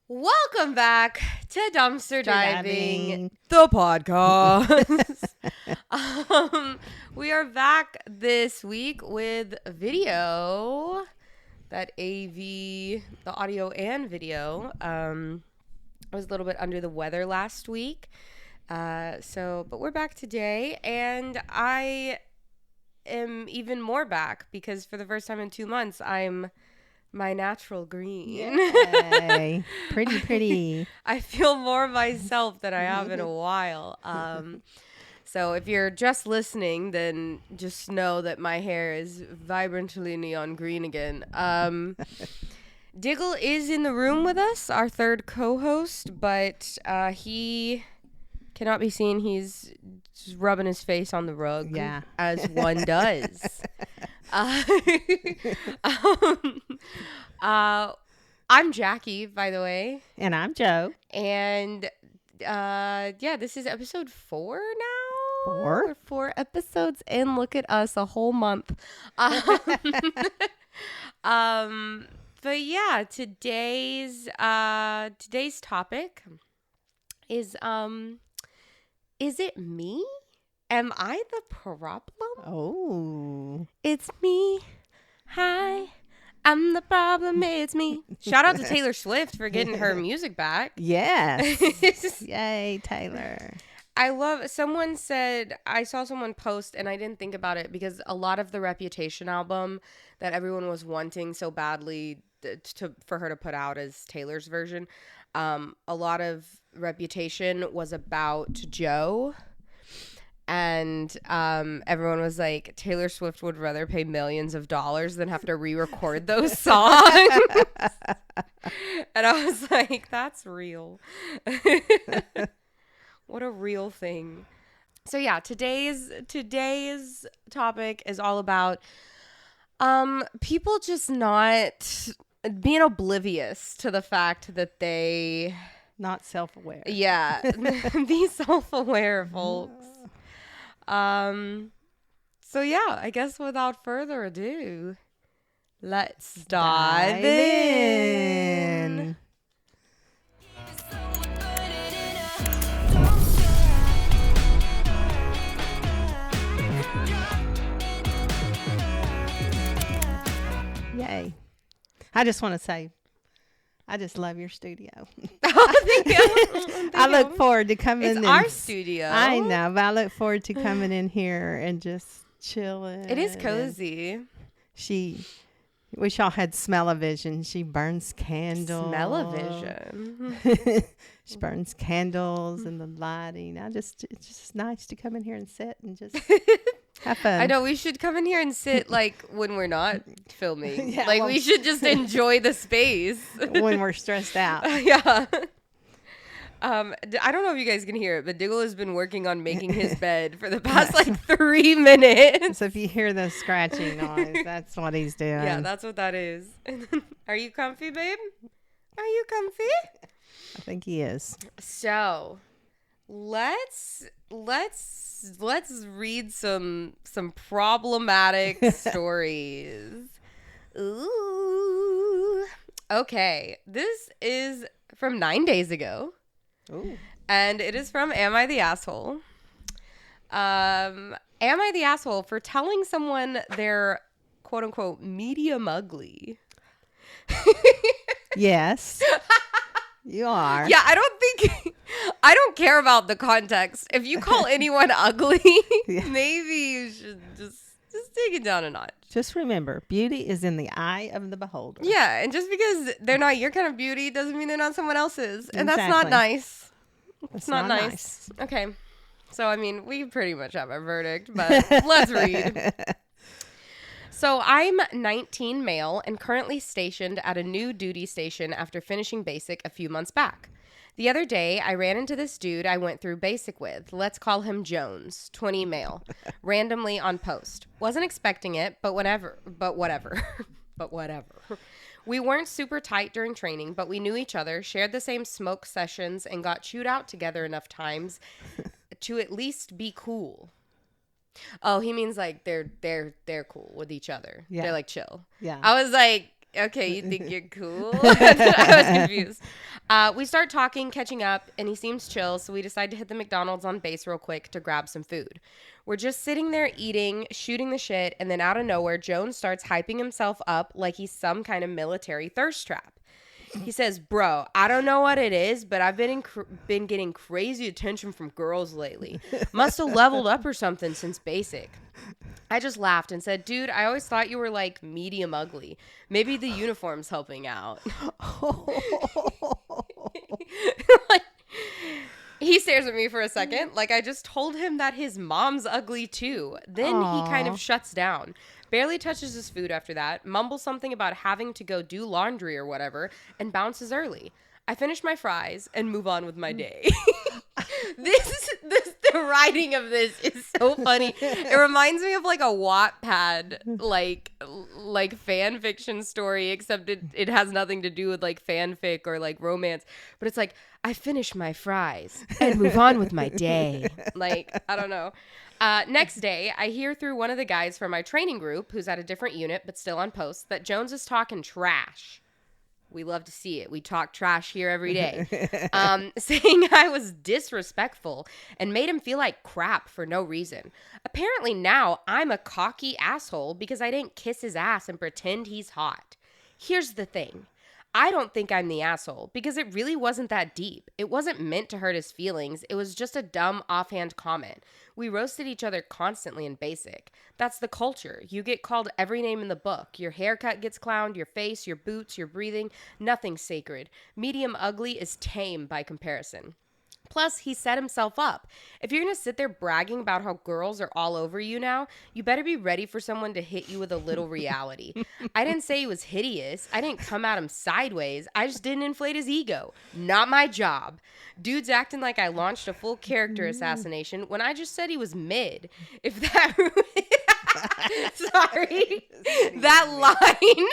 Welcome back to Dumpster Diving, Diving. the podcast. We are back this week with video, that AV, the audio and video. I was a little bit under the weather last week, but we're back today, and I am even more back because for the first time in 2 months, I'm my natural green. Yay. Pretty. I feel more myself than I have in a while. So if you're just listening, then just know that my hair is vibrantly neon green again. Diggle is in the room with us, our third co-host, but he cannot be seen. He's just rubbing his face on the rug, as one does. I'm Jackie, by the way. And I'm Jo. And this is episode 4 now. 4? We're 4 episodes in. Look at us, a whole month. But yeah, today's topic is it me? Am I the problem? Oh. It's me. Hi. I'm the problem. It's me. Shout out to Taylor Swift for getting her music back. Yes. Yay, Taylor. I saw someone post, and I didn't think about it because a lot of the Reputation album that everyone was wanting so badly for her to put out as Taylor's version, a lot of Reputation was about Joe. And everyone was like, Taylor Swift would rather pay millions of dollars than have to re-record those songs. And I was like, that's real. What a real thing. So yeah, today's topic is all about people just not being oblivious to the fact that they... Not self-aware. Yeah. Be self-aware, folks. So yeah, I guess without further ado, let's dive in. Yay. I just want to say, I just love your studio. I look forward to coming in. It's our studio. I know, but I look forward to coming in here and just chilling. It is cozy. We all had smell-o-vision. She burns candles. Smell-o-vision. She burns candles and the lighting. It's just nice to come in here and sit and just have fun. I know, we should come in here and sit like when we're not filming. Yeah, we should just enjoy the space. When we're stressed out. Yeah. I don't know if you guys can hear it, but Diggle has been working on making his bed for the past 3 minutes. So if you hear the scratching noise, that's what he's doing. Yeah, that's what that is. Are you comfy, babe? Are you comfy? I think he is. So, let's read some problematic stories. Ooh. Okay, this is from 9 days ago. Ooh. And it is from Am I the Asshole? Am I the asshole for telling someone they're quote unquote medium ugly? Yes. You are. Yeah, I don't care about the context. If you call anyone ugly, maybe you should just take it down a notch. Just remember, beauty is in the eye of the beholder. Yeah, and just because they're not your kind of beauty doesn't mean they're not someone else's. And Exactly. that's not nice. It's not nice. Okay. So, I mean, we pretty much have our verdict, but let's read. So, I'm 19 male and currently stationed at a new duty station after finishing basic a few months back. The other day, I ran into this dude I went through basic with. Let's call him Jones, 20 male, randomly on post. Wasn't expecting it, but whatever. We weren't super tight during training, but we knew each other, shared the same smoke sessions, and got chewed out together enough times to at least be cool. Oh, he means like they're cool with each other. Yeah. They're like chill. Yeah. I was like, Okay, you think you're cool? I was confused. We start talking, catching up, and he seems chill, so we decide to hit the McDonald's on base real quick to grab some food. We're just sitting there eating, shooting the shit, and then out of nowhere, Jones starts hyping himself up like he's some kind of military thirst trap. He says, bro, I don't know what it is, but I've been getting crazy attention from girls lately. Must have leveled up or something since basic. I just laughed and said, dude, I always thought you were like medium ugly. Maybe the uniform's helping out. Like, he stares at me for a second, like I just told him that his mom's ugly too. Then he kind of shuts down. Barely touches his food after that, mumbles something about having to go do laundry or whatever, and bounces early. I finish my fries and move on with my day. The writing of this is so funny. It reminds me of like a Wattpad like fan fiction story, except it has nothing to do with like fanfic or like romance. But it's like, I finish my fries and move on with my day. Like, I don't know. Next day, I hear through one of the guys from my training group, who's at a different unit but still on post, that Jones is talking trash. We love to see it. We talk trash here every day. Saying I was disrespectful and made him feel like crap for no reason. Apparently now I'm a cocky asshole because I didn't kiss his ass and pretend he's hot. Here's the thing. I don't think I'm the asshole because it really wasn't that deep. It wasn't meant to hurt his feelings. It was just a dumb offhand comment. We roasted each other constantly in basic. That's the culture. You get called every name in the book. Your haircut gets clowned, your face, your boots, your breathing. Nothing's sacred. Medium ugly is tame by comparison. Plus, he set himself up. If you're going to sit there bragging about how girls are all over you now, you better be ready for someone to hit you with a little reality. I didn't say he was hideous. I didn't come at him sideways. I just didn't inflate his ego. Not my job. Dude's acting like I launched a full character assassination when I just said he was mid. If that... Sorry. That line...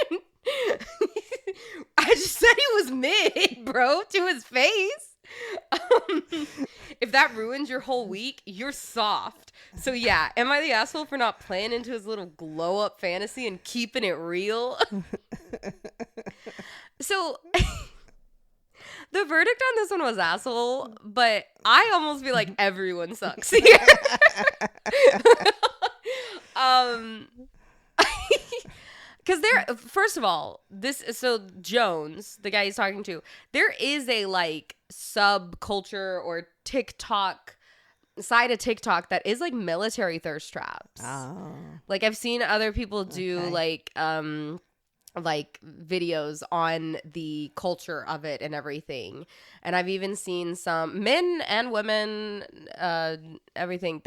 I just said he was mid, bro, to his face. If that ruins your whole week, you're soft. So yeah, am I the asshole for not playing into his little glow up fantasy and keeping it real? So the verdict on this one was asshole, but I almost feel like everyone sucks here. Because first of all, Jones, the guy he's talking to, there is a like subculture or TikTok side of TikTok that is like military thirst traps. Oh. Like I've seen other people do like videos on the culture of it and everything. And I've even seen some men and women, everything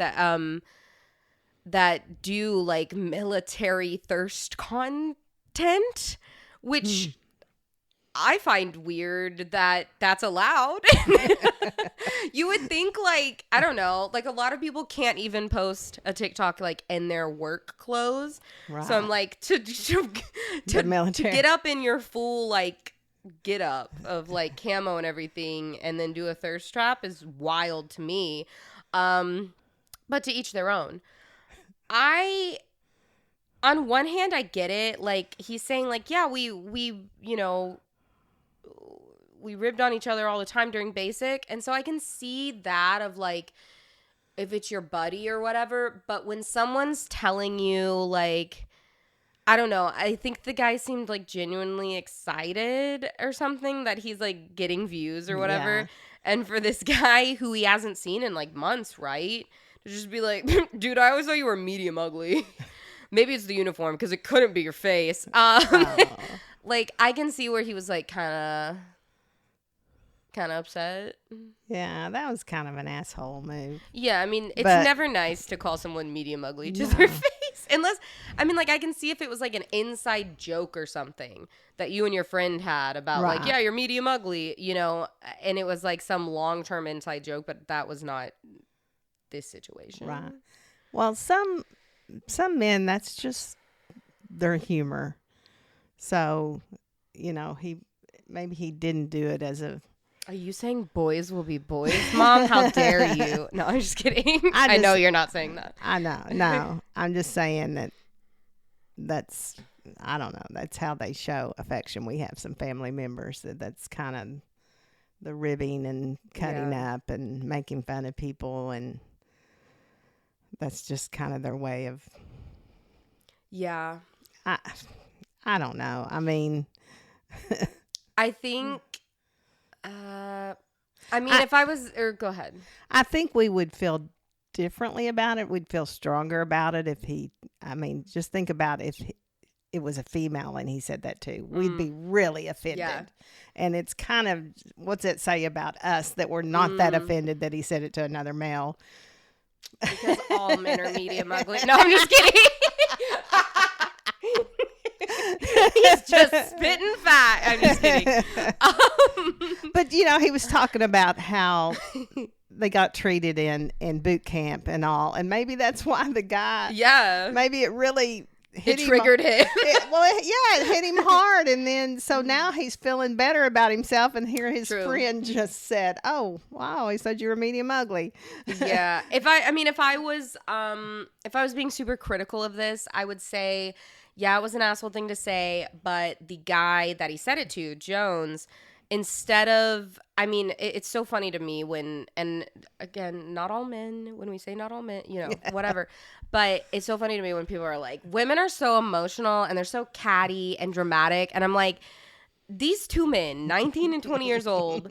that do like military thirst content, which I find weird that that's allowed. You would think like, I don't know, like a lot of people can't even post a TikTok like in their work clothes. Right. So I'm like, to get up in your full like get up of like camo and everything and then do a thirst trap is wild to me. But to each their own. On one hand, I get it. Like he's saying like, yeah, we ribbed on each other all the time during basic. And so I can see that of like, if it's your buddy or whatever, but when someone's telling you like, I don't know, I think the guy seemed like genuinely excited or something that he's like getting views or whatever. Yeah. And for this guy who he hasn't seen in like months, right? To just be like, dude, I always thought you were medium ugly. Maybe it's the uniform because it couldn't be your face. Like I can see where he was like kind of upset. Yeah, that was kind of an asshole move. Yeah, I mean, it's never nice to call someone medium ugly to their face. Unless, I mean, like I can see if it was like an inside joke or something that you and your friend had about like, yeah, you're medium ugly, you know, and it was like some long-term inside joke, but that was not this situation. Right. Well, some men, that's just their humor. So, you know, maybe he didn't do it as a... Are you saying boys will be boys, Mom? How dare you? No, I'm just kidding. I know you're not saying that. I know. No, I'm just saying that's I don't know. That's how they show affection. We have some family members that's kind of the ribbing and cutting up and making fun of people, and that's just kind of their way of. Yeah. I don't know. I mean, I think. If I was, or go ahead. I think we would feel differently about it. We'd feel stronger about it if just think about if it was a female and he said that too. We'd be really offended. Yeah. And it's kind of, what's it say about us that we're not that offended that he said it to another male? Because all men are medium ugly. No, I'm just kidding. He's just spitting fat. I'm just kidding. But, he was talking about how they got treated in boot camp and all. And maybe that's why the guy. Yeah. Maybe it really hit him. Triggered him. It hit him hard. And then, so now he's feeling better about himself. And here his friend just said, oh, wow, he said you were medium ugly. Yeah. If I was being super critical of this, I would say, yeah, it was an asshole thing to say, but the guy that he said it to, Jones, instead of, it's so funny to me when, and again, not all men, when we say not all men, whatever, but it's so funny to me when people are like, women are so emotional and they're so catty and dramatic, and I'm like, these two men, 19 and 20 years old,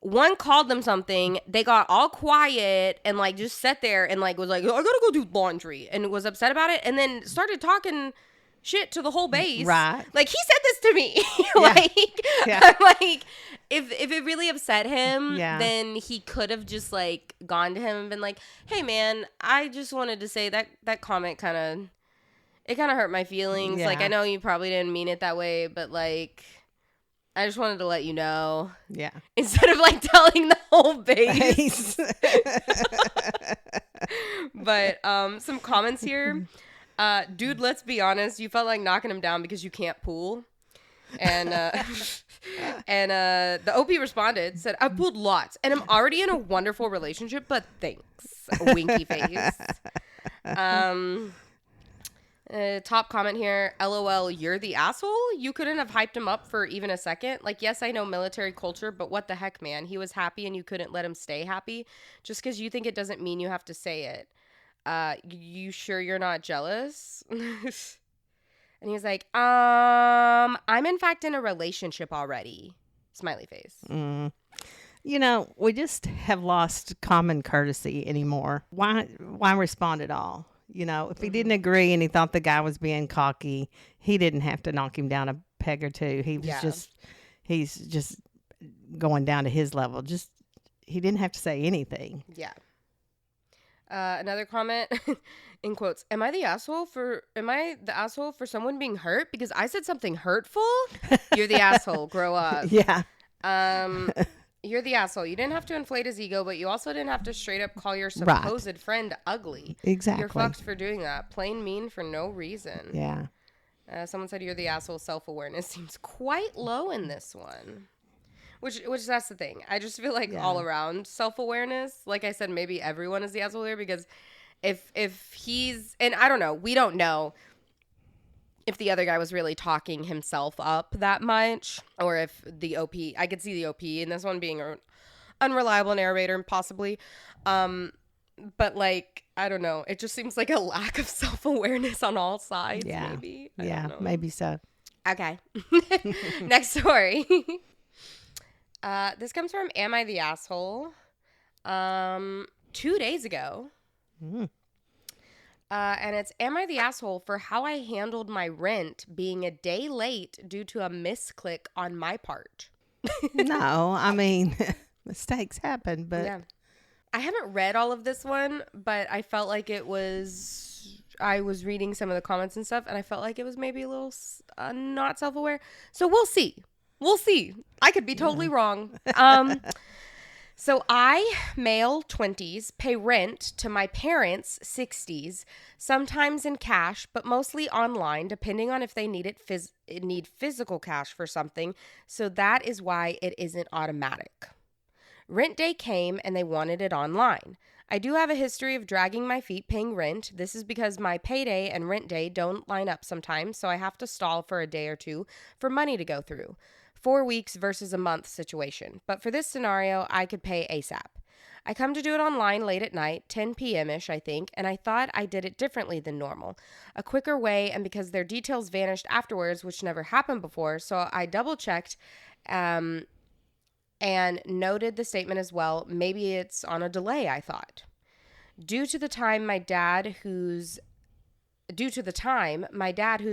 one called them something, they got all quiet and like just sat there and like was like, I gotta go do laundry, and was upset about it, and then started talking shit to the whole base. Right. Like, he said this to me. I'm like, if it really upset him, then he could have just like gone to him and been like, hey man, I just wanted to say that comment kind of hurt my feelings. Like, I know you probably didn't mean it that way, but like, I just wanted to let you know. Yeah. Instead of like telling the whole base. But some comments here. Dude, let's be honest. You felt like knocking him down because you can't pool. And the OP responded, said, I pooled lots and I'm already in a wonderful relationship, but thanks. Winky face. Top comment here. LOL, you're the asshole? You couldn't have hyped him up for even a second? Like, yes, I know military culture, but what the heck, man? He was happy and you couldn't let him stay happy? Just because you think it doesn't mean you have to say it. You sure you're not jealous? And he's like, I'm in fact in a relationship already. Smiley face. We just have lost common courtesy anymore. Why respond at all? If he didn't agree and he thought the guy was being cocky, he didn't have to knock him down a peg or two. He's just going down to his level. He didn't have to say anything. Yeah. Another comment in quotes, am I the asshole for someone being hurt because I said something hurtful? You're the asshole. Grow up. Yeah. You're the asshole. You didn't have to inflate his ego, but you also didn't have to straight up call your supposed friend ugly. Exactly. You're fucked for doing that. Plain mean for no reason. Yeah. Someone said you're the asshole. Self-awareness seems quite low in this one. Which that's the thing. I just feel like all around self-awareness, like I said, maybe everyone is the asshole here, because if he's, and I don't know, we don't know if the other guy was really talking himself up that much, or if the OP, I could see the OP in this one being an unreliable narrator possibly. But like, I don't know. It just seems like a lack of self-awareness on all sides, maybe. I don't know. Maybe so. Okay. Next story. This comes from Am I the Asshole? 2 days ago. And it's, am I the asshole for how I handled my rent being a day late due to a misclick on my part? No, mistakes happen, but... Yeah. I haven't read all of this one, but I felt like I was reading some of the comments and stuff, and I felt like it was maybe a little not self-aware. So we'll see. I could be totally wrong. So I, male 20s, pay rent to my parents 60s, sometimes in cash, but mostly online, depending on if they need physical cash for something. So that is why it isn't automatic. Rent day came and they wanted it online. I do have a history of dragging my feet paying rent. This is because my payday and rent day don't line up sometimes, so I have to stall for a day or two for money to go through. 4 weeks versus a month situation. But for this scenario, I could pay ASAP. I come to do it online late at night, 10 p.m.-ish, I think, and I thought I did it differently than normal. A quicker way, and because their details vanished afterwards, which never happened before, so I double-checked and noted the statement as well. Maybe it's on a delay, I thought. Due to the time, my dad, whose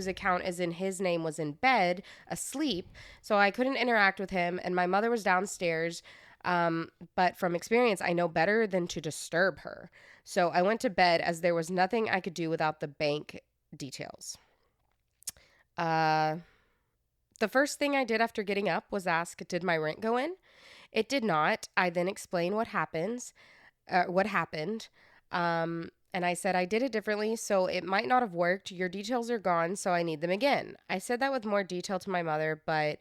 account is in his name, was in bed, asleep, so I couldn't interact with him, and my mother was downstairs. But from experience, I know better than to disturb her. So I went to bed as there was nothing I could do without the bank details. The first thing I did after getting up was ask, did my rent go in? It did not. I then explained what happened. And I said I did it differently, so it might not have worked. Your details are gone, so I need them again. I said that with more detail to my mother, but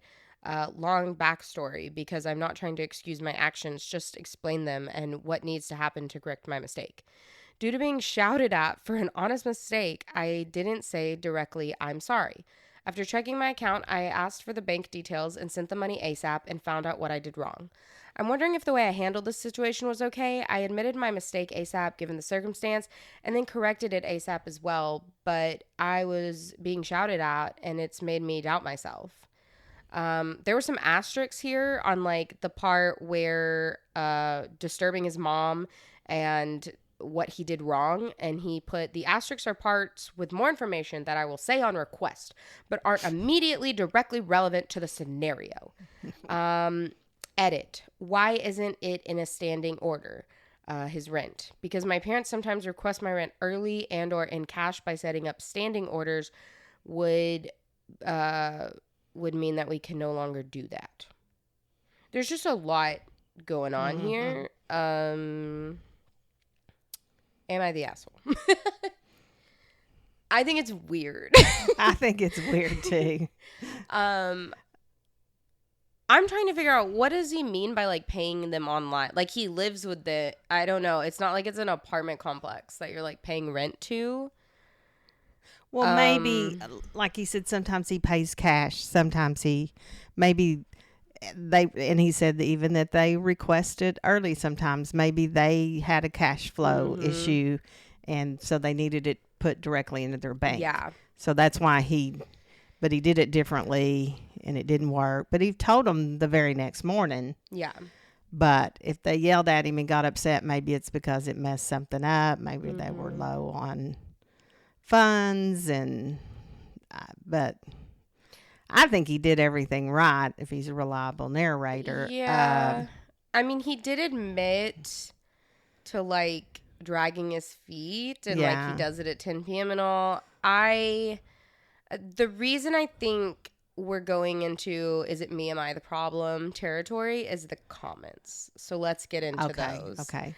long backstory because I'm not trying to excuse my actions, just explain them and what needs to happen to correct my mistake. Due to being shouted at for an honest mistake, I didn't say directly, I'm sorry. After checking my account, I asked for the bank details and sent the money ASAP and found out what I did wrong. I'm wondering if the way I handled this situation was okay. I admitted my mistake ASAP given the circumstance and then corrected it ASAP as well, but I was being shouted at and it's made me doubt myself. There were some asterisks here on like the part where disturbing his mom and what he did wrong, and he put the asterisks are parts with more information that I will say on request but aren't immediately directly relevant to the scenario. Edit. Why isn't it in a standing order? His rent, because my parents sometimes request my rent early and or in cash. By setting up standing orders would mean that we can no longer do that. There's just a lot going on here. Am I the asshole? I think it's weird. I think it's weird too. I'm trying to figure out, what does he mean by like paying them online? Like he lives with I don't know. It's not like it's an apartment complex that you're like paying rent to. Well, maybe, like he said, sometimes he pays cash. Sometimes he said that even that they requested early sometimes. Maybe they had a cash flow issue, and so they needed it put directly into their bank. Yeah. So that's why but he did it differently, and it didn't work. But he told them the very next morning. Yeah. But if they yelled at him and got upset, maybe it's because it messed something up. Maybe they were low on funds, but I think he did everything right if he's a reliable narrator. Yeah. I mean, he did admit to like dragging his feet and like he does it at 10 p.m. and all. The reason I think we're going into is it me, am I the problem territory is the comments. So let's get into those. Okay.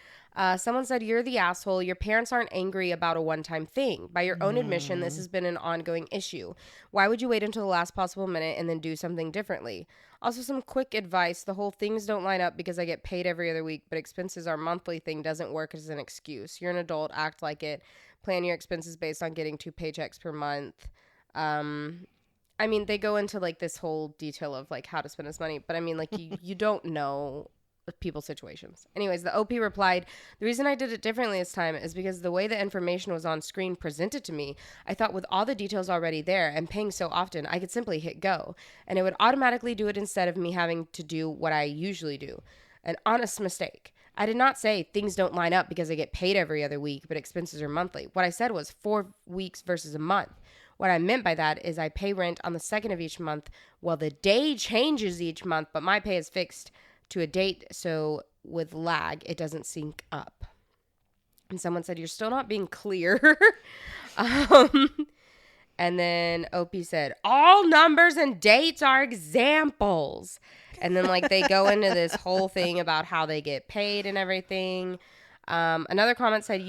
Someone said, you're the asshole. Your parents aren't angry about a one-time thing. By your own admission, this has been an ongoing issue. Why would you wait until the last possible minute and then do something differently? Also, some quick advice. The whole things don't line up because I get paid every other week, but expenses are monthly thing doesn't work as an excuse. You're an adult. Act like it. Plan your expenses based on getting 2 paychecks per month. I mean, they go into like this whole detail of like how to spend his money, but I mean, like you don't know people's situations. Anyways, the OP replied, the reason I did it differently this time is because the way the information was on screen presented to me, I thought with all the details already there and paying so often, I could simply hit go and it would automatically do it instead of me having to do what I usually do. An honest mistake. I did not say things don't line up because I get paid every other week, but expenses are monthly. What I said was 4 weeks versus a month. What I meant by that is I pay rent on the 2nd of each month. Well, the day changes each month, but my pay is fixed to a date, so with lag, it doesn't sync up. And someone said, you're still not being clear. And then OP said, all numbers and dates are examples. And then like they go into this whole thing about how they get paid and everything. Another comment said,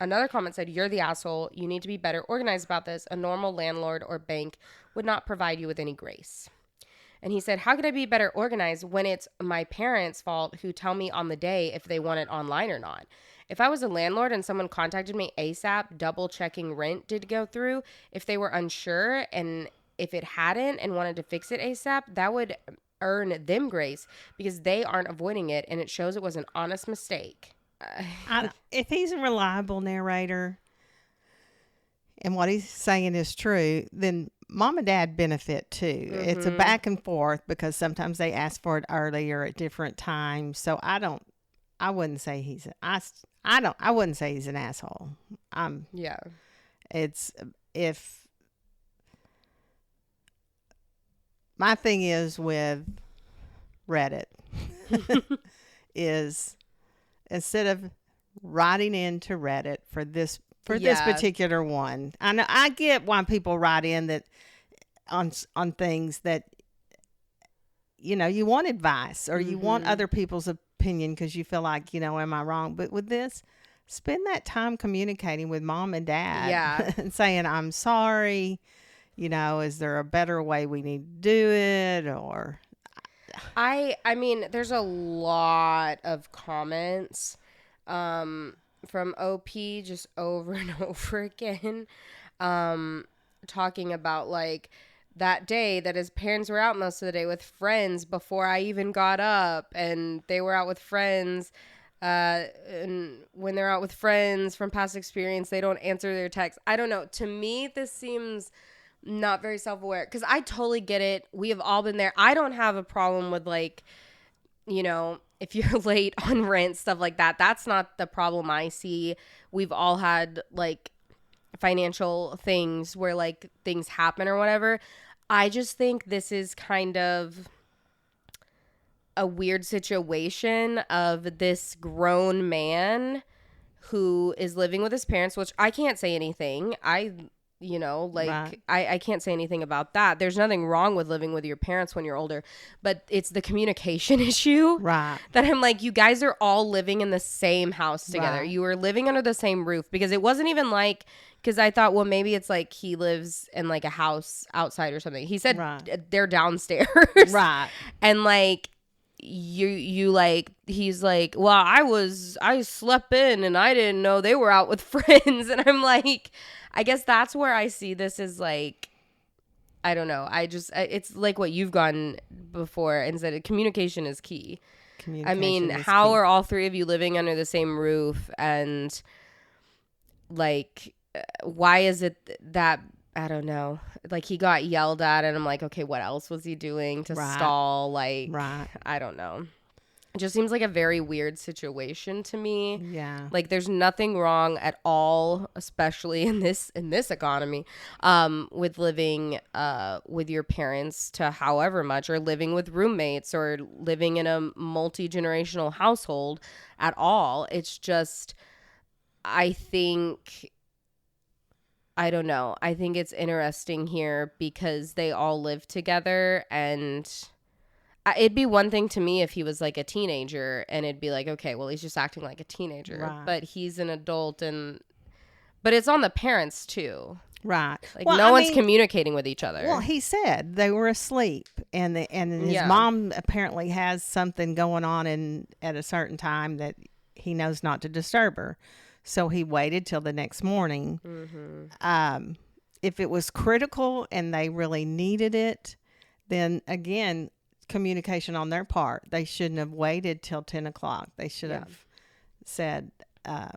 Another comment said, you're the asshole. You need to be better organized about this. A normal landlord or bank would not provide you with any grace. And he said, how could I be better organized when it's my parents' fault who tell me on the day if they want it online or not? If I was a landlord and someone contacted me ASAP, double checking rent did go through, if they were unsure and if it hadn't and wanted to fix it ASAP, that would earn them grace because they aren't avoiding it and it shows it was an honest mistake. If he's a reliable narrator and what he's saying is true, then mom and dad benefit too. Mm-hmm. It's a back and forth because sometimes they ask for it early or at different times. So I wouldn't say he's I wouldn't say he's an asshole. Yeah. It's if my thing is with Reddit is instead of writing into Reddit for this particular one. I know I get why people write in that on things that you want advice or you want other people's opinion because you feel like, am I wrong? But with this, spend that time communicating with mom and dad and saying, I'm sorry, is there a better way we need to do it? Or I mean, there's a lot of comments from OP just over and over again talking about like that day that his parents were out most of the day with friends before I even got up, and they were out with friends. And when they're out with friends from past experience, they don't answer their texts. I don't know. To me, this seems not very self-aware because I totally get it. We have all been there. I don't have a problem with like, if you're late on rent, stuff like that. That's not the problem I see. We've all had like financial things where like things happen or whatever. I just think this is kind of a weird situation of this grown man who is living with his parents, which I can't say anything. I can't say anything about that. There's nothing wrong with living with your parents when you're older, but it's the communication issue. Right. That I'm like, you guys are all living in the same house together. Right. You were living under the same roof because it wasn't even like, because I thought, well, maybe it's like he lives in like a house outside or something. He said they're downstairs. Right. And like, you like, he's like, well, I slept in and I didn't know they were out with friends. And I'm like, I guess that's where I see this as like, I don't know. It's like what you've gone before and said communication is key. I mean, how are all three of you living under the same roof? And like, why is it that, I don't know, like he got yelled at and I'm like, okay, what else was he doing to stall? Like, I don't know. It just seems like a very weird situation to me. Yeah. Like there's nothing wrong at all, especially in this economy, with living with your parents to however much, or living with roommates, or living in a multi-generational household at all. It's just, I don't know. I think it's interesting here because they all live together, and it'd be one thing to me if he was like a teenager and it'd be like, okay, well, he's just acting like a teenager, but he's an adult, but it's on the parents too. Right. Like no one's communicating with each other. Well, he said they were asleep and his mom apparently has something going on at a certain time that he knows not to disturb her. So he waited till the next morning. Mm-hmm. If it was critical and they really needed it, then again, communication on their part. They shouldn't have waited till 10 o'clock. They should have said,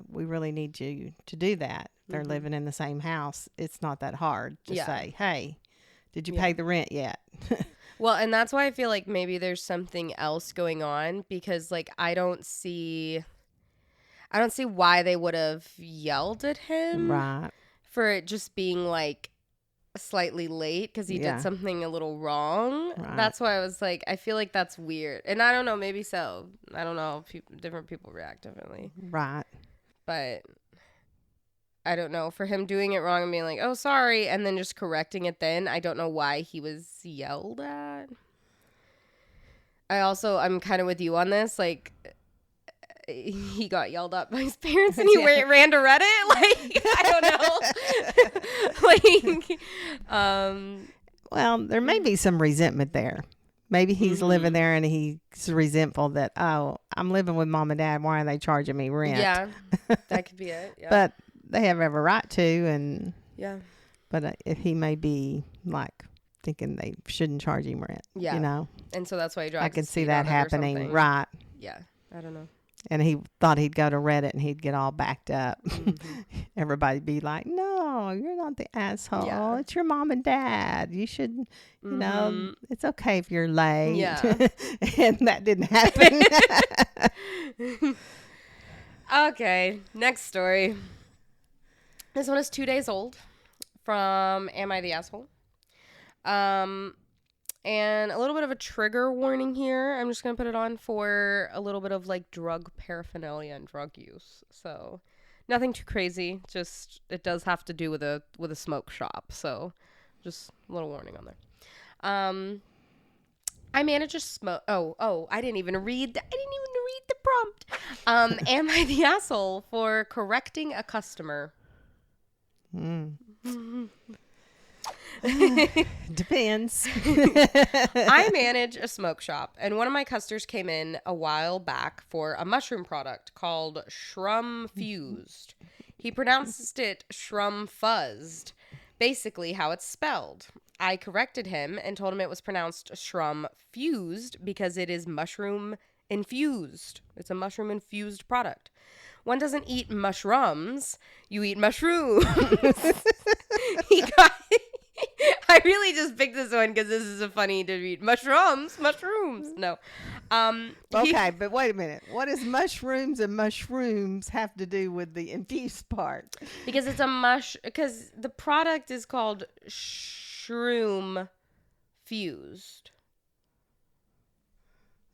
we really need you to do that. They're living in the same house. It's not that hard to say, hey, did you pay the rent yet? Well, and that's why I feel like maybe there's something else going on, because like I don't see why they would have yelled at him for it just being like slightly late because he did something a little wrong. That's why I was like, I feel like that's weird. And I don't know, maybe so. I don't know. Different people react differently. Right. But I don't know. For him doing it wrong and being like, oh, sorry, and then just correcting it then, I don't know why he was yelled at. I'm kind of with you on this. Like, he got yelled at by his parents and he ran to Reddit. Like, I don't know. Like, well, there may be some resentment there Maybe he's living there and he's resentful that, oh, I'm living with mom and dad. Why are they charging me rent? Yeah, that could be it. Yeah. But they have every right to. And yeah. But if he may be like thinking they shouldn't charge him rent. Yeah. You know? And so that's why he drives. I can see that happening. Right. Yeah. I don't know. And he thought he'd go to Reddit and he'd get all backed up. Everybody'd be like, no, you're not the asshole. Yeah. It's your mom and dad. You should, you know, it's okay if you're late. Yeah. And that didn't happen. Okay. Next story. This one is 2 days old from Am I the Asshole? And a little bit of a trigger warning here. I'm just going to put it on for a little bit of like drug paraphernalia and drug use. So nothing too crazy. Just it does have to do with a smoke shop. So just a little warning on there. I manage a smoke. Oh, I didn't even read the prompt. Am I the asshole for correcting a customer? Depends. I manage a smoke shop, and one of my customers came in a while back for a mushroom product called Shrum Fused. He pronounced it Shrum Fuzzed, basically how it's spelled. I corrected him and told him it was pronounced Shrum Fused because it is mushroom infused. It's a mushroom infused product. One doesn't eat mushrooms, you eat mushrooms. I really just picked this one because this is a funny to read. Mushrooms. No. Okay, but wait a minute. What does mushrooms and mushrooms have to do with the infused part? Because it's because the product is called Shroom Fused.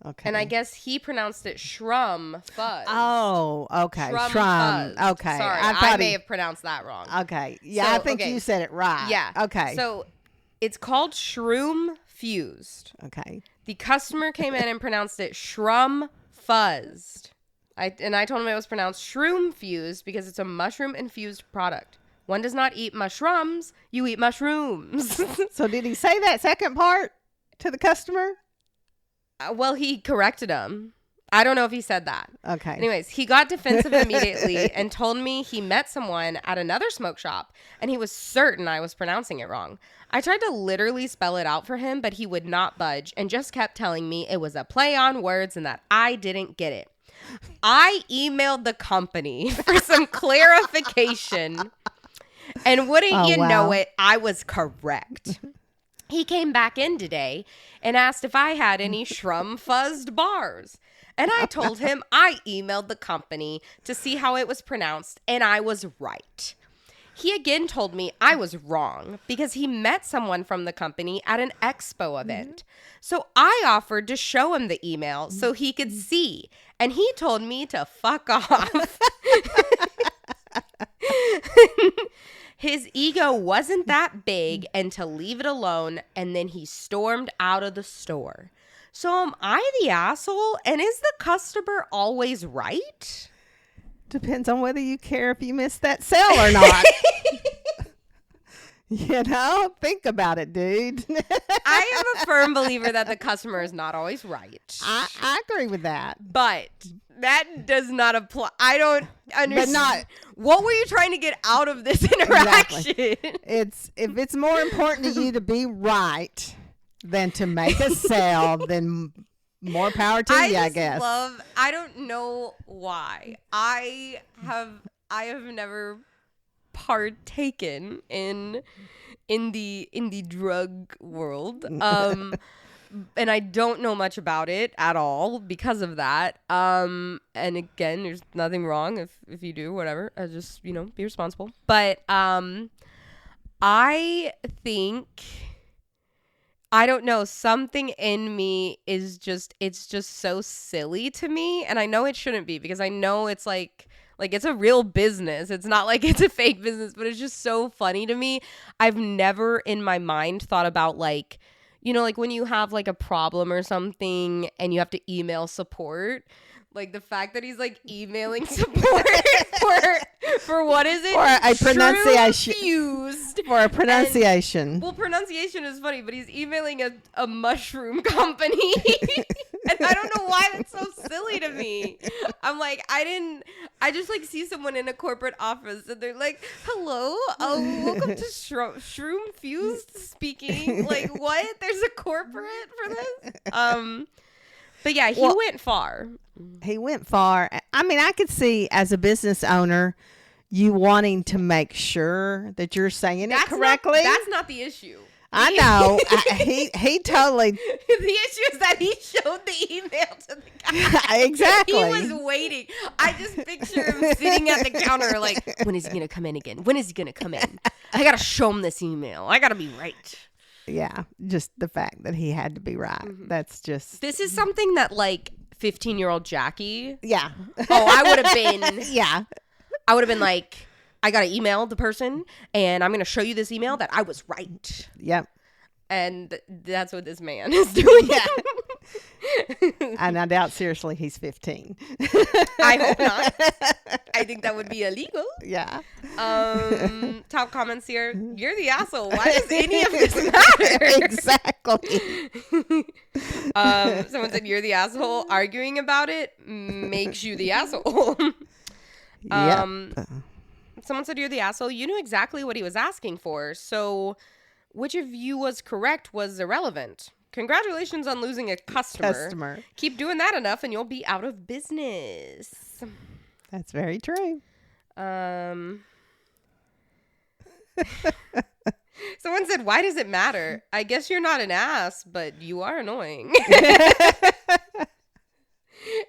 Okay. And I guess he pronounced it Shrum Fuzz. Oh, okay. Shrum. Fuzz. Okay. Sorry, I may have pronounced that wrong. Okay. Yeah, so, I think you said it right. Yeah. Okay. So it's called Shroom Fused. Okay. The customer came in and pronounced it Shrum Fuzzed. I told him it was pronounced Shroom Fused because it's a mushroom infused product. One does not eat mushrooms, you eat mushrooms. So did he say that second part to the customer? Well, he corrected him. I don't know if he said that. Okay. Anyways, he got defensive immediately and told me he met someone at another smoke shop and he was certain I was pronouncing it wrong. I tried to literally spell it out for him, but he would not budge and just kept telling me it was a play on words and that I didn't get it. I emailed the company for some clarification, and wouldn't you know it, I was correct. He came back in today and asked if I had any Shrum Fuzzed bars. And I told him I emailed the company to see how it was pronounced, and I was right. He again told me I was wrong because he met someone from the company at an expo event. So I offered to show him the email so he could see, and he told me to fuck off. His ego wasn't that big and to leave it alone, and then he stormed out of the store. So am I the asshole, and is the customer always right? Depends on whether you care if you missed that sale or not. You know, think about it, dude. I am a firm believer that the customer is not always right. I agree with that. But that does not apply. I don't understand. What were you trying to get out of this interaction? Exactly. If it's more important to you to be right than to make a sale, then more power to you, I guess. I don't know why. I have never partaken in the drug world. And I don't know much about it at all because of that. And again, there's nothing wrong if you do, whatever. Just, be responsible. But I think, I don't know, something in me is it's just so silly to me. And I know it shouldn't be because I know it's like it's a real business. It's not like it's a fake business, but it's just so funny to me. I've never in my mind thought about like when you have like a problem or something and you have to email support, like the fact that he's like emailing support for what is it? For a pronunciation. Fused. For a pronunciation. Well, pronunciation is funny, but he's emailing a mushroom company. And I don't know why that's so silly to me. I'm like, I just like see someone in a corporate office and they're like, hello, welcome to Shroom Fused speaking. Like, what? There's a corporate for this? But yeah, he went far. He went far. I mean, I could see as a business owner, you wanting to make sure that you're saying it correctly. That's not the issue. I know. He totally. The issue is that he showed the email to the guy. Exactly. He was waiting. I just picture him sitting at the counter like, when is he going to come in again? When is he going to come in? I got to show him this email. I got to be right. Yeah. Just the fact that he had to be right. Mm-hmm. That's just. This is something that like 15-year-old Jackie. Yeah. Oh, I would have been. Yeah. I would have been like, I got to email the person and I'm going to show you this email that I was right. Yep. And that's what this man is doing. Yeah. And I doubt seriously he's 15. I hope not. I think that would be illegal. Yeah. Top comments here. You're the asshole. Why does any of this matter? Exactly. Someone said you're the asshole. Arguing about it makes you the asshole. Someone said you're the asshole. You knew exactly what he was asking for. So which of you was correct was irrelevant. Congratulations on losing a customer. Keep doing that enough and you'll be out of business. That's very true. Someone said, why does it matter? I guess you're not an ass, but you are annoying.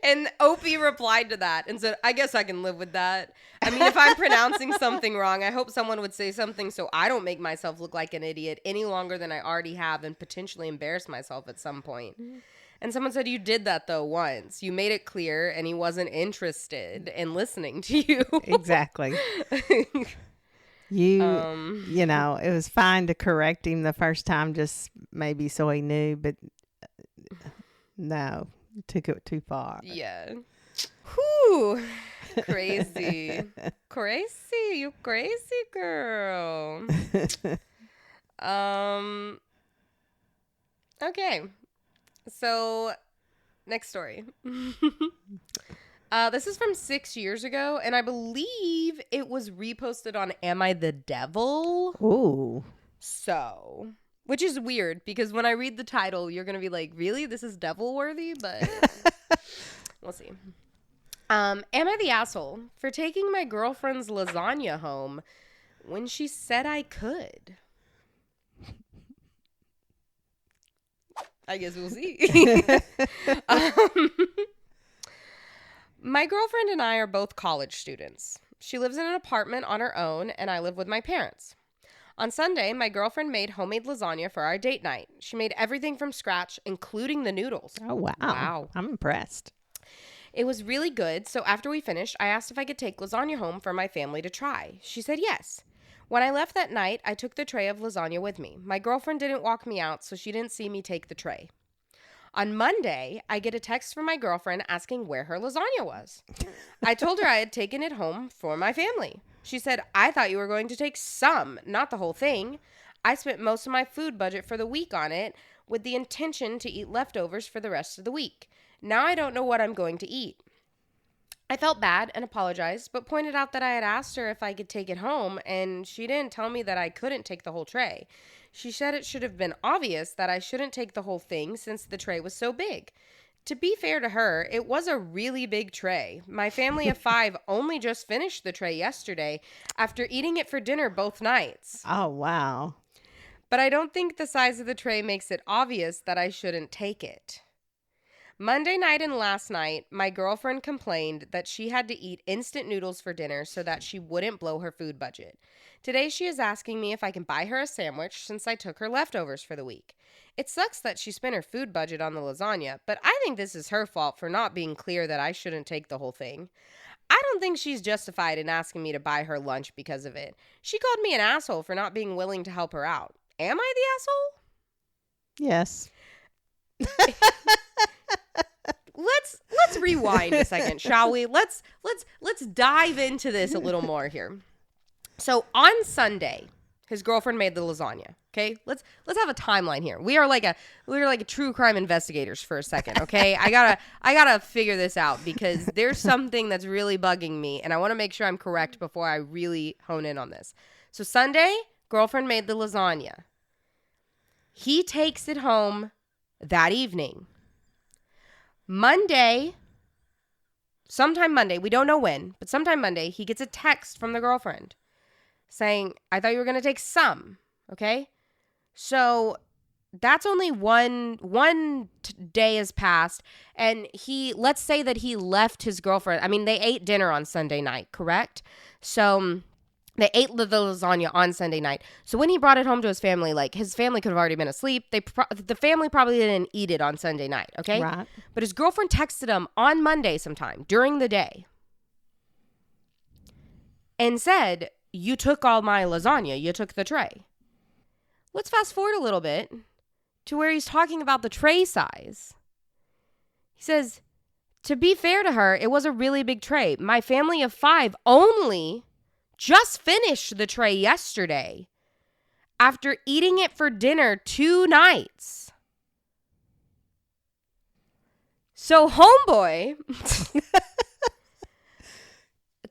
And Opie replied to that and said, I guess I can live with that. I mean, if I'm pronouncing something wrong, I hope someone would say something so I don't make myself look like an idiot any longer than I already have and potentially embarrass myself at some point. Mm-hmm. And someone said, you did that, though, once. You made it clear and he wasn't interested in listening to you. Exactly. You know, it was fine to correct him the first time, just maybe so he knew, but no. Took it too far. Yeah. Whew. Crazy. Crazy. You crazy girl. Okay. So, next story. This is from 6 years ago, and I believe it was reposted on Am I the Devil? Ooh. So... which is weird, because when I read the title, you're going to be like, really? This is devil-worthy? But we'll see. Am I the asshole for taking my girlfriend's lasagna home when she said I could? I guess we'll see. My girlfriend and I are both college students. She lives in an apartment on her own, and I live with my parents. On Sunday, my girlfriend made homemade lasagna for our date night. She made everything from scratch, including the noodles. Oh, wow. Wow. I'm impressed. It was really good, so after we finished, I asked if I could take lasagna home for my family to try. She said yes. When I left that night, I took the tray of lasagna with me. My girlfriend didn't walk me out, so she didn't see me take the tray. On Monday, I get a text from my girlfriend asking where her lasagna was. I told her I had taken it home for my family. She said, I thought you were going to take some, not the whole thing. I spent most of my food budget for the week on it with the intention to eat leftovers for the rest of the week. Now I don't know what I'm going to eat. I felt bad and apologized, but pointed out that I had asked her if I could take it home, and she didn't tell me that I couldn't take the whole tray. She said it should have been obvious that I shouldn't take the whole thing since the tray was so big. To be fair to her, it was a really big tray. My family of 5 only just finished the tray yesterday after eating it for dinner both nights. Oh, wow. But I don't think the size of the tray makes it obvious that I shouldn't take it. Monday night and last night, my girlfriend complained that she had to eat instant noodles for dinner so that she wouldn't blow her food budget. Today she is asking me if I can buy her a sandwich since I took her leftovers for the week. It sucks that she spent her food budget on the lasagna, but I think this is her fault for not being clear that I shouldn't take the whole thing. I don't think she's justified in asking me to buy her lunch because of it. She called me an asshole for not being willing to help her out. Am I the asshole? Yes. Let's rewind a second, shall we? Let's dive into this a little more here. So on Sunday, his girlfriend made the lasagna. Okay, let's have a timeline here. We are like a true crime investigators for a second. Okay, I gotta figure this out because there's something that's really bugging me, and I want to make sure I'm correct before I really hone in on this. So Sunday, girlfriend made the lasagna. He takes it home that evening. Sometime Monday, we don't know when, but sometime Monday, he gets a text from the girlfriend saying, I thought you were going to take some, okay? So that's only one day has passed, and let's say that he left his girlfriend. I mean, they ate dinner on Sunday night, correct? So they ate the lasagna on Sunday night. So when he brought it home to his family, like his family could have already been asleep. The family probably didn't eat it on Sunday night, okay? Right. But his girlfriend texted him on Monday sometime during the day and said, you took all my lasagna. You took the tray. Let's fast forward a little bit to where he's talking about the tray size. He says, to be fair to her, it was a really big tray. My family of 5 only just finished the tray yesterday after eating it for dinner 2 nights. So homeboy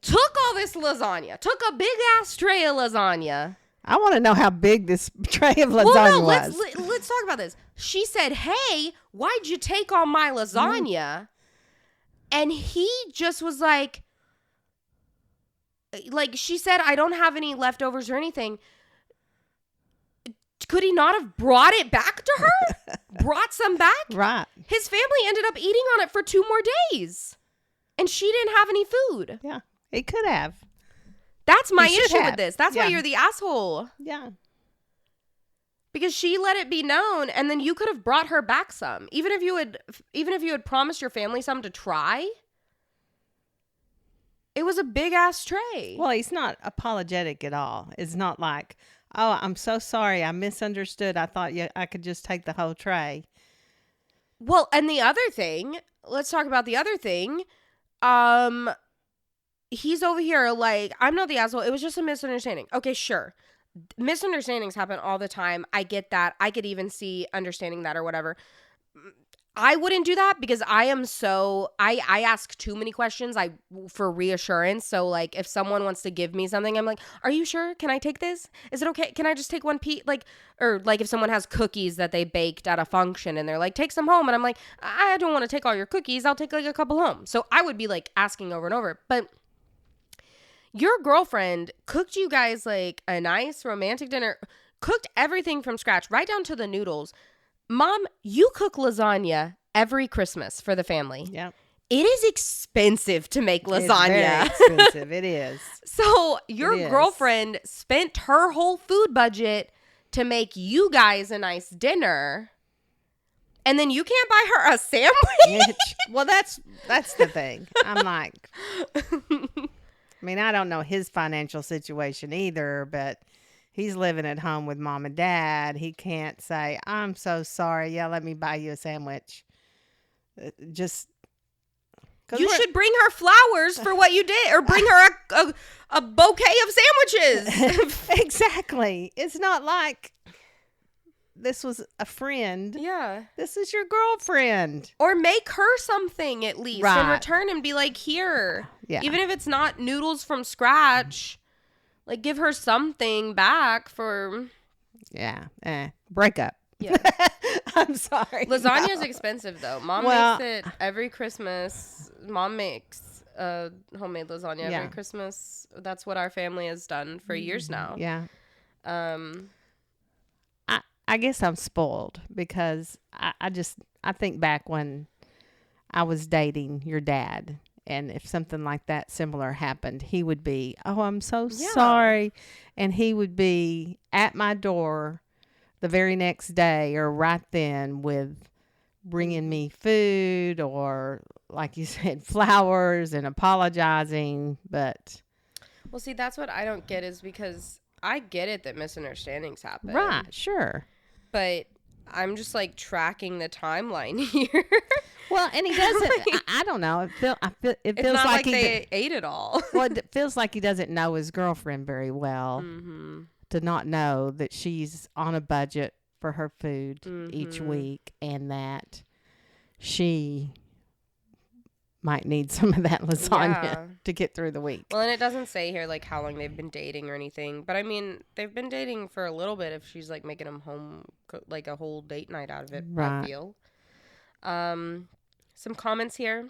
took all this lasagna, took a big ass tray of lasagna. I want to know how big this tray of lasagna was. Let's talk about this. She said, hey, why'd you take all my lasagna? And he just was like, she said, I don't have any leftovers or anything. Could he not have brought it back to her? Brought some back? Right. His family ended up eating on it for 2 more days. And she didn't have any food. Yeah, he could have. That's my issue with this. That's why you're the asshole. Yeah. Because she let it be known, and then you could have brought her back some. Even if you had promised your family some to try. It was a big ass tray. Well, he's not apologetic at all. It's not like, oh, I'm so sorry. I misunderstood. I thought I could just take the whole tray. Well, and the other thing, let's talk about the other thing. He's over here like, I'm not the asshole. It was just a misunderstanding. Okay, sure. Misunderstandings happen all the time. I get that. I could even see understanding that or whatever. I wouldn't do that because I ask too many questions for reassurance. So like if someone wants to give me something, I'm like, are you sure? Can I take this? Is it okay? Can I just take one piece? Or if someone has cookies that they baked at a function and they're like, take some home. And I'm like, I don't want to take all your cookies. I'll take like a couple home. So I would be like asking over and over. But your girlfriend cooked you guys like a nice romantic dinner, cooked everything from scratch, right down to the noodles. Mom, you cook lasagna every Christmas for the family. Yeah. It is expensive to make lasagna. It's very expensive. It is. So your girlfriend spent her whole food budget to make you guys a nice dinner. And then you can't buy her a sandwich? Well, that's the thing. I'm like, I mean, I don't know his financial situation either, but he's living at home with mom and dad. He can't say, I'm so sorry. Yeah, let me buy you a sandwich. You should bring her flowers for what you did, or bring her a bouquet of sandwiches. Exactly. It's not like this was a friend. Yeah. This is your girlfriend. Or make her something at least in return and be like, here. Yeah. Even if it's not noodles from scratch, like give her something back for. Yeah. Break up. Yeah. I'm sorry. Lasagna is expensive though. Mom makes it every Christmas. Mom makes homemade lasagna every Christmas. That's what our family has done for years now. Yeah. I guess I'm spoiled because I think back when I was dating your dad, and if something like that similar happened, he would be, oh, I'm so sorry. And he would be at my door the very next day or right then with bringing me food or, like you said, flowers and apologizing. But well, see, that's what I don't get is because I get it that misunderstandings happen. Right, sure. But I'm just like tracking the timeline here. Well, and he doesn't. I don't know. It feels It's not like they ate it all. Well, it feels like he doesn't know his girlfriend very well to not know that she's on a budget for her food each week, and that she might need some of that lasagna to get through the week. Well, and it doesn't say here like how long they've been dating or anything, but I mean they've been dating for a little bit. If she's like making him home like a whole date night out of it, I feel. Some comments here.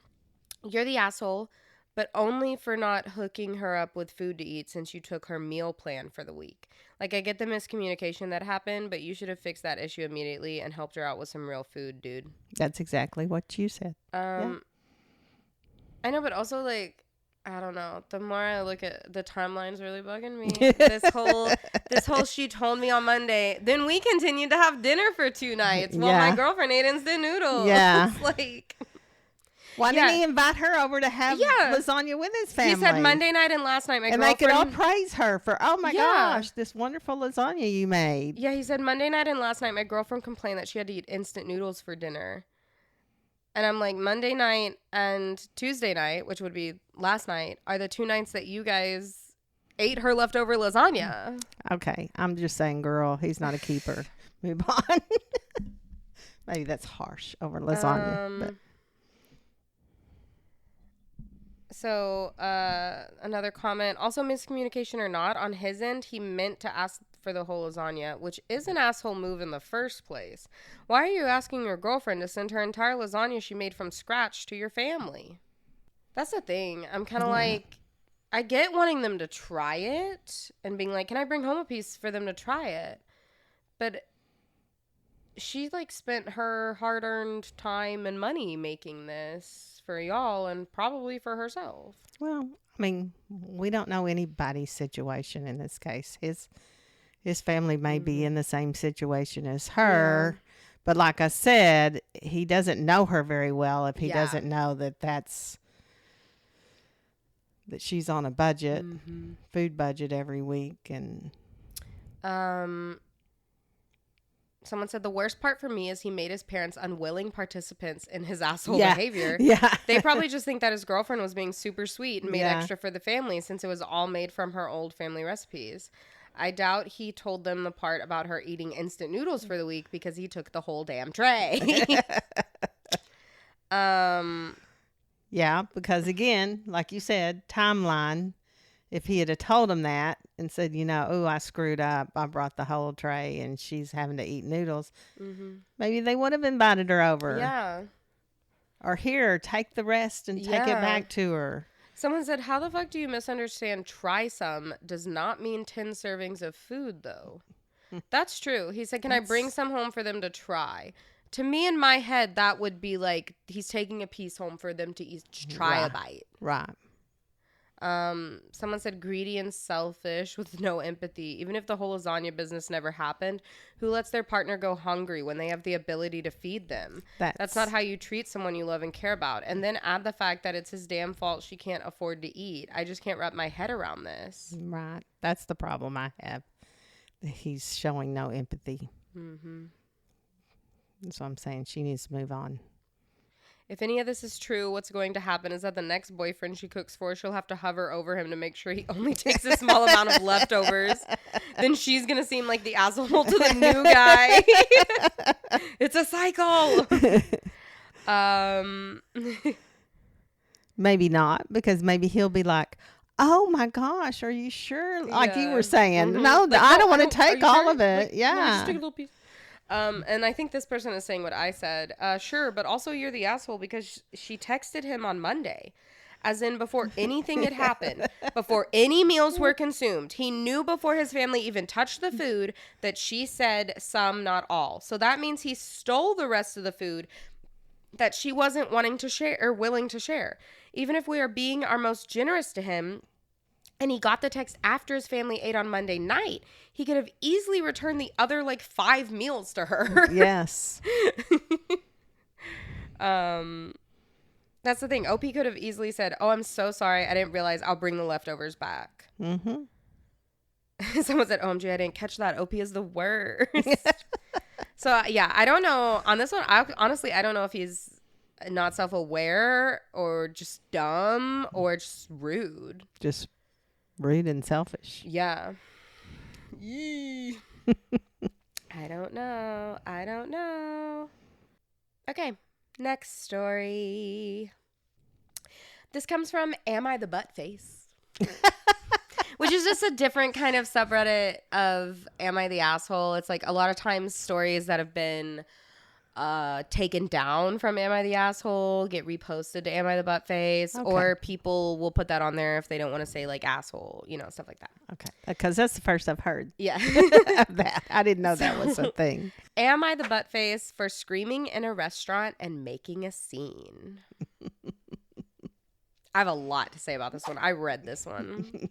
You're the asshole, but only for not hooking her up with food to eat since you took her meal plan for the week. Like, I get the miscommunication that happened, but you should have fixed that issue immediately and helped her out with some real food, dude. That's exactly what you said. I know, but also, like, I don't know. The more I look at the timeline's really bugging me. this whole she told me on Monday. Then we continued to have dinner for 2 nights while my girlfriend ate instant noodles. Yeah. It's like... Why didn't he invite her over to have lasagna with his family? He said Monday night and last night. They could all praise her for, oh my gosh, this wonderful lasagna you made. Yeah, he said Monday night and last night my girlfriend complained that she had to eat instant noodles for dinner. And I'm like, Monday night and Tuesday night, which would be last night, are the 2 nights that you guys ate her leftover lasagna. Okay, I'm just saying, girl, he's not a keeper. Move on. Maybe that's harsh over lasagna. But. So, another comment, also miscommunication or not, on his end, he meant to ask for the whole lasagna, which is an asshole move in the first place. Why are you asking your girlfriend to send her entire lasagna she made from scratch to your family? That's the thing. I'm kind of like, I get wanting them to try it and being like, can I bring home a piece for them to try it? But she, like, spent her hard-earned time and money making this for y'all and probably for herself. Well, I mean, we don't know anybody's situation in this case. His family may be in the same situation as her, but like I said, he doesn't know her very well if he doesn't know that she's on a budget, food budget every week. And someone said the worst part for me is he made his parents unwilling participants in his asshole behavior. Yeah. They probably just think that his girlfriend was being super sweet and made extra for the family since it was all made from her old family recipes. I doubt he told them the part about her eating instant noodles for the week because he took the whole damn tray. Yeah, because again, like you said, timeline. If he had told him that and said, I screwed up, I brought the whole tray and she's having to eat noodles, maybe they would have invited her over. Yeah. Or here, take the rest and take it back to her. Someone said, how the fuck do you misunderstand try some does not mean 10 servings of food, though? That's true. He said, can I bring some home for them to try? To me, in my head, that would be like he's taking a piece home for them to each try a bite. Right. Someone said greedy and selfish with no empathy. Even if the whole lasagna business never happened, who lets their partner go hungry when they have the ability to feed them? That's not how you treat someone you love and care about. And then add the fact that it's his damn fault she can't afford to eat. I just can't wrap my head around this. Right. That's the problem I have. He's showing no empathy. That's what I'm saying. She needs to move on. If any of this is true, what's going to happen is that the next boyfriend she cooks for, she'll have to hover over him to make sure he only takes a small amount of leftovers. Then she's going to seem like the asshole to the new guy. It's a cycle. Maybe not, because maybe he'll be like, oh my gosh, are you sure? Like you were saying. No, like, I don't want to take all of it. Like, no, just take a little piece. And I think this person is saying what I said. Sure, but also you're the asshole because she texted him on Monday. As in before anything had happened, before any meals were consumed. He knew before his family even touched the food that she said some, not all. So that means he stole the rest of the food that she wasn't wanting to share or willing to share. Even if we are being our most generous to him, and he got the text after his family ate on Monday night, he could have easily returned the other, 5 meals to her. Yes. That's the thing. OP could have easily said, oh, I'm so sorry. I didn't realize. I'll bring the leftovers back. Someone said, OMG, I didn't catch that. OP is the worst. So, yeah, I don't know. On this one, I don't know if he's not self-aware or just dumb or just rude. Just rude and selfish. Yeah. Yee. I don't know. Okay, next story. This comes from Am I the Butt Face? Which is just a different kind of subreddit of Am I the Asshole? It's like a lot of times stories that have been taken down from Am I the Asshole get reposted to Am I the Butt Face, or people will put that on there if they don't want to say like asshole, stuff like that. Okay, because that's the first I've heard. Yeah. Of that. I didn't know that was a thing. Am I the Butt Face for screaming in a restaurant and making a scene? I have a lot to say about this one. I read this one.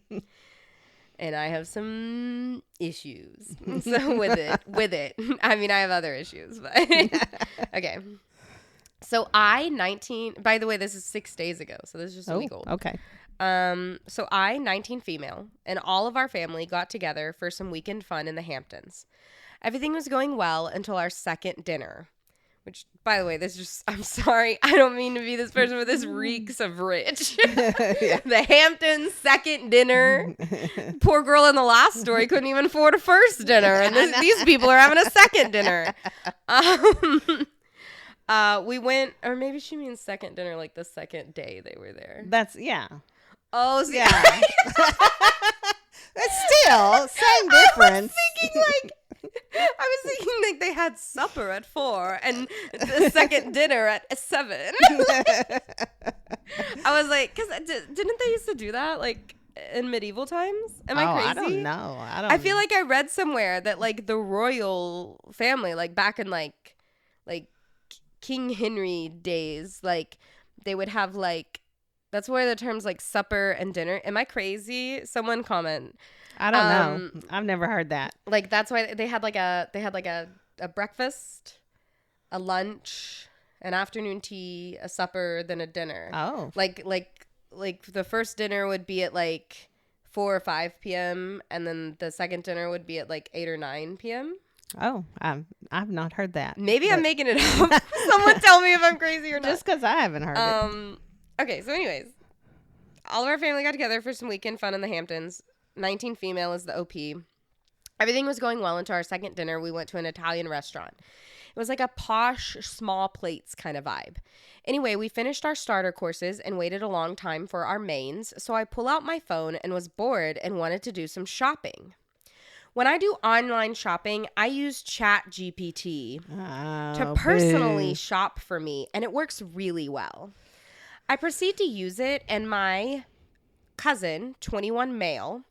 And I have some issues. So with it. I mean, I have other issues, but okay. So by the way, this is 6 days ago. So this is just a week old. Okay. So I, 19 female, and all of our family got together for some weekend fun in the Hamptons. Everything was going well until our second dinner. Which, by the way, I'm sorry, I don't mean to be this person, but this reeks of rich. Yeah. The Hamptons second dinner. Poor girl in the last story couldn't even afford a first dinner. And these people are having a second dinner. We went, or maybe she means second dinner, like the second day they were there. Yeah. Oh, so yeah. It's still, same difference. I was thinking like they had supper at 4 and the second dinner at 7. I was like, because didn't they used to do that like in medieval times? Am I crazy? I don't know. I feel like I read somewhere that like the royal family, like back in like King Henry days, like they would have like, that's where the terms like supper and dinner. Am I crazy? Someone comment. I don't know. I've never heard that. Like that's why they had like a breakfast, a lunch, an afternoon tea, a supper, then a dinner. Oh. Like the first dinner would be at like 4 or 5 p.m. and then the second dinner would be at like 8 or 9 p.m. Oh, I've not heard that. Maybe I'm making it up. Someone tell me if I'm crazy or not. Just because I haven't heard it. Okay, so anyways, all of our family got together for some weekend fun in the Hamptons. 19 female is the OP. Everything was going well until our second dinner. We went to an Italian restaurant. It was like a posh, small plates kind of vibe. Anyway, we finished our starter courses and waited a long time for our mains, so I pull out my phone and was bored and wanted to do some shopping. When I do online shopping, I use ChatGPT to personally shop for me, and it works really well. I proceed to use it, and my cousin, 21 male,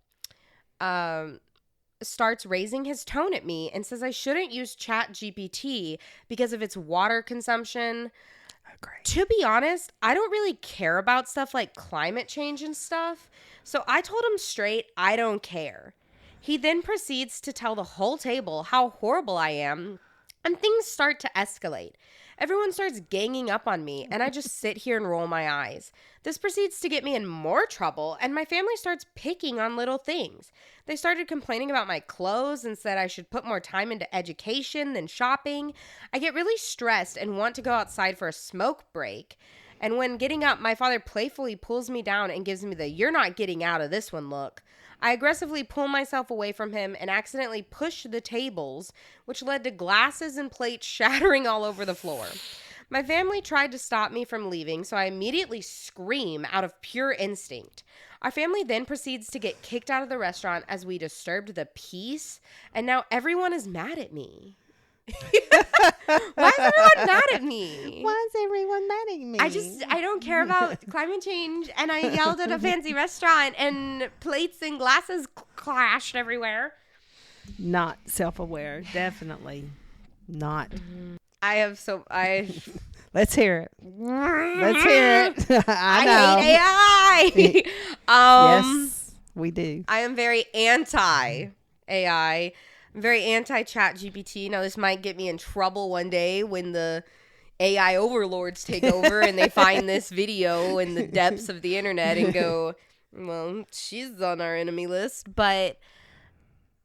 starts raising his tone at me and says I shouldn't use ChatGPT because of its water consumption. Great. To be honest, I don't really care about stuff like climate change and stuff, so I told him straight I don't care. He then proceeds to tell the whole table how horrible I am, and things start to escalate. Everyone starts ganging up on me, and I just sit here and roll my eyes. This proceeds to get me in more trouble, and my family starts picking on little things. They started complaining about my clothes and said I should put more time into education than shopping. I get really stressed and want to go outside for a smoke break. And when getting up, my father playfully pulls me down and gives me the "you're not getting out of this one" look. I aggressively pull myself away from him and accidentally push the tables, which led to glasses and plates shattering all over the floor. My family tried to stop me from leaving, so I immediately scream out of pure instinct. Our family then proceeds to get kicked out of the restaurant as we disturbed the peace, and now everyone is mad at me. Why is everyone mad at me? Why is everyone mad at me? I don't care about climate change, and I yelled at a fancy restaurant and plates and glasses clashed everywhere. Not self-aware, definitely not. Let's hear it. Let's hear it. I hate AI. Yes, we do. I am very anti-AI. I'm very anti-ChatGPT. Now, this might get me in trouble one day when the AI overlords take over and they find this video in the depths of the internet and go, well, she's on our enemy list. But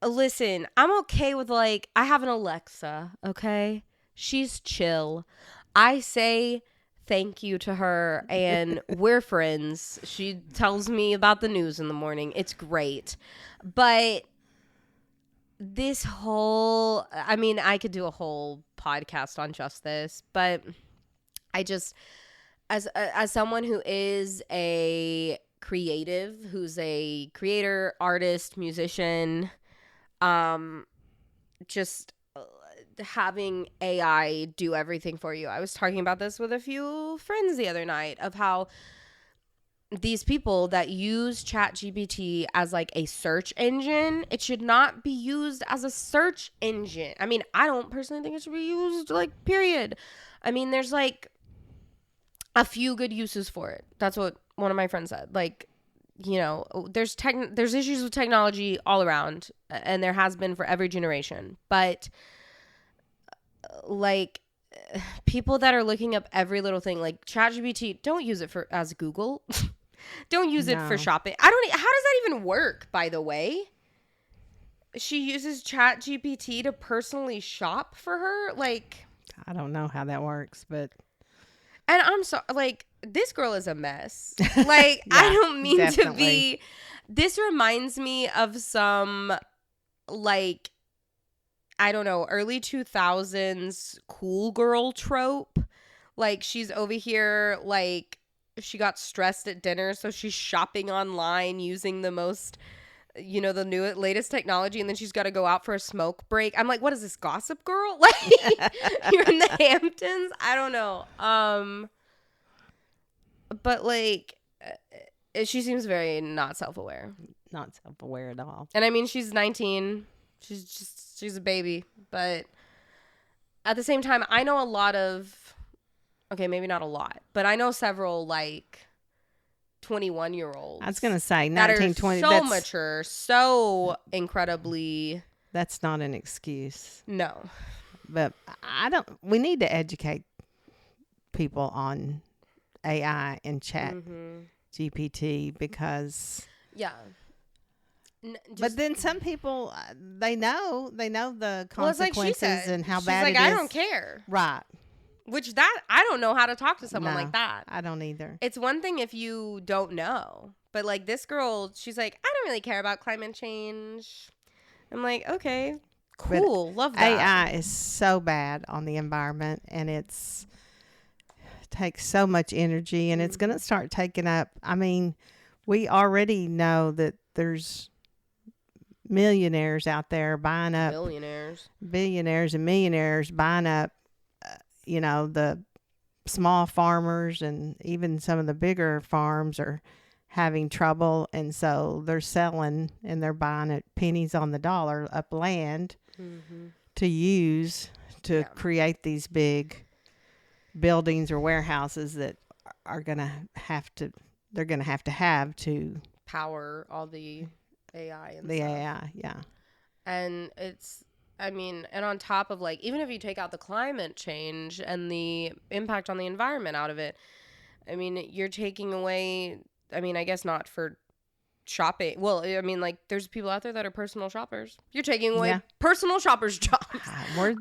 listen, I'm okay with I have an Alexa, okay? She's chill. I say thank you to her, and we're friends. She tells me about the news in the morning. It's great. But this whole, I mean, I could do a whole podcast on just this, but I just, as someone who is a creative, who's a creator, artist, musician, just having AI do everything for you. I was talking about this with a few friends the other night of how these people that use ChatGPT as like a search engine, it should not be used as a search engine. I mean, I don't personally think it should be used, like, period. I mean, there's like a few good uses for it. That's what one of my friends said. Like, you know, there's issues with technology all around, and there has been for every generation. But like, people that are looking up every little thing, like ChatGPT, don't use it as Google. Don't use it for shopping. How does that even work, by the way? She uses ChatGPT to personally shop for her? Like, I don't know how that works, but. And I'm so, like, this girl is a mess. Like, Yeah, I don't mean definitely. to be. This reminds me of some, like, I don't know, early 2000s cool girl trope. Like, she's over here, like, she got stressed at dinner, so she's shopping online using the most, you know, the latest technology, and then she's got to go out for a smoke break. I'm like, what is this, Gossip Girl? Like, you're in the Hamptons? I don't know. But like, she seems very not self-aware. Not self-aware at all. And I mean, she's 19. She's a baby. But at the same time, I know a lot of, okay, maybe not a lot, but I know several like 21-year-olds. I was going to say 19, 20. So mature, so incredibly. That's not an excuse. No. But we need to educate people on AI and chat GPT because. Yeah. But then some people, they know the consequences like and how she's bad like, it is. I don't care. Right. Which I don't know how to talk to someone No, like that. I don't either. It's one thing if you don't know. But like this girl, she's like, I don't really care about climate change. I'm like, okay, cool. But love that. AI is so bad on the environment, and it takes so much energy, and it's going to start taking up. I mean, we already know that there's millionaires out there buying up billionaires and millionaires buying up the small farmers, and even some of the bigger farms are having trouble, and so they're selling and they're buying at pennies on the dollar up land to use to create these big buildings or warehouses that are gonna have to power all the AI and the stuff. AI, yeah. And it's, I mean, and on top of like, even if you take out the climate change and the impact on the environment out of it, I mean, you're taking away, I mean, I guess not for shopping. Well, I mean, like, there's people out there that are personal shoppers. You're taking away personal shoppers' jobs. I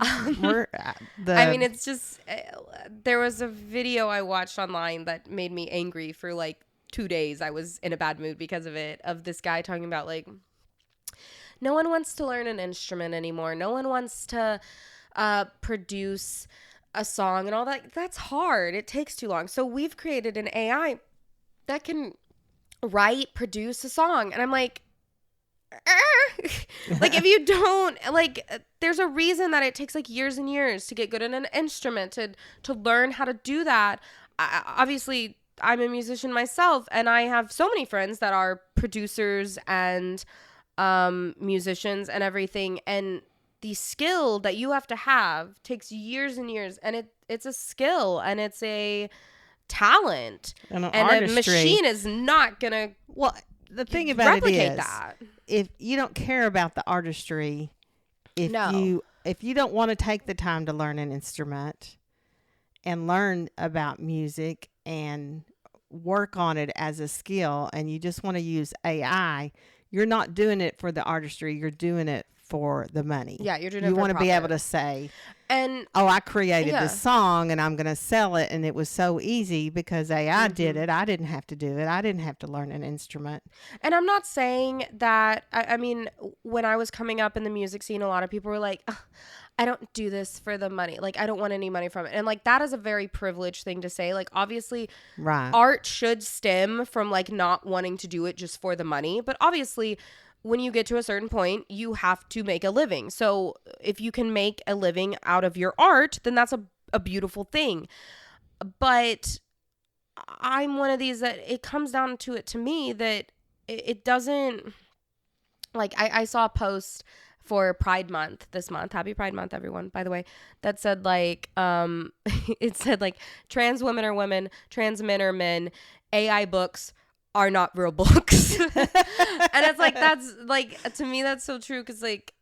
mean, it's just, there was a video I watched online that made me angry for like 2 days. I was in a bad mood because of it, of this guy talking about like, no one wants to learn an instrument anymore. No one wants to produce a song and all that. That's hard. It takes too long. So we've created an AI that can write, produce a song. And I'm like, like, if you don't, like, there's a reason that it takes like years and years to get good at an instrument, to learn how to do that. Obviously, I'm a musician myself, and I have so many friends that are producers and musicians and everything, and the skill that you have to have takes years and years, and it's a skill, and it's a talent, and a machine is not gonna the thing about it is that. If you don't care about the artistry, if you don't want to take the time to learn an instrument and learn about music and work on it as a skill, and you just want to use AI, you're not doing it for the artistry. You're doing it for the money. Yeah, you're doing it You for want to be able profit. to say, And oh, I created Yeah. this song and I'm going to sell it. And it was so easy because AI did it. I didn't have to do it. I didn't have to learn an instrument. And I'm not saying that, I mean, when I was coming up in the music scene, a lot of people were like, "Ugh, I don't do this for the money. Like, I don't want any money from it." And like, that is a very privileged thing to say. Like, obviously, Right. art should stem from like not wanting to do it just for the money. But obviously, when you get to a certain point, you have to make a living. So if you can make a living out of your art, then that's a beautiful thing. But I'm one of these that it comes down to it to me that it doesn't, like, I saw a post for Pride Month this month. Happy Pride Month, everyone, by the way. That said, like, it said, like, trans women are women, trans men are men, AI books are not real books. And it's like, that's, like, to me, that's so true. Because, like,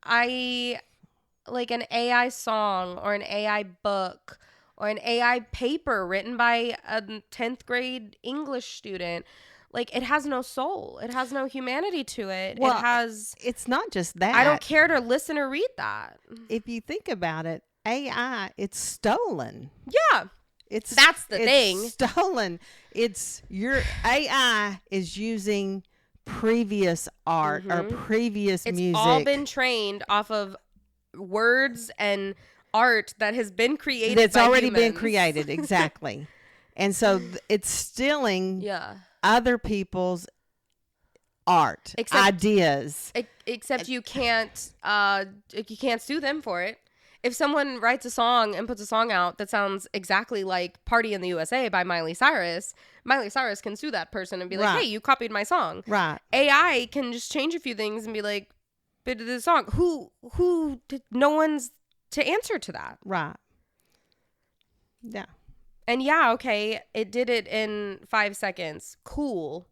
like, an AI song or an AI book or an AI paper written by a 10th grade English student, like, it has no soul. It has no humanity to it. Well, it has. It's not just that. I don't care to listen or read that. If you think about it, AI, it's stolen. Yeah. That's the thing. Stolen. It's your AI is using previous art or previous music. It's all been trained off of words and art that has been created. That's by already humans. been created. Exactly. And so it's stealing Yeah. other people's art, ideas. Except you can't sue them for it. If someone writes a song and puts a song out that sounds exactly like Party in the USA by Miley Cyrus can sue that person and be like, Right. hey, you copied my song. Right. AI can just change a few things and be like, but the song, no one's to answer to that. Right. Yeah. And yeah, okay, it did it in 5 seconds. Cool.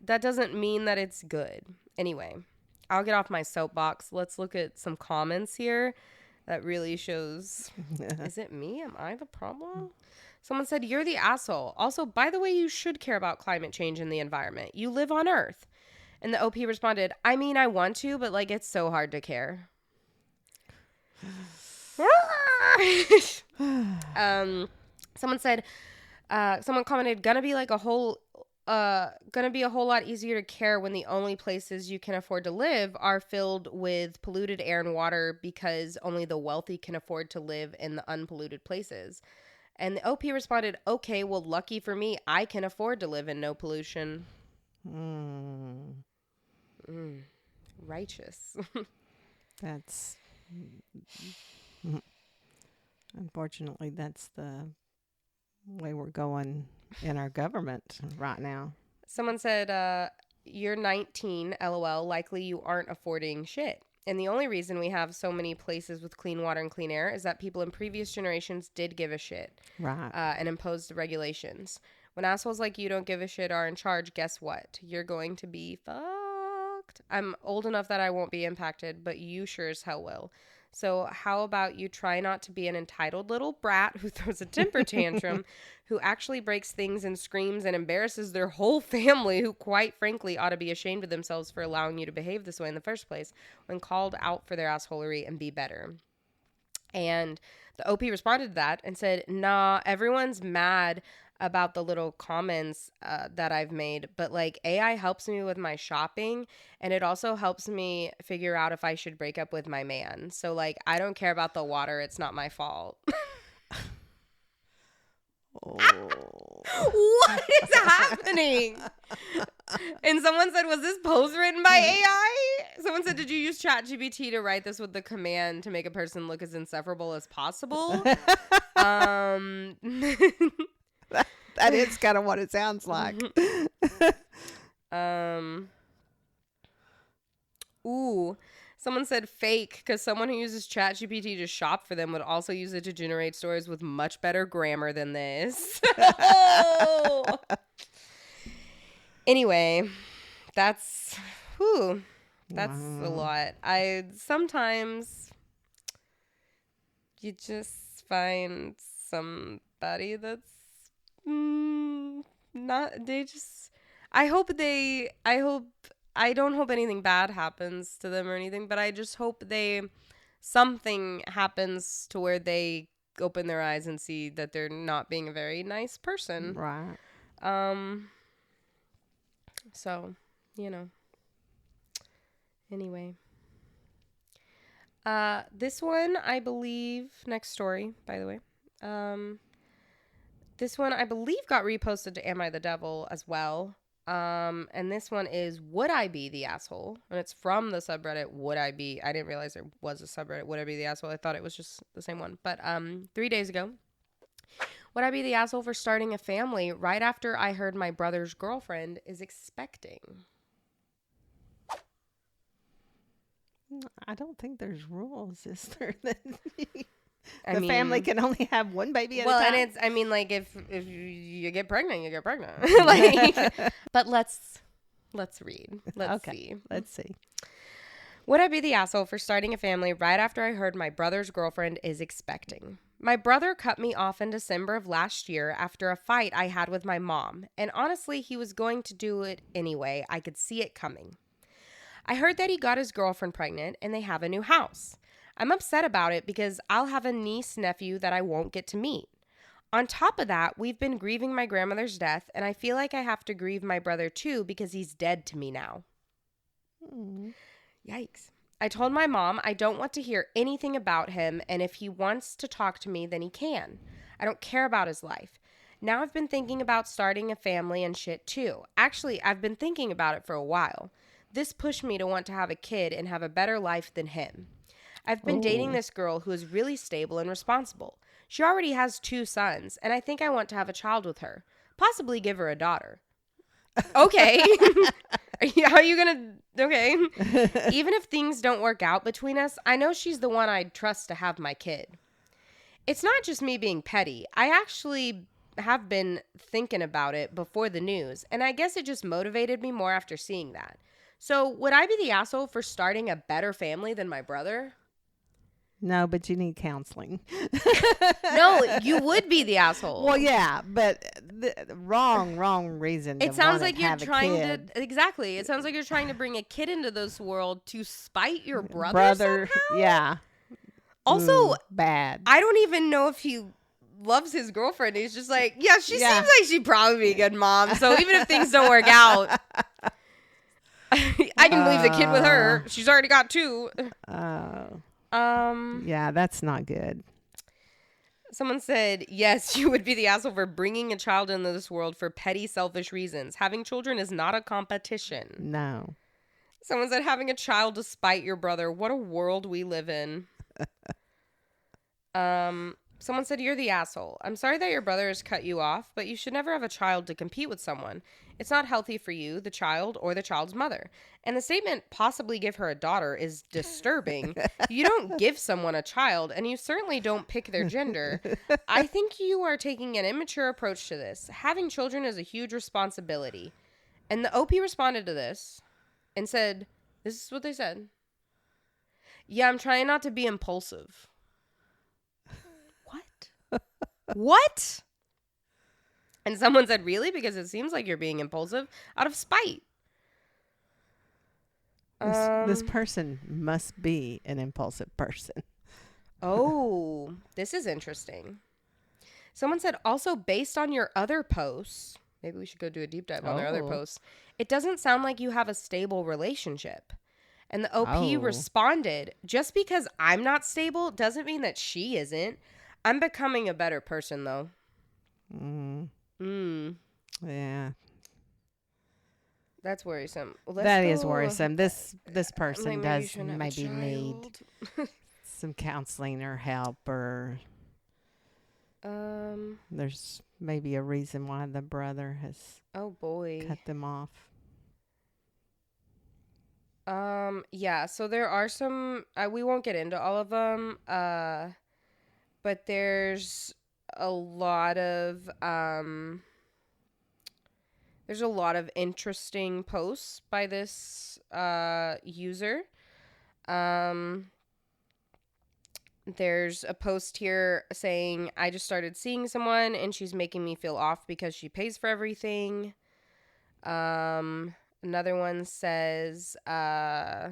That doesn't mean that it's good. Anyway, I'll get off my soapbox. Let's look at some comments here. That really shows. Is it me? Am I the problem? Someone said, you're the asshole. Also, by the way, you should care about climate change and the environment. You live on Earth. And the OP responded, I mean, I want to, but like, it's so hard to care. Someone said, someone commented, gonna be a whole lot easier to care when the only places you can afford to live are filled with polluted air and water because only the wealthy can afford to live in the unpolluted places. And the OP responded, okay, well, lucky for me, I can afford to live in no pollution. Righteous. That's unfortunately that's the way we're going in our government right now. Someone said, you're 19, LOL, likely you aren't affording shit. And the only reason we have so many places with clean water and clean air is that people in previous generations did give a shit. Right. And imposed the regulations. When assholes like you don't give a shit are in charge, guess what? You're going to be fucked. I'm old enough that I won't be impacted, but you sure as hell will. So how about you try not to be an entitled little brat who throws a temper tantrum, who actually breaks things and screams and embarrasses their whole family, who quite frankly ought to be ashamed of themselves for allowing you to behave this way in the first place when called out for their assholery, and be better. And the OP responded to that and said, nah, everyone's mad about the little comments that I've made, but like AI helps me with my shopping, and it also helps me figure out if I should break up with my man. So like, I don't care about the water. It's not my fault. What is happening? And someone said, was this post written by AI? Someone said, did you use ChatGPT to write this with the command to make a person look as insufferable as possible? That is kind of what it sounds like. Ooh. Someone said fake, because someone who uses ChatGPT to shop for them would also use it to generate stories with much better grammar than this. Anyway, that's a lot. Sometimes you just find somebody that's not, I hope I don't hope anything bad happens to them or anything, but I just hope something happens to where they open their eyes and see that they're not being a very nice person. Right. So, anyway. This one, I believe, next story, by the way. This one, I believe, got reposted to Am I the Devil as well. And this one is, Would I Be the Asshole? And it's from the subreddit, Would I Be? I didn't realize there was a subreddit, Would I Be the Asshole? I thought it was just the same one. But 3 days ago, would I be the asshole for starting a family right after I heard my brother's girlfriend is expecting? I don't think there's rules, is there? The family can only have one baby at a time. Well, and it's, like, if you get pregnant, you get pregnant. Like, but let's read. Let's see. Let's see. Would I be the asshole for starting a family right after I heard my brother's girlfriend is expecting? My brother cut me off in December of last year after a fight I had with my mom, and honestly, he was going to do it anyway. I could see it coming. I heard that he got his girlfriend pregnant and they have a new house. I'm upset about it because I'll have a niece-nephew that I won't get to meet. On top of that, we've been grieving my grandmother's death, and I feel like I have to grieve my brother too because he's dead to me now. Yikes. I told my mom I don't want to hear anything about him, and if he wants to talk to me, then he can. I don't care about his life. Now I've been thinking about starting a family and shit too. Actually, I've been thinking about it for a while. This pushed me to want to have a kid and have a better life than him. I've been dating this girl who is really stable and responsible. She already has 2 sons, and I think I want to have a child with her. Possibly give her a daughter. Okay. How are you going to... Okay. Even if things don't work out between us, I know she's the one I'd trust to have my kid. It's not just me being petty. I actually have been thinking about it before the news, and I guess it just motivated me more after seeing that. So, would I be the asshole for starting a better family than my brother? No, but you need counseling. No, you would be the asshole. Well, yeah, but the wrong reason. It sounds like you're trying to... Exactly. It sounds like you're trying to bring a kid into this world to spite your brother somehow? Yeah. Also, bad. I don't even know if he loves his girlfriend. He's just like, yeah, she seems like she'd probably be a good mom. So even if things don't work out... I can leave the kid with her. She's already got 2. Yeah, that's not good. Someone said, yes, you would be the asshole for bringing a child into this world for petty, selfish reasons. Having children is not a competition. No. Someone said, having a child to spite your brother. What a world we live in. Someone said, you're the asshole. I'm sorry that your brother has cut you off, but you should never have a child to compete with someone. It's not healthy for you, the child, or the child's mother. And the statement, possibly give her a daughter, is disturbing. You don't give someone a child, and you certainly don't pick their gender. I think you are taking an immature approach to this. Having children is a huge responsibility. And the OP responded to this and said, this is what they said. Yeah, I'm trying not to be impulsive. What? And someone said, really? Because it seems like you're being impulsive out of spite. This person must be an impulsive person. Oh, this is interesting. Someone said, also based on your other posts, maybe we should go do a deep dive on their other posts, it doesn't sound like you have a stable relationship. And the OP responded, just because I'm not stable doesn't mean that she isn't. I'm becoming a better person, though. Yeah. That's worrisome. That is worrisome. This person does maybe need some counseling or help, or there's maybe a reason why the brother has cut them off. Yeah, so there are some, we won't get into all of them, but there's a lot of interesting posts by this user. There's a post here saying, I just started seeing someone and she's making me feel off because she pays for everything. Another one says, why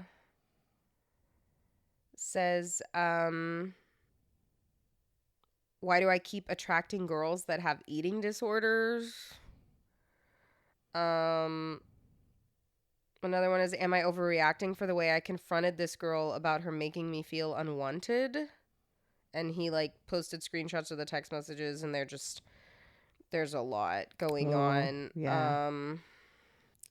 do I keep attracting girls that have eating disorders? Another one is, am I overreacting for the way I confronted this girl about her making me feel unwanted? And he like posted screenshots of the text messages, and there's a lot going on. Yeah.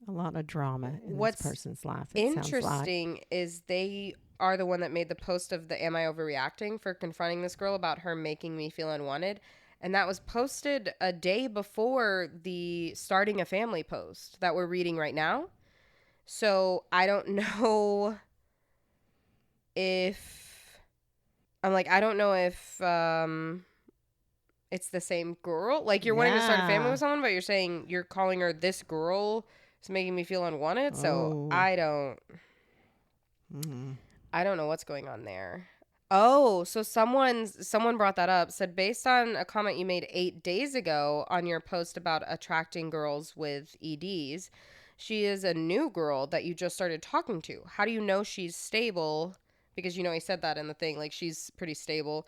A lot of drama in this person's life. Interesting is they are the one that made the post of the am I overreacting for confronting this girl about her making me feel unwanted. And that was posted a day before the starting a family post that we're reading right now. So I don't know if it's the same girl. Like, you're wanting to start a family with someone, but you're saying you're calling her this girl. It's making me feel unwanted. So I don't know what's going on there. Oh, so someone brought that up, said based on a comment you made 8 days ago on your post about attracting girls with EDs, she is a new girl that you just started talking to. How do you know she's stable? Because, he said that in the thing, like, she's pretty stable.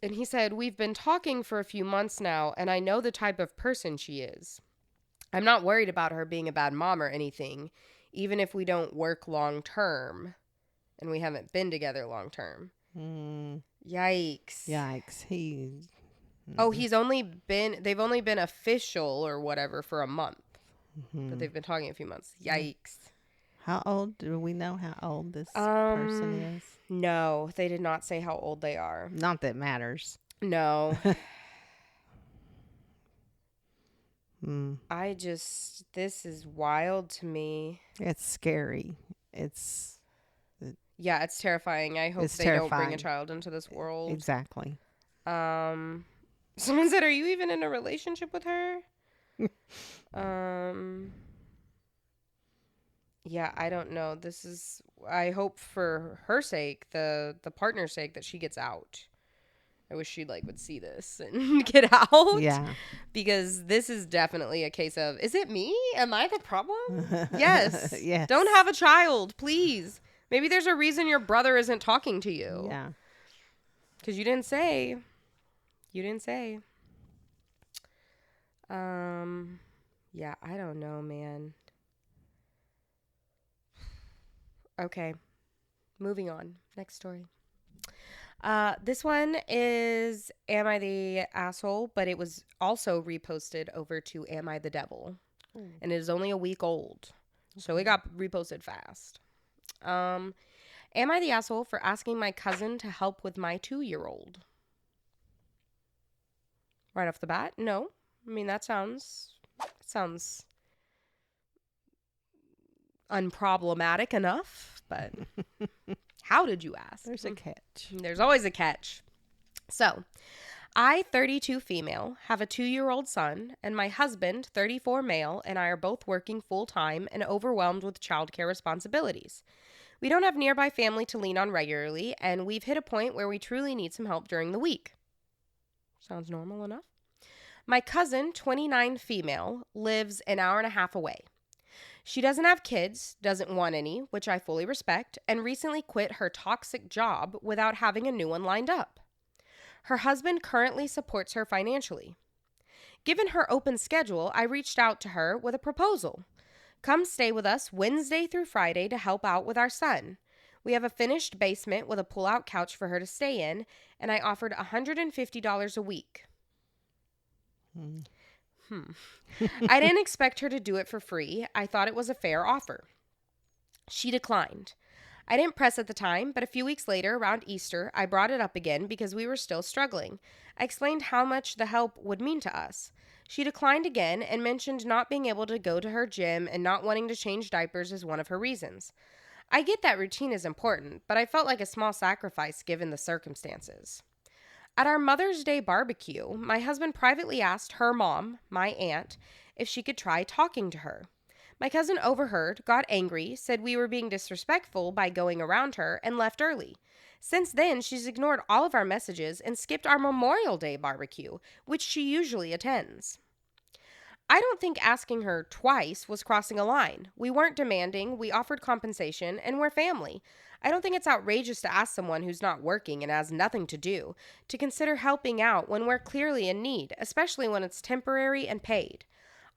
And he said, we've been talking for a few months now, and I know the type of person she is. I'm not worried about her being a bad mom or anything, even if we don't work long term. And we haven't been together long term. Yikes. They've only been official or whatever for a month. But they've been talking a few months. Yikes. How old? Do we know how old this person is? No, they did not say how old they are. Not that matters. No. This is wild to me. It's scary. Yeah, it's terrifying. I hope they don't bring a child into this world. Exactly. Someone said, are you even in a relationship with her? Yeah, I don't know. I hope for her sake, the partner's sake, that she gets out. I wish she would see this and get out. Yeah. Because this is definitely a case of, is it me? Am I the problem? Yes. Yes. Don't have a child, please. Maybe there's a reason your brother isn't talking to you. Yeah. Because you didn't say. Yeah, I don't know, man. Okay. Moving on. Next story. This one is Am I the Asshole? But it was also reposted over to Am I the Devil? And it is only a week old. So it got reposted fast. Am I the asshole for asking my cousin to help with my 2-year-old? Right off the bat, no. I mean, that sounds unproblematic enough, but how did you ask? There's a catch. There's always a catch. So, I, 32 female, have a 2-year-old son, and my husband, 34 male, and I are both working full-time and overwhelmed with childcare responsibilities. We don't have nearby family to lean on regularly, and we've hit a point where we truly need some help during the week. Sounds normal enough. My cousin, 29 female, lives an hour and a half away. She doesn't have kids, doesn't want any, which I fully respect, and recently quit her toxic job without having a new one lined up. Her husband currently supports her financially. Given her open schedule, I reached out to her with a proposal. Come stay with us Wednesday through Friday to help out with our son. We have a finished basement with a pull-out couch for her to stay in, and I offered $150 a week. I didn't expect her to do it for free. I thought it was a fair offer. She declined. I didn't press at the time, but a few weeks later, around Easter, I brought it up again because we were still struggling. I explained how much the help would mean to us. She declined again and mentioned not being able to go to her gym and not wanting to change diapers as one of her reasons. I get that routine is important, but I felt like a small sacrifice given the circumstances. At our Mother's Day barbecue, my husband privately asked her mom, my aunt, if she could try talking to her. My cousin overheard, got angry, said we were being disrespectful by going around her, and left early. Since then, she's ignored all of our messages and skipped our Memorial Day barbecue, which she usually attends. I don't think asking her twice was crossing a line. We weren't demanding, we offered compensation, and we're family. I don't think it's outrageous to ask someone who's not working and has nothing to do to consider helping out when we're clearly in need, especially when it's temporary and paid.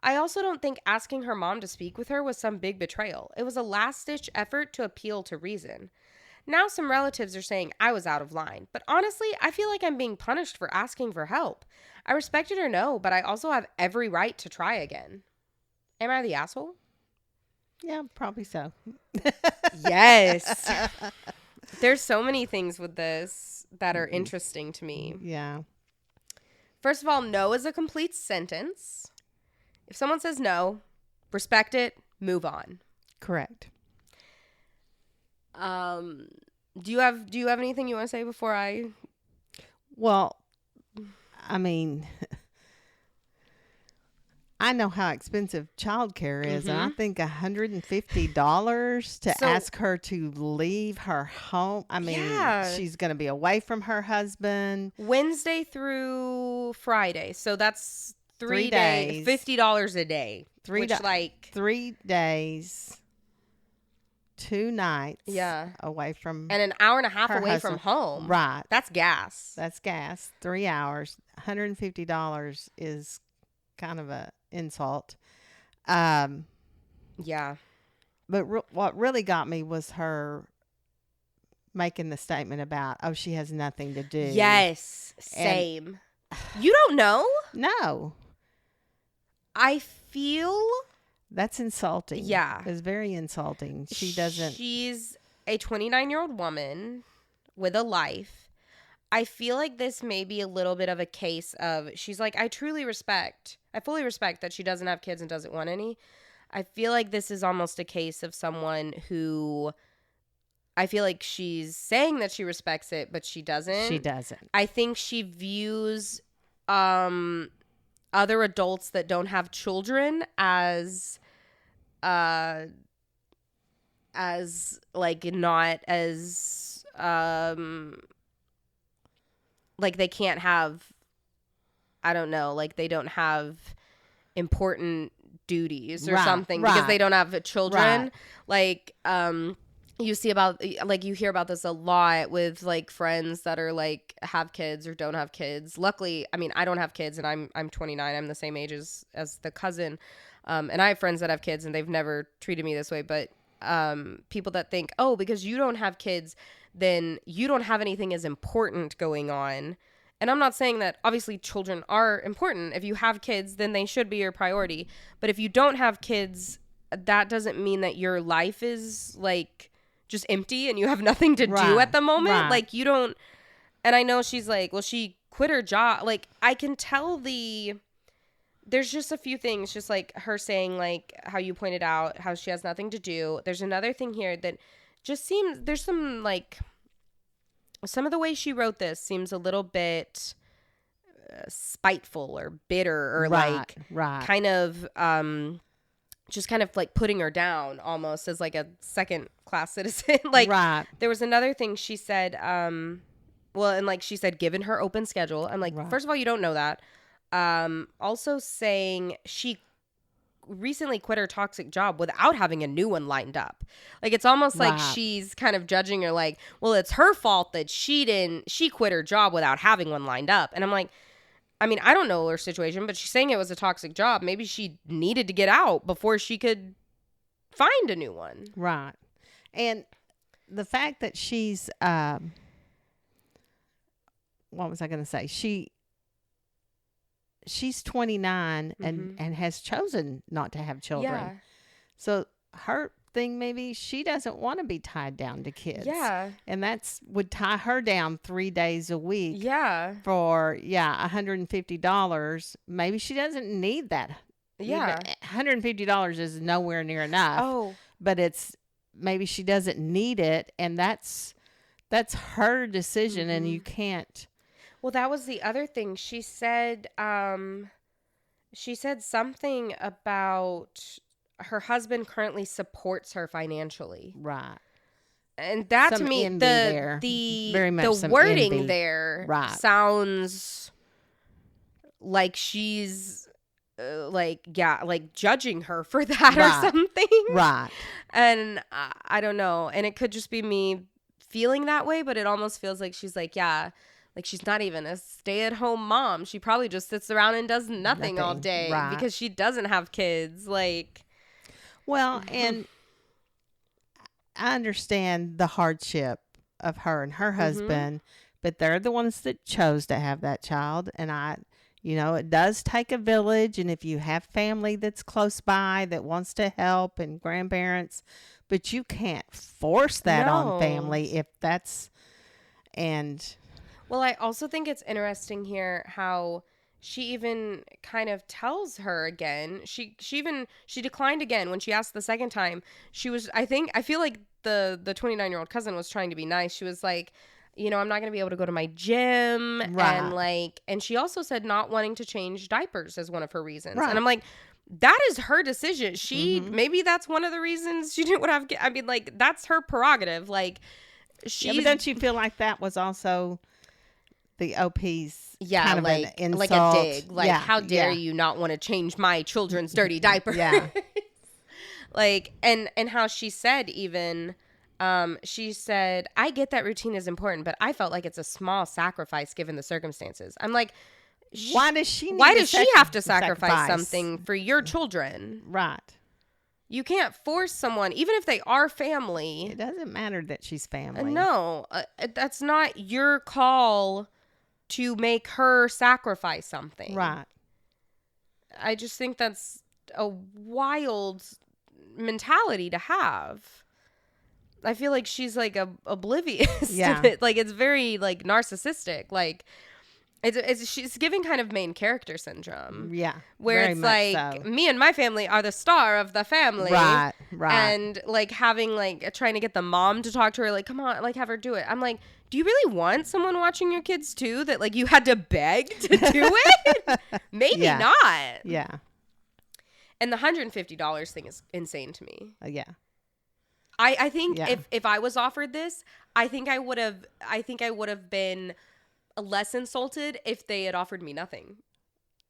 I also don't think asking her mom to speak with her was some big betrayal. It was a last-ditch effort to appeal to reason. Now some relatives are saying I was out of line, but honestly, I feel like I'm being punished for asking for help. I respect it or no, but I also have every right to try again. Am I the asshole? Yeah, probably so. Yes. There's so many things with this that are interesting to me. Yeah. First of all, no is a complete sentence. If someone says no, respect it, move on. Correct. Do you have anything you want to say before I? Well, I mean, I know how expensive childcare is, and I think $150 to ask her to leave her home. I mean, she's going to be away from her husband Wednesday through Friday, so that's 3 days, $50 a day. 3 days, 2 nights. Yeah, away from and an hour and a half away husband. from home. Right, that's gas. 3 hours. $150 is kind of a insult. Yeah. But what really got me was her making the statement about, oh, she has nothing to do. Yes, same. You don't know? No. I feel that's insulting. Yeah. It's very insulting. She doesn't. She's a 29-year-old woman with a life. I feel like this may be a little bit of a case of, she's like, I fully respect that she doesn't have kids and doesn't want any. I feel like this is almost a case of someone who, I feel like she's saying that she respects it, but she doesn't. She doesn't. I think she views other adults that don't have children as like not as like they can't have, I don't know, like they don't have important duties or something because they don't have children. Like you see about, like you hear about this a lot with like friends that are like have kids or don't have kids. Luckily, I mean, I don't have kids and I'm 29. I'm the same age as the cousin. And I have friends that have kids and they've never treated me this way, but people that think, oh, because you don't have kids, then you don't have anything as important going on. And I'm not saying that obviously children are important. If you have kids, then they should be your priority. But if you don't have kids, that doesn't mean that your life is like just empty and you have nothing to do at the moment. Like you don't. And I know she's like, well, she quit her job. Like I can tell there's just a few things, just like her saying like how you pointed out, how she has nothing to do. There's another thing here that just seems, there's some like, some of the way she wrote this seems a little bit spiteful or bitter or like kind of just kind of like putting her down almost as like a second class citizen. Like there was another thing she said, well, and like she said, given her open schedule, I'm like, first of all, you don't know that. Also saying she recently quit her toxic job without having a new one lined up. Like it's almost like she's kind of judging her like, well, it's her fault that she quit her job without having one lined up. And I'm like, I mean, I don't know her situation, but she's saying it was a toxic job. Maybe she needed to get out before she could find a new one. Right. And the fact that she's what was I going to say? She's 29 and has chosen not to have children. Yeah. So her thing, maybe she doesn't want to be tied down to kids. Yeah. And would tie her down 3 days a week. Yeah. For, $150. Maybe she doesn't need that. Yeah. $150 is nowhere near enough. Oh. But maybe she doesn't need it. And that's her decision and you can't. Well, that was the other thing. She said something about her husband currently supports her financially. Right. And that to me, the wording envy there sounds like she's like judging her for that or Right. something. Right. And I don't know. And it could just be me feeling that way, but it almost feels like she's like, yeah, like she's not even a stay-at-home mom. She probably just sits around and does nothing all day Right. because she doesn't have kids. Like, Well, and I understand the hardship of her and her husband, but they're the ones that chose to have that child. And it does take a village. And if you have family that's close by that wants to help and grandparents, but you can't force that on family if that's, and. Well, I also think it's interesting here how she even kind of tells her again. She declined again when she asked the second time. She was, I feel like the 29-year-old cousin was trying to be nice. She was like, I'm not going to be able to go to my gym. Right. And she also said not wanting to change diapers as one of her reasons. Right. And I'm like, that is her decision. Maybe that's one of the reasons she didn't want to have kids. I mean, like, that's her prerogative. Like, but don't you feel like that was also the OP's kind of like, an insult? like a dig. Like, how dare you not want to change my children's dirty diapers? Yeah. Like, and how she said even, she said, I get that routine is important, but I felt like it's a small sacrifice given the circumstances. I'm like, why does she have to sacrifice something for your children? Right. You can't force someone, even if they are family. It doesn't matter that she's family. No, that's not your call to make her sacrifice something. Right. I just think that's a wild mentality to have. I feel like she's like oblivious to it. Like, it's very like narcissistic. Like, she's giving kind of main character syndrome. Yeah. Where it's like, me and my family are the star of the family. Right. And like having like trying to get the mom to talk to her, like, come on, like have her do it. I'm like, do you really want someone watching your kids too that like you had to beg to do it? Maybe not. Yeah. And the $150 thing is insane to me. Yeah. I think if I was offered this, I think I would have been less insulted if they had offered me nothing.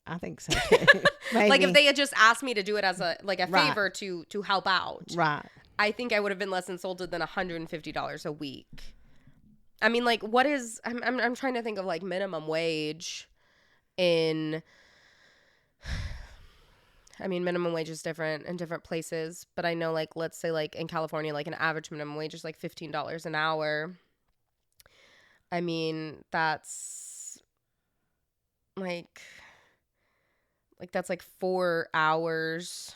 I think so too. Like if they had just asked me to do it as a favor to help out. Right. I think I would have been less insulted than $150 a week. I mean, like, what is I'm trying to think of like minimum wage in I mean, minimum wage is different in different places, but I know, like, let's say, like, in California, like, an average minimum wage is, like, $15 an hour. I mean, that's, like, that's, like, 4 hours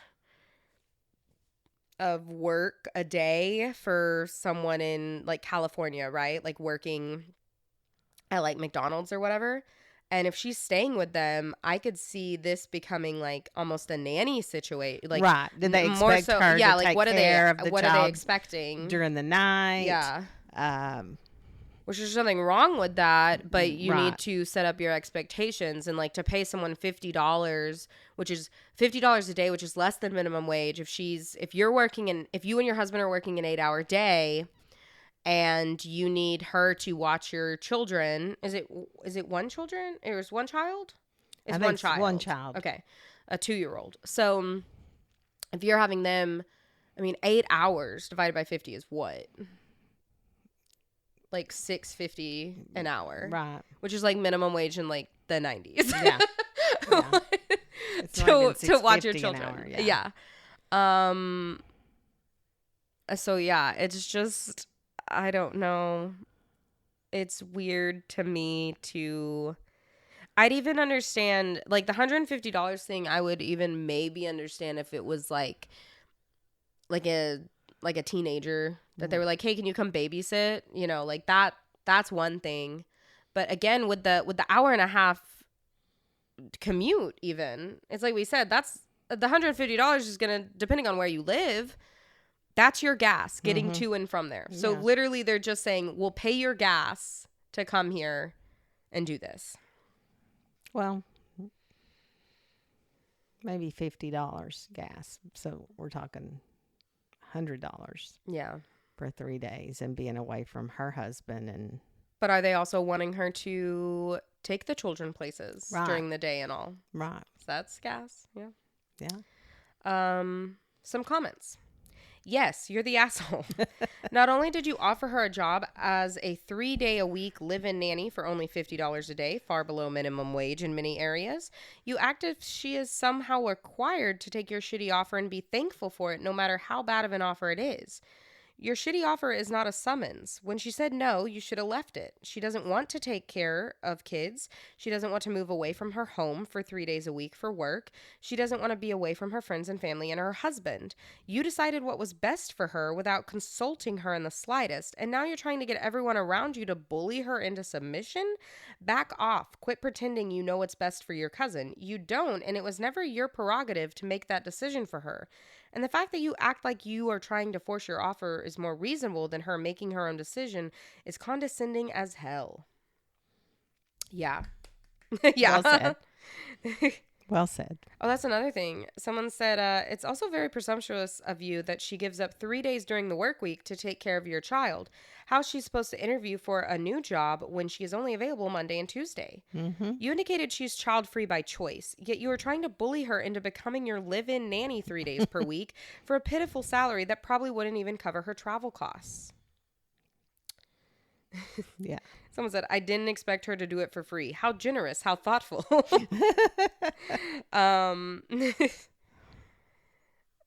of work a day for someone in, like, California, right? Like, working at, like, McDonald's or whatever. And if she's staying with them, I could see this becoming like almost a nanny situation. Like, right? Did they expect her to take care of the what child are they expecting during the night? Yeah. Which there's nothing wrong with that, but you need to set up your expectations and like to pay someone $50, which is $50 a day, which is less than minimum wage. If you and your husband are working an 8-hour day, and you need her to watch your children. Is it one children? It was one child? It's one child. One child. Okay. A 2-year-old. So if you're having them, I mean, 8 hours divided by 50 is what? Like $6.50 an hour. Right. Which is like minimum wage in like the 90s. Yeah. To watch your children. Hour, yeah. So yeah, it's just, I don't know. It's weird to me I'd even understand, like, the $150 thing, I would even maybe understand if it was, like a teenager that they were like, hey, can you come babysit? You know, like, that's one thing. But again, with the hour and a half commute even, it's like we said, that's, the $150 is going to, depending on where you live, that's your gas getting to and from there. So literally they're just saying, we'll pay your gas to come here and do this. Well, maybe $50 gas. So we're talking $100. Yeah. For 3 days and being away from her husband. But are they also wanting her to take the children places Right. during the day and all? Right. So that's gas. Yeah. Yeah. Some comments. Yes, you're the asshole. Not only did you offer her a job as a 3-day-a-week live-in nanny for only $50 a day, far below minimum wage in many areas, you act as if she is somehow required to take your shitty offer and be thankful for it no matter how bad of an offer it is. Your shitty offer is not a summons. When she said no, you should have left it. She doesn't want to take care of kids. She doesn't want to move away from her home for 3 days a week for work. She doesn't want to be away from her friends and family and her husband. You decided what was best for her without consulting her in the slightest, and now you're trying to get everyone around you to bully her into submission? Back off. Quit pretending you know what's best for your cousin. You don't, and it was never your prerogative to make that decision for her. And the fact that you act like you are trying to force your offer is more reasonable than her making her own decision is condescending as hell. Yeah. Yeah. Well said. Well said. Oh, that's another thing. Someone said, it's also very presumptuous of you that she gives up 3 days during the work week to take care of your child. How's she supposed to interview for a new job when she is only available Monday and Tuesday? Mm-hmm. You indicated she's child-free by choice, yet you are trying to bully her into becoming your live-in nanny 3 days per week for a pitiful salary that probably wouldn't even cover her travel costs. Yeah. Someone said, I didn't expect her to do it for free. How generous, how thoughtful.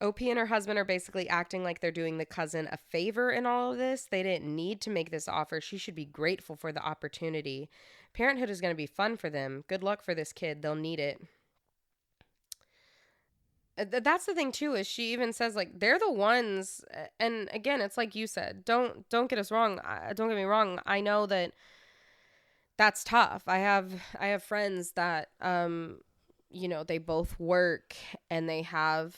OP and her husband are basically acting like they're doing the cousin a favor in all of this. They didn't need to make this offer. She should be grateful for the opportunity. Parenthood is going to be fun for them. Good luck for this kid. They'll need it. That's the thing too, is she even says like they're the ones, and again, it's like you said, don't get us wrong. Don't get me wrong. I know that that's tough. I have friends that they both work and they have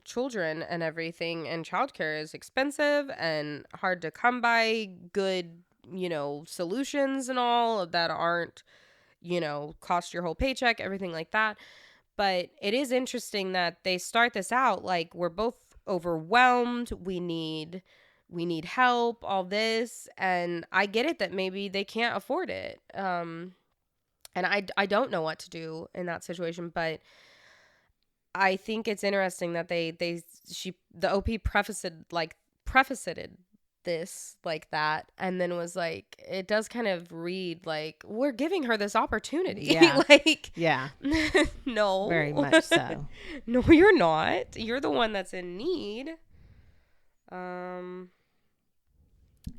children and everything, and childcare is expensive and hard to come by good, solutions and all that aren't, cost your whole paycheck, everything like that. But it is interesting that they start this out like we're both overwhelmed. We need help, all this. And I get it that maybe they can't afford it. And I don't know what to do in that situation, but I think it's interesting that the OP prefaced this like that, and then was like, it does kind of read like we're giving her this opportunity. Yeah. Like, Yeah. no, Very much so. No, you're not. You're the one that's in need. I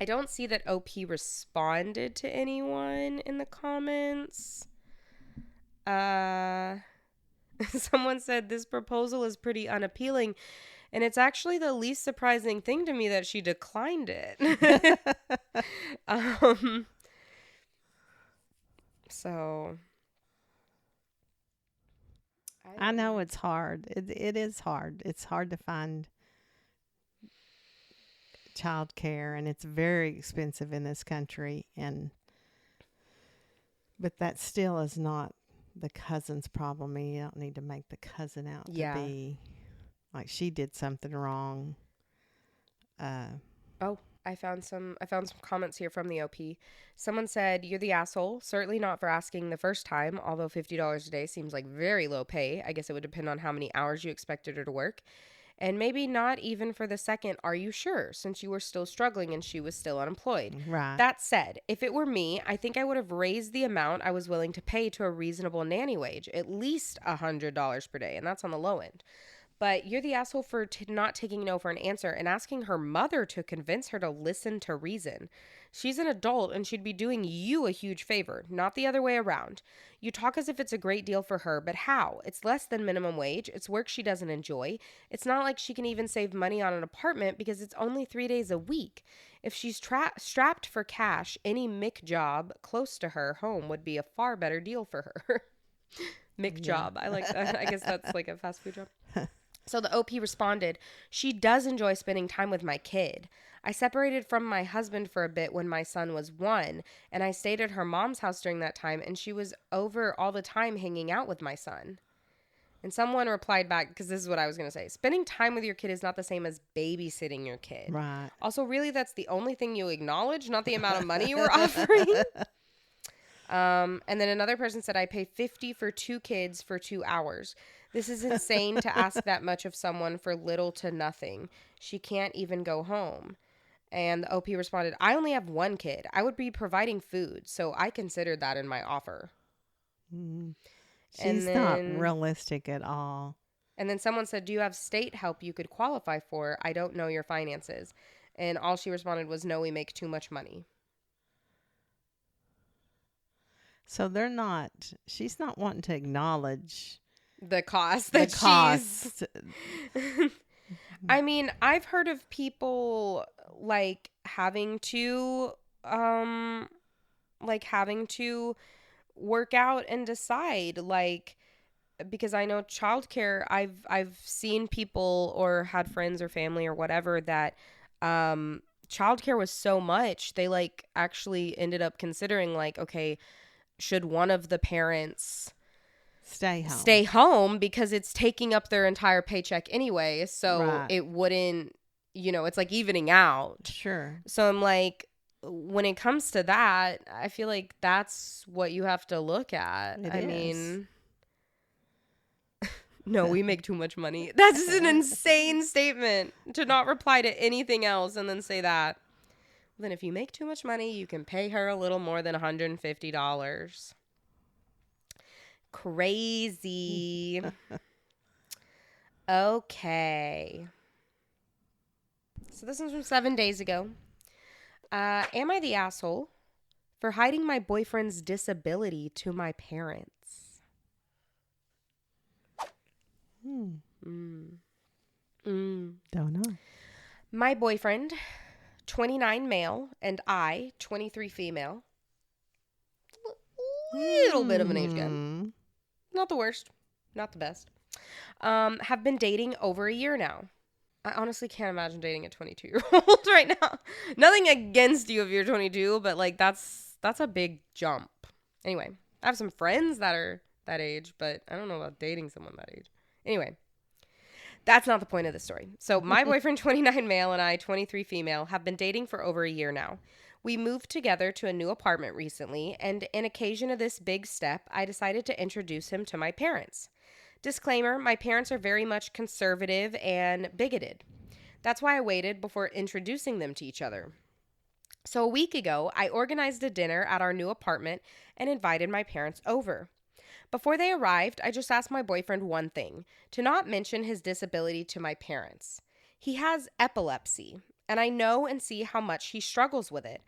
don't see that OP responded to anyone in the comments. Someone said this proposal is pretty unappealing, and it's actually the least surprising thing to me that she declined it. So I know it's hard. It is hard. It's hard to find childcare, and it's very expensive in this country. But that still is not the cousin's problem. You don't need to make the cousin out to be like she did something wrong. I found some comments here from the OP. Someone said, you're the asshole. Certainly not for asking the first time, although $50 a day seems like very low pay. I guess it would depend on how many hours you expected her to work. And maybe not even for the second, are you sure, since you were still struggling and she was still unemployed. Right. That said, if it were me, I think I would have raised the amount I was willing to pay to a reasonable nanny wage, at least $100 per day, and that's on the low end. But you're the asshole for not taking no for an answer and asking her mother to convince her to listen to reason. She's an adult and she'd be doing you a huge favor, not the other way around. You talk as if it's a great deal for her, but how? It's less than minimum wage. It's work she doesn't enjoy. It's not like she can even save money on an apartment because it's only 3 days a week. If she's strapped for cash, any Mick job close to her home would be a far better deal for her. Mick job. I like that. I guess that's like a fast food job. So the OP responded, she does enjoy spending time with my kid. I separated from my husband for a bit when my son was 1, and I stayed at her mom's house during that time, and she was over all the time hanging out with my son. And someone replied back, because this is what I was going to say. Spending time with your kid is not the same as babysitting your kid. Right. Also, really, that's the only thing you acknowledge, not the amount of money you were offering. And then another person said, I pay $50 for 2 kids for 2 hours. This is insane to ask that much of someone for little to nothing. She can't even go home. And the OP responded, I only have 1 kid. I would be providing food, so I considered that in my offer. She's not realistic at all. And then someone said, do you have state help you could qualify for? I don't know your finances. And all she responded was, no, we make too much money. So she's not wanting to acknowledge the cost that she's... I mean, I've heard of people like having to work out and decide, like, because I know childcare, I've seen people or had friends or family or whatever that childcare was so much, they like actually ended up considering like, okay, should one of the parents stay home because it's taking up their entire paycheck anyway, so it wouldn't, it's like evening out. Sure. So I'm like, when it comes to that, I feel like that's what you have to look at. I mean, no, we make too much money. That's an insane statement to not reply to anything else and then say that. Then if you make too much money, you can pay her a little more than $150. Crazy. Okay. So this one's from 7 days ago. Am I the asshole for hiding my boyfriend's disability to my parents? Don't know. My boyfriend, 29 male, and I, 23 female. Little bit of an age gap. Not the worst. Not the best. Have been dating over a year now. I honestly can't imagine dating a 22-year-old right now. Nothing against you if you're 22, but like that's a big jump. Anyway, I have some friends that are that age, but I don't know about dating someone that age. Anyway, that's not the point of the story. So my boyfriend, 29 male, and I, 23 female, have been dating for over a year now. We moved together to a new apartment recently, and in occasion of this big step, I decided to introduce him to my parents. Disclaimer, my parents are very much conservative and bigoted. That's why I waited before introducing them to each other. So a week ago, I organized a dinner at our new apartment and invited my parents over. Before they arrived, I just asked my boyfriend one thing, to not mention his disability to my parents. He has epilepsy, and I know and see how much he struggles with it,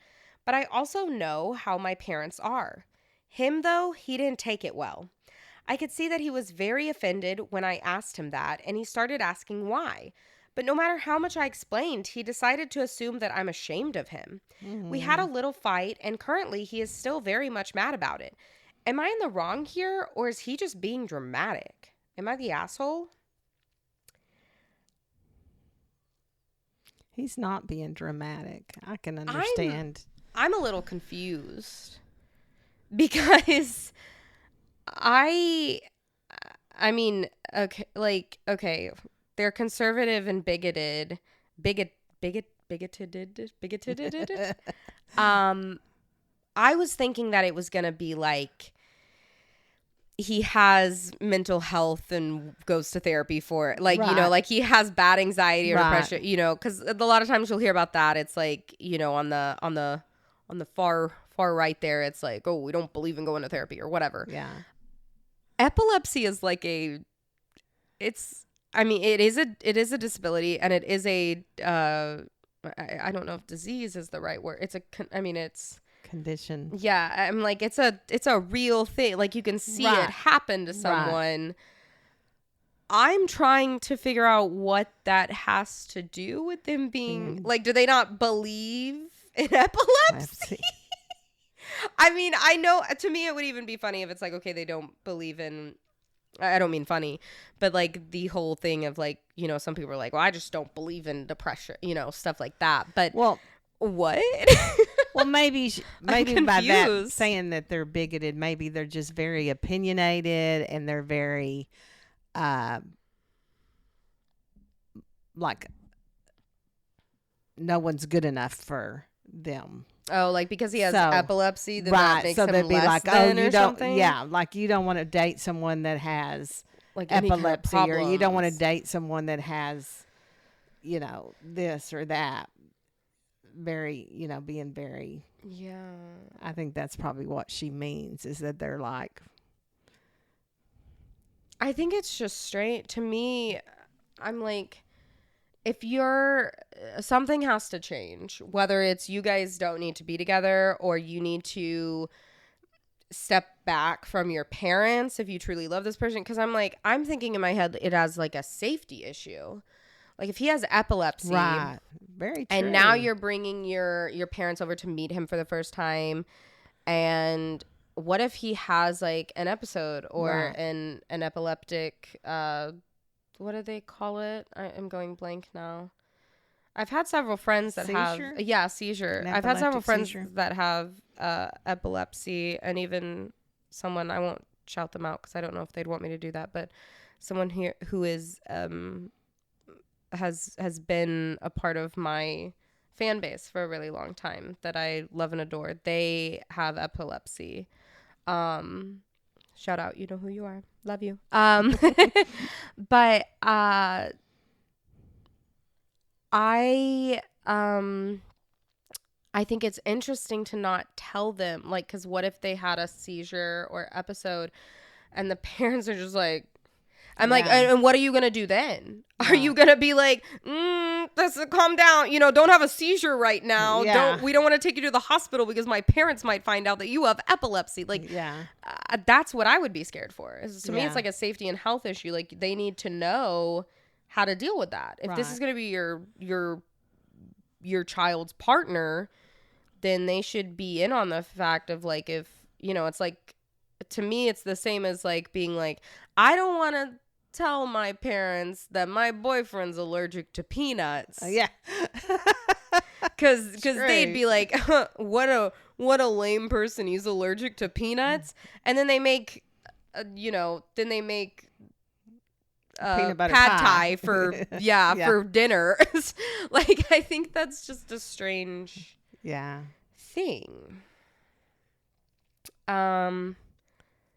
but I also know how my parents are. Him, though, he didn't take it well. I could see that he was very offended when I asked him that, and he started asking why. But no matter how much I explained, he decided to assume that I'm ashamed of him. We had a little fight, and currently he is still very much mad about it. Am I in the wrong here, or is he just being dramatic? Am I the asshole? He's not being dramatic. I can understand. I'm a little confused because I mean, okay, they're conservative and bigoted. Bigoted. I was thinking that it was going to be like he has mental health and goes to therapy for it. Like, you know, like he has bad anxiety or depression, you know, because a lot of times you'll hear about that. It's like, you know, on the far right there, it's like, oh, we don't believe in going to therapy or whatever. Yeah. Epilepsy is like it is a disability, and it is a, I don't know if disease is the right word. It's condition. Yeah. I'm like, it's a real thing. Like you can see it happen to someone. Right. I'm trying to figure out what that has to do with them being like, do they not believe in epilepsy? I mean, I know to me it would even be funny if it's like, okay, they don't believe in, I don't mean funny, but like the whole thing of like, you know, some people are like, well, I just don't believe in depression, you know, stuff like that. But well, what? Well, maybe by that saying that they're bigoted, maybe they're just very opinionated and they're very like no one's good enough for them. Oh, like because he has So, epilepsy, then that Right. makes So him they'd be less like, oh, than you or don't, something? yeah, like you don't want to date someone that has Like any kind of epilepsy, or you don't want to problems. date someone that has, this or that. Very, being very, Yeah. I think that's probably what she means, is that they're like, I think it's just straight. To me, I'm like, if something has to change, whether it's you guys don't need to be together or you need to step back from your parents if you truly love this person. Because I'm thinking in my head, it has like a safety issue. Like if he has epilepsy, right. Very true. and now you're bringing your parents over to meet him for the first time, and what if he has like an episode or Right. an epileptic what do they call it? I'm going blank now. I've had several friends that Seizure? have seizure. An I've had several epileptic friends seizure? that have epilepsy, and even someone, I won't shout them out because I don't know if they'd want me to do that, but someone here who is has been a part of my fan base for a really long time that I love and adore. They have epilepsy. Shout out, you know who you are. Love you. But I think it's interesting to not tell them, like, because what if they had a seizure or episode and the parents are just like, I'm like, Yeah. and what are you going to do then? Are Right. you going to be like, calm down, don't have a seizure right now. Yeah. We don't want to take you to the hospital because my parents might find out that you have epilepsy. Like, Yeah. that's what I would be scared for. To me, Yeah. it's like a safety and health issue. Like, they need to know how to deal with that. If this is Right. going to be your child's partner, then they should be in on the fact of like, if, it's like, to me, it's the same as like being like, I don't want to tell my parents that my boyfriend's allergic to peanuts. Yeah. Because they'd True. be like, what a lame person, he's allergic to peanuts. And then they make Peanut pad butter thai pie. for Yeah. for dinner. Like, I think that's just a strange Yeah. thing.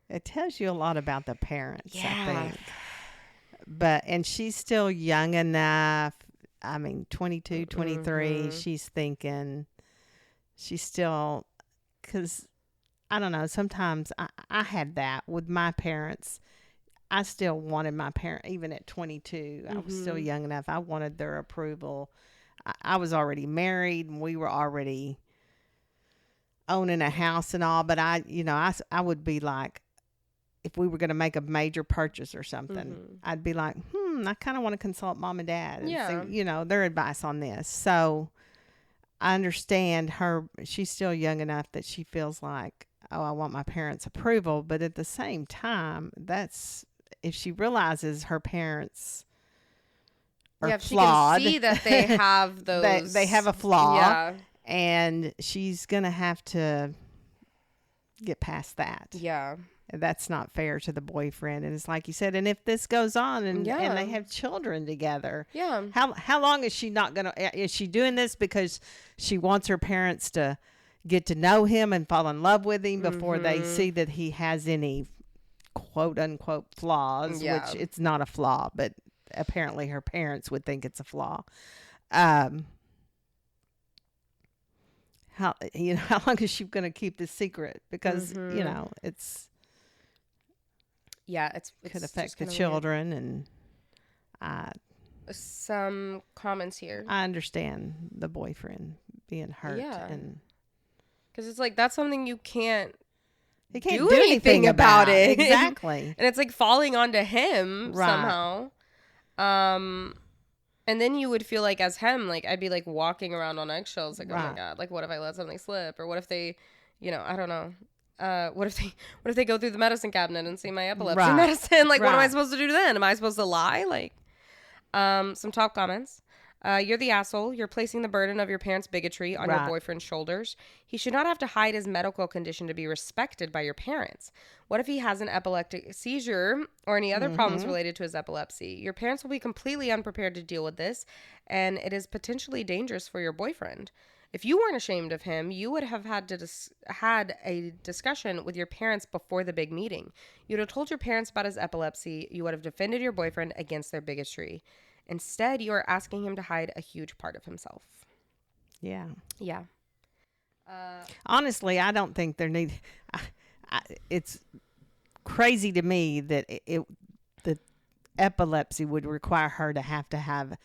It tells you a lot about the parents, I Yeah. think. And she's still young enough. I mean, 22, 23. Mhm. She's thinking, she's still, because I don't know, sometimes I had that with my parents. I still wanted my parent, even at 22, I was still Mhm. young enough. I wanted their approval. I was already married, and we were already owning a house and all. But I would be like, if we were going to make a major purchase or something, Mhm. I'd be like, I kind of want to consult mom and dad and Yeah. see, their advice on this. So I understand her. She's still young enough that she feels like, oh, I want my parents' approval. But at the same time, if she realizes her parents are Yeah, if flawed, she can see that they have those, they have a flaw, Yeah. and she's going to have to get past that. Yeah. That's not fair to the boyfriend. And it's like you said, and if this goes on and Yeah. they have children together, Yeah. how long is she not going to, is she doing this because she wants her parents to get to know him and fall in love with him before they see that he has any quote unquote flaws, Yeah. which it's not a flaw, but apparently her parents would think it's a flaw. How long is she going to keep this secret? Because, it's, Yeah, it's could just affect the kinda weird. children, and Some comments here, I understand the boyfriend being hurt, Yeah. and because it's like that's something you can't he can't do do anything about it. Exactly. and it's like falling onto him Right. somehow. And then you would feel like as him, like I'd be like walking around on eggshells, like, oh my Right. God, like what if I let something slip, or what if they, I don't know. What if they go through the medicine cabinet and see my epilepsy Right. medicine? Like, what am I Right. supposed to do then? Am I supposed to lie? Like, some top comments. You're the asshole. You're placing the burden of your parents' bigotry on your Right. boyfriend's shoulders. He should not have to hide his medical condition to be respected by your parents. What if he has an epileptic seizure or any other problems related to his epilepsy? Your parents will be completely unprepared to deal with this, and it is potentially dangerous for your boyfriend. If you weren't ashamed of him, you would have had to had a discussion with your parents before the big meeting. You'd have told your parents about his epilepsy. You would have defended your boyfriend against their bigotry. Instead, you are asking him to hide a huge part of himself. Yeah. Yeah. Honestly, I don't think there need. It's crazy to me that the epilepsy would require her to have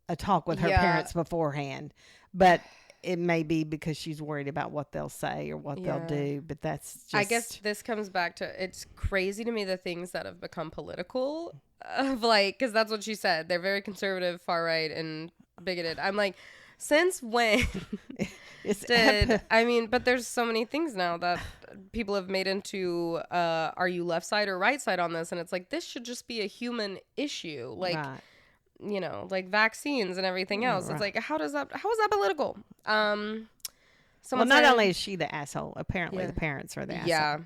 a talk with her parents beforehand, but it may be because she's worried about what they'll say or what they'll do. But that's just. I guess this comes back to, it's crazy to me the things that have become political, of like, because that's what she said. They're very conservative, far right, and bigoted. I'm like, since when but there's so many things now that people have made into, are you left side or right side on this? And it's like, this should just be a human issue. Like, you know, like vaccines and everything else. It's like, how is that political? Someone not said, only is she the asshole, apparently the parents are the asshole. Yeah.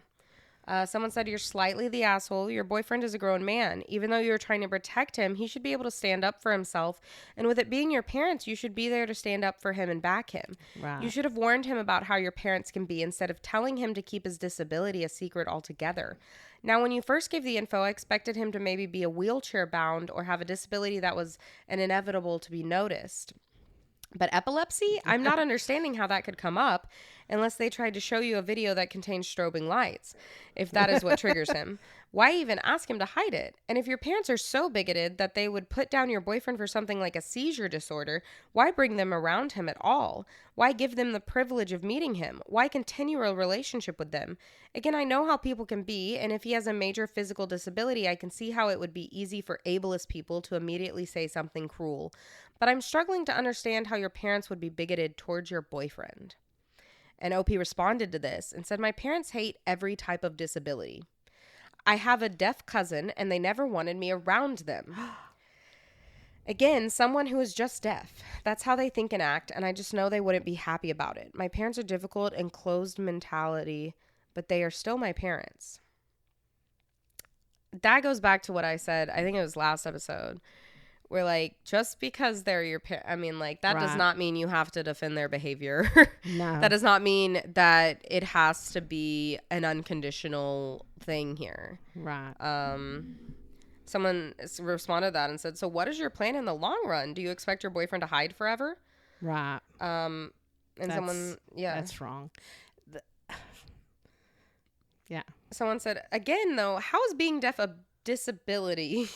Someone said, you're slightly the asshole. Your boyfriend is a grown man. Even though you're trying to protect him, he should be able to stand up for himself. And with it being your parents, you should be there to stand up for him and back him. Right. You should have warned him about how your parents can be instead of telling him to keep his disability a secret altogether. Now, when you first gave the info, I expected him to maybe be a wheelchair bound or have a disability that was an inevitable to be noticed. But epilepsy, I'm not understanding how that could come up unless they tried to show you a video that contains strobing lights, if that is what triggers him. Why even ask him to hide it? And if your parents are so bigoted that they would put down your boyfriend for something like a seizure disorder, why bring them around him at all? Why give them the privilege of meeting him? Why continue a relationship with them? Again, I know how people can be, and if he has a major physical disability, I can see how it would be easy for ableist people to immediately say something cruel. But I'm struggling to understand how your parents would be bigoted towards your boyfriend. And OP responded to this and said, my parents hate every type of disability. I have a deaf cousin and they never wanted me around them. Again, someone who is just deaf. That's how they think and act, and I just know they wouldn't be happy about it. My parents are difficult and closed mentality, but they are still my parents. That goes back to what I said, I think it was last episode, where like, just because they're your parents, I mean, like, that does not mean you have to defend their behavior. No. That does not mean that it has to be an unconditional thing here. Right. Someone responded to that and said, so what is your plan in the long run? Do you expect your boyfriend to hide forever? Right. And that's wrong. Yeah. Someone said, again, though, how is being deaf a disability?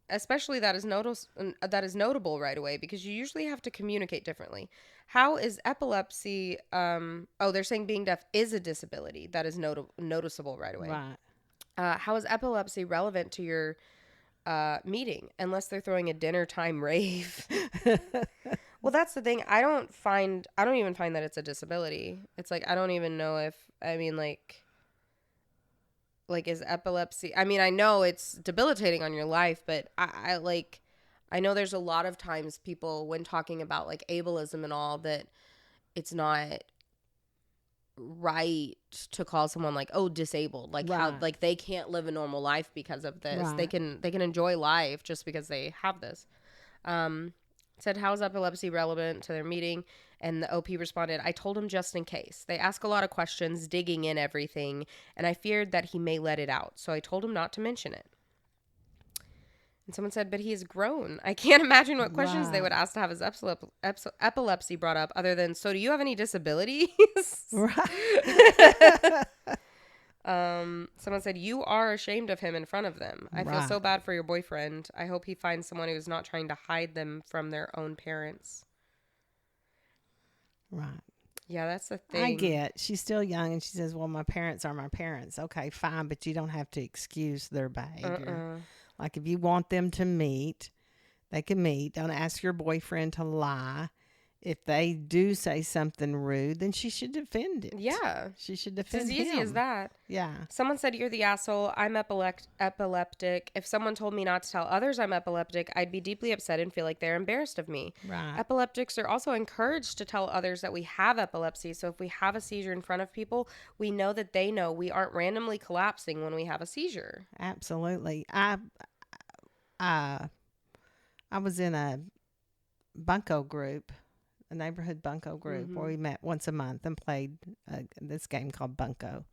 Especially that is notable right away, because you usually have to communicate differently. How is epilepsy? They're saying being deaf is a disability that is noticeable right away. Right. How is epilepsy relevant to your meeting? Unless they're throwing a dinner time rave. Well, that's the thing. I don't even find that it's a disability. It's like, I don't even know if, I mean, like is epilepsy, I mean, I know it's debilitating on your life, but I know there's a lot of times people, when talking about like ableism and all, that it's not right to call someone like, oh, disabled, like how like they can't live a normal life because of this. They can enjoy life just because they have this. Said, how is epilepsy relevant to their meeting? And the OP responded, I told him just in case. They ask a lot of questions, digging in everything, and I feared that he may let it out, so I told him not to mention it. And someone said, but he is grown. I can't imagine what questions they would ask to have his epilepsy brought up, other than, so do you have any disabilities? Someone said, you are ashamed of him in front of them. I feel so bad for your boyfriend. I hope he finds someone who's not trying to hide them from their own parents. Right. Yeah, that's the thing. I get. She's still young, and she says, well, my parents are my parents. Okay, fine, but you don't have to excuse their behavior. Like, if you want them to meet, they can meet. Don't ask your boyfriend to lie if they do say something rude, then she should defend it. Yeah. She should It's defend as easy as him. that. Yeah. Someone said, you're the asshole. I'm epileptic. If someone told me not to tell others I'm epileptic, I'd be deeply upset and feel like they're embarrassed of me. Right. Epileptics are also encouraged to tell others that we have epilepsy. So if we have a seizure in front of people, we know that they know we aren't randomly collapsing when we have a seizure. Absolutely. I was in a bunco group, a neighborhood bunco group, where we met once a month and played this game called bunco.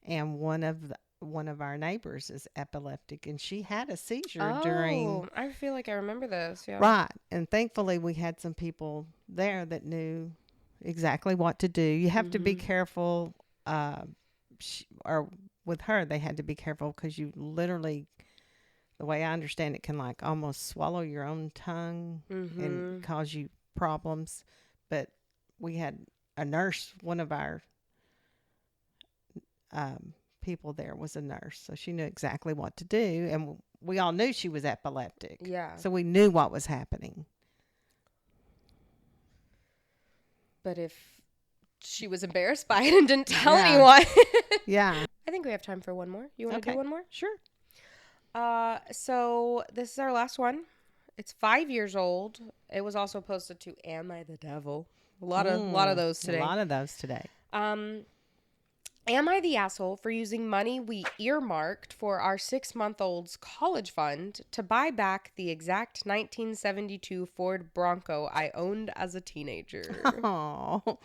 And one of our neighbors is epileptic, and she had a seizure during. I feel like I remember this. Yeah. Right. And thankfully, we had some people there that knew exactly what to do. You have to be careful, or with her, they had to be careful because you literally, the way I understand it, can like almost swallow your own tongue and cause you problems. But we had a nurse, one of our people there was a nurse, so she knew exactly what to do, and we all knew she was epileptic. Yeah. So we knew what was happening. But if she was embarrassed by it and didn't tell anyone. Yeah. I think we have time for one more. You want to do one more? Sure. So this is our last one. It's 5 years old. It was also posted to Am I the Devil? A lot of those today. A lot of those today. Am I the asshole for using money we earmarked for our 6-month-old's college fund to buy back the exact 1972 Ford Bronco I owned as a teenager? Oh.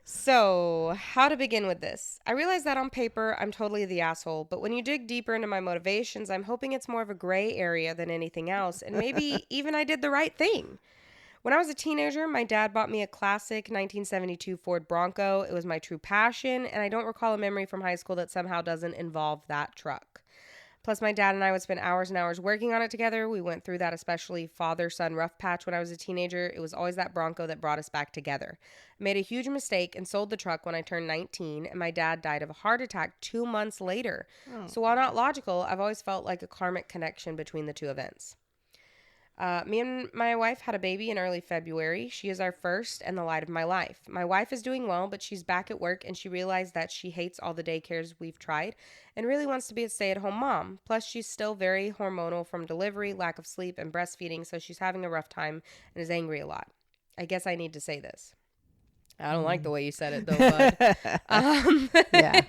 So, how to begin with this? I realize that on paper, I'm totally the asshole, but when you dig deeper into my motivations, I'm hoping it's more of a gray area than anything else, and maybe even I did the right thing. When I was a teenager, my dad bought me a classic 1972 Ford Bronco. It was my true passion, and I don't recall a memory from high school that somehow doesn't involve that truck. Plus, my dad and I would spend hours and hours working on it together. We went through that especially father-son rough patch when I was a teenager. It was always that Bronco that brought us back together. I made a huge mistake and sold the truck when I turned 19, and my dad died of a heart attack 2 months later. So while not logical, I've always felt like a karmic connection between the two events. Me and my wife had a baby in early February. She is our first and the light of my life. My wife is doing well, but she's back at work and she realized that she hates all the daycares we've tried and really wants to be a stay-at-home mom. Plus, she's still very hormonal from delivery, lack of sleep, and breastfeeding, so she's having a rough time and is angry a lot. I guess I need to say this. I don't like the way you said it, though, bud. Yeah.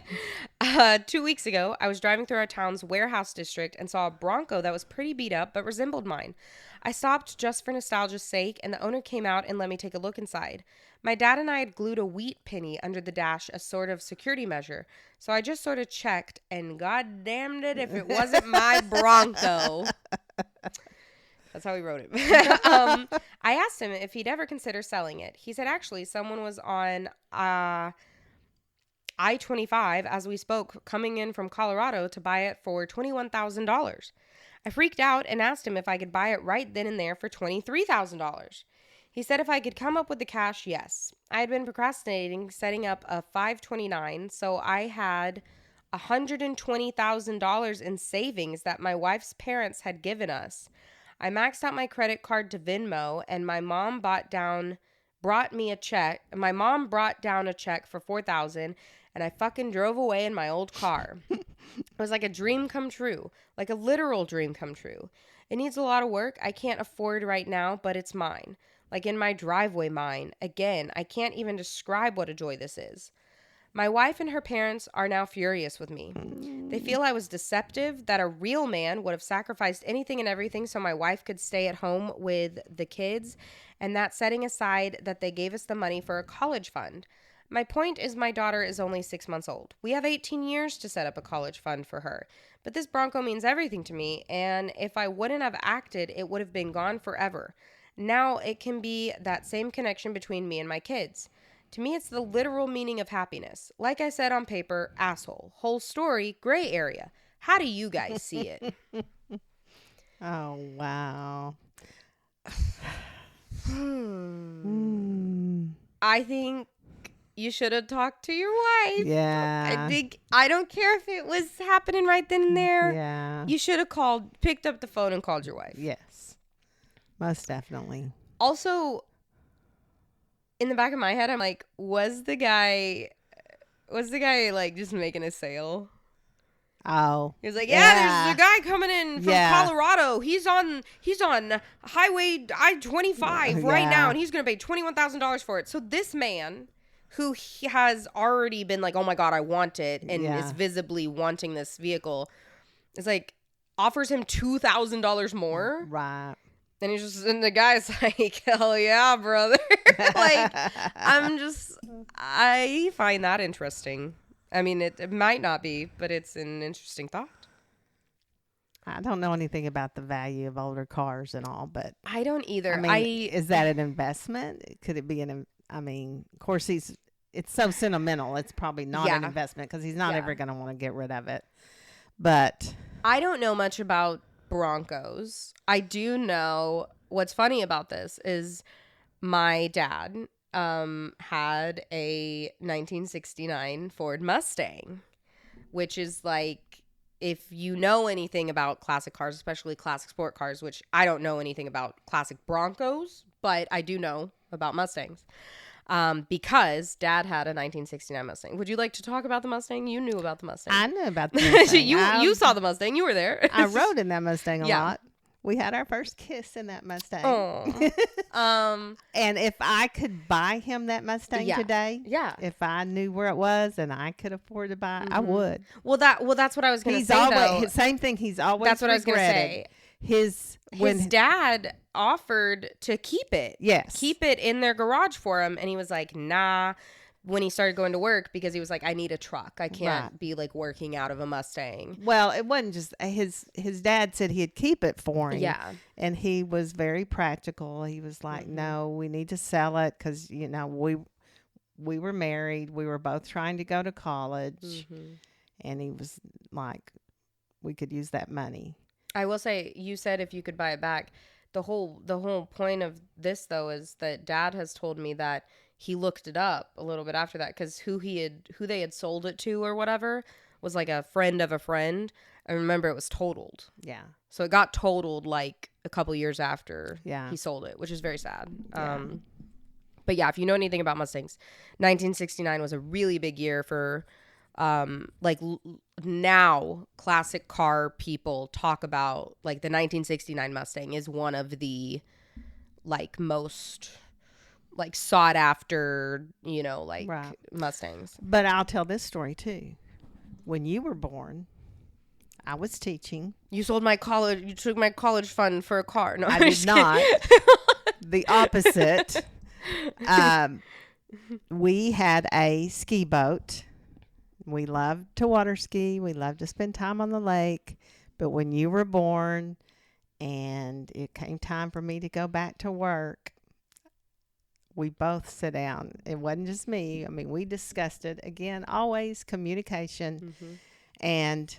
2 weeks ago, I was driving through our town's warehouse district and saw a Bronco that was pretty beat up but resembled mine. I stopped just for nostalgia's sake, and the owner came out and let me take a look inside. My dad and I had glued a wheat penny under the dash as sort of security measure, so I just sort of checked, and god damned it if it wasn't my Bronco. That's how he wrote it. I asked him if he'd ever consider selling it. He said, actually, someone was on I-25 as we spoke, coming in from Colorado to buy it for $21,000. I freaked out and asked him if I could buy it right then and there for $23,000. He said if I could come up with the cash, yes. I had been procrastinating setting up a 529, so I had $120,000 in savings that my wife's parents had given us. I maxed out my credit card to Venmo, and my mom brought down a check for $4,000, and I fucking drove away in my old car. It was like a dream come true, like a literal dream come true. It needs a lot of work. I can't afford right now, but it's mine. Like in my driveway mine. Again, I can't even describe what a joy this is. My wife and her parents are now furious with me. They feel I was deceptive, that a real man would have sacrificed anything and everything so my wife could stay at home with the kids, and that setting aside that they gave us the money for a college fund. My point is my daughter is only 6 months old. We have 18 years to set up a college fund for her. But this Bronco means everything to me, and if I wouldn't have acted, it would have been gone forever. Now it can be that same connection between me and my kids. To me, it's the literal meaning of happiness. Like I said on paper, asshole. Whole story, gray area. How do you guys see it? Oh, wow. I think you should have talked to your wife. Yeah. I don't care if it was happening right then and there. Yeah. You should have picked up the phone and called your wife. Yes. Most definitely. Also, in the back of my head, I'm like, was the guy like just making a sale? Oh. He was like, yeah, there's a guy coming in from Colorado. He's on Highway I-25 right now, and he's going to pay $21,000 for it. So this man, who he has already been like, oh my God, I want it, and is visibly wanting this vehicle, is like, offers him $2,000 more. Right. And and the guy's like, hell yeah, brother. Like, I find that interesting. I mean, it might not be, but it's an interesting thought. I don't know anything about the value of older cars and all, but I don't either. I mean, is that an investment? Could it be I mean, of course it's so sentimental. It's probably not an investment because he's not ever going to want to get rid of it. But I don't know much about Broncos. I do know what's funny about this is my dad had a 1969 Ford Mustang, which is like, if you know anything about classic cars, especially classic sport cars, which I don't know anything about classic Broncos, but I do know about Mustangs. Because Dad had a 1969 Mustang. Would you like to talk about the Mustang? You knew about the Mustang. I knew about the Mustang. You saw the Mustang. You were there. I rode in that Mustang a lot. We had our first kiss in that Mustang. And if I could buy him that Mustang today, if I knew where it was and I could afford to buy it, I would. Well, that's what I was going to say. Though. Same thing. He's always. That's what I was going to say. His dad offered to keep it. Yes. Keep it in their garage for him. And he was like, nah, when he started going to work, because he was like, I need a truck. I can't be like working out of a Mustang. Well, it wasn't just his dad said he'd keep it for him. Yeah. And he was very practical. He was like, no, we need to sell it because, you know, we were married. We were both trying to go to college. And he was like, we could use that money. I will say, you said if you could buy it back. The whole point of this, though, is that Dad has told me that he looked it up a little bit after that, because who they had sold it to or whatever was like a friend of a friend. I remember it was totaled. Yeah. So it got totaled like a couple years after he sold it, which is very sad. Yeah. But yeah, if you know anything about Mustangs, 1969 was a really big year for now classic car people talk about like the 1969 Mustang is one of the like most like sought after, you know, like Mustangs. But I'll tell this story too. When you were born, I was teaching. You took my college fund for a car. No, I did not. The opposite. We had a ski boat. We loved to water ski. We loved to spend time on the lake. But when you were born and it came time for me to go back to work, we both sat down. It wasn't just me. I mean, we discussed it. Again, always communication. And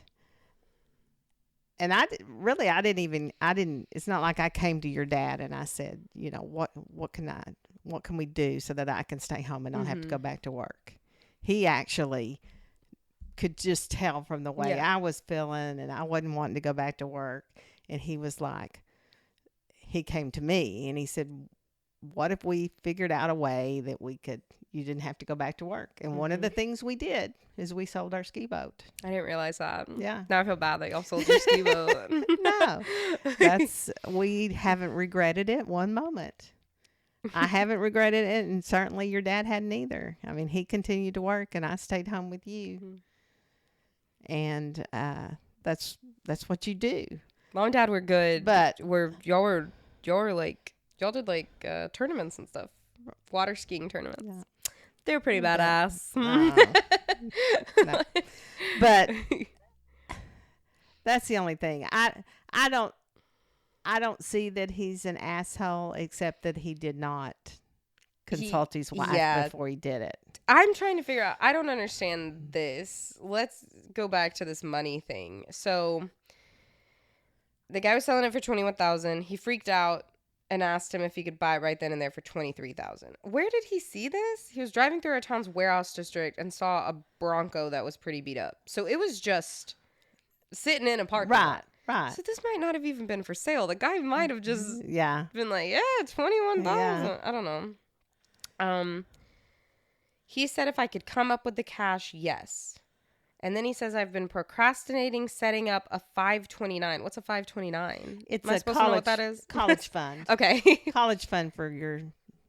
I didn't, it's not like I came to your dad and I said, you know, what can we do so that I can stay home and not have to go back to work? He actually could just tell from the way I was feeling and I wasn't wanting to go back to work. And he was like, he came to me and he said, what if we figured out a way that you didn't have to go back to work? And one of the things we did is we sold our ski boat. I didn't realize that. Yeah. Now I feel bad that y'all sold your ski boat. No, we haven't regretted it one moment. I haven't regretted it, and certainly your dad hadn't either. I mean, he continued to work, and I stayed home with you. And that's what you do. Mom and Dad were good, but y'all did like tournaments and stuff, water skiing tournaments. Yeah. They were pretty badass. No. But that's the only thing. I don't see that he's an asshole, except that he did not consult his wife before he did it. I'm trying to figure out. I don't understand this. Let's go back to this money thing. So the guy was selling it for $21,000. He freaked out and asked him if he could buy it right then and there for $23,000. Where did he see this? He was driving through our town's warehouse district and saw a Bronco that was pretty beat up. So it was just sitting in a parking lot. Right. So this might not have even been for sale. The guy might have just been like, yeah, 21,000. Yeah. I don't know. He said if I could come up with the cash, yes. And then he says I've been procrastinating setting up a 529. What's a 529? It's Am I a supposed to know what that is? college fund. Okay. College fund for your.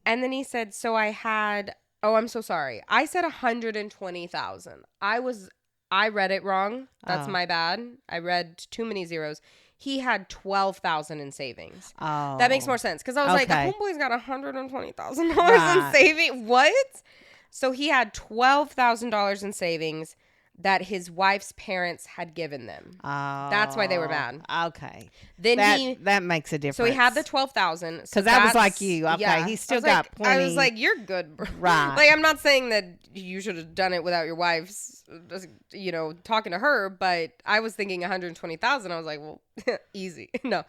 And then he said, so I had, oh, I'm so sorry. I said 120,000. I read it wrong. That's my bad. I read too many zeros. He had 12,000 in savings. Oh. That makes more sense. Because I was like, Okay. homeboy's got $120,000 in savings. What? So he had $12,000 in savings that his wife's parents had given them. Oh. That's why they were bad. Okay. Then that makes a difference. So he had the 12,000. Because that was like you. Okay. Yeah. He still got plenty. I was like, you're good, bro. Right. Like, I'm not saying that you should have done it without your wife's, talking to her, but I was thinking 120,000. I was like, well, easy. No.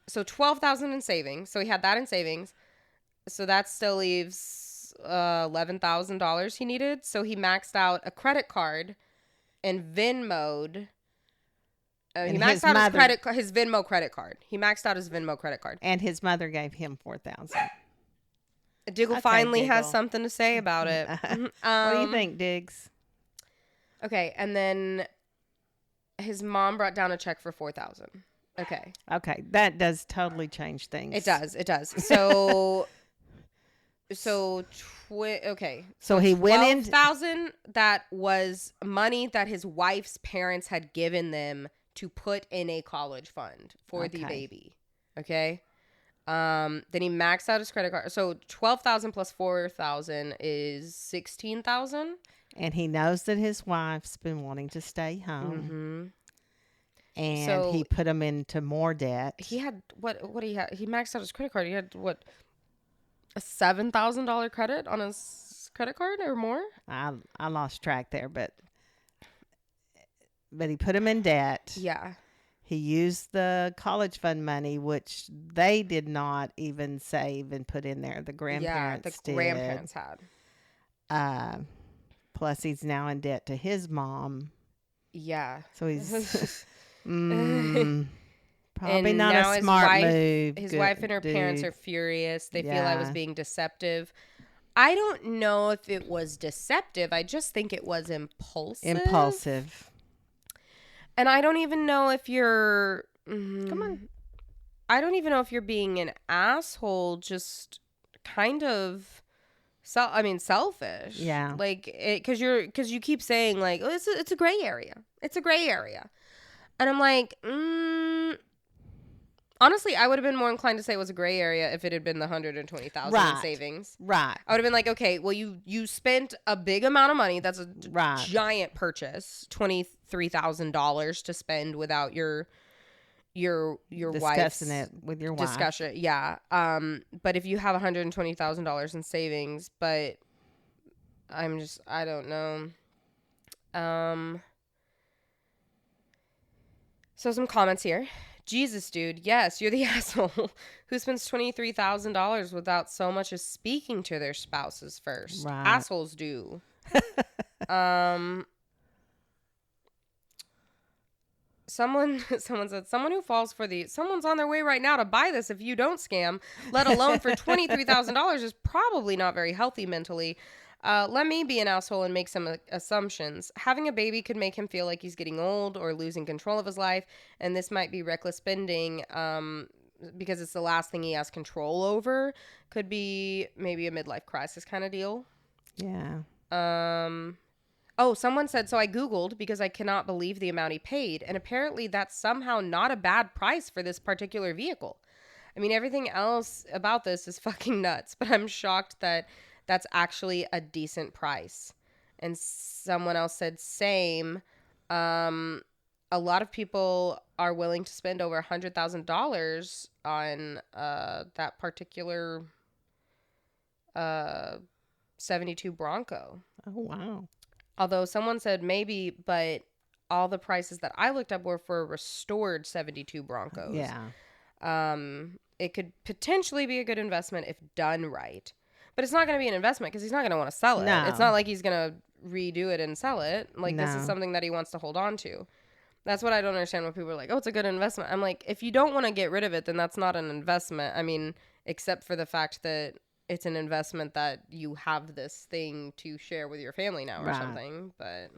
So 12,000 in savings. So he had that in savings. So that still leaves $11,000 he needed. So he maxed out a credit card and Venmo'd. He maxed out his Venmo credit card. He maxed out his Venmo credett card. And his mother gave him $4,000. Diggle finally has something to say about it. What do you think, Diggs? Okay, and then his mom brought down a check for $4,000. Okay. Okay, that does totally change things. It does. So okay. So he went in. 12,000. That was money that his wife's parents had given them to put in a college fund for the baby. Okay. Then he maxed out his credit card. So 12,000 plus 4,000 is 16,000. And he knows that his wife's been wanting to stay home. Mm-hmm. And so he put him into more debt. He had what he had? He maxed out his credit card. He had what? A $7,000 credit on his credit card or more? I lost track there, but he put him in debt. Yeah. He used the college fund money, which they did not even save and put in there. The grandparents did. Grandparents had. Plus, he's now in debt to his mom. Yeah. So he's probably not a smart move. His wife and her parents are furious. They feel I was being deceptive. I don't know if it was deceptive. I just think it was impulsive. And I don't even know if you're... Come on. I don't even know if you're being an asshole, just kind of... selfish. Yeah. Like, because you keep saying, like, oh, it's a gray area. It's a gray area. And I'm like, honestly, I would have been more inclined to say it was a gray area if it had been the 120,000 in savings. Right. I would have been like, okay, well, you spent a big amount of money. That's a giant purchase, $23,000 to spend without your discussing it with your wife. Discussion, yeah. But if you have $120,000 in savings, but I don't know. So some comments here. Jesus, dude. Yes, you're the asshole who spends $23,000 without so much as speaking to their spouses first. Right. Assholes do. Someone said, someone who falls for someone's on their way right now to buy this if you don't scam, let alone for $23,000 is probably not very healthy mentally. Let me be an asshole and make some assumptions. Having a baby could make him feel like he's getting old or losing control of his life, and this might be reckless spending because it's the last thing he has control over. Could be maybe a midlife crisis kind of deal. Yeah. Oh, someone said, so I Googled because I cannot believe the amount he paid, and apparently that's somehow not a bad price for this particular vehicle. I mean, everything else about this is fucking nuts, but I'm shocked that that's actually a decent price. And someone else said, same. A lot of people are willing to spend over $100,000 on that particular 72 Bronco. Oh, wow. Although someone said maybe, but all the prices that I looked up were for restored 72 Broncos. Yeah. It could potentially be a good investment if done right. But it's not going to be an investment because he's not going to want to sell it. No. It's not like he's going to redo it and sell it. Like, No. This is something that he wants to hold on to. That's what I don't understand when people are like, oh, it's a good investment. I'm like, if you don't want to get rid of it, then that's not an investment. I mean, except for the fact that it's an investment that you have this thing to share with your family now or something. But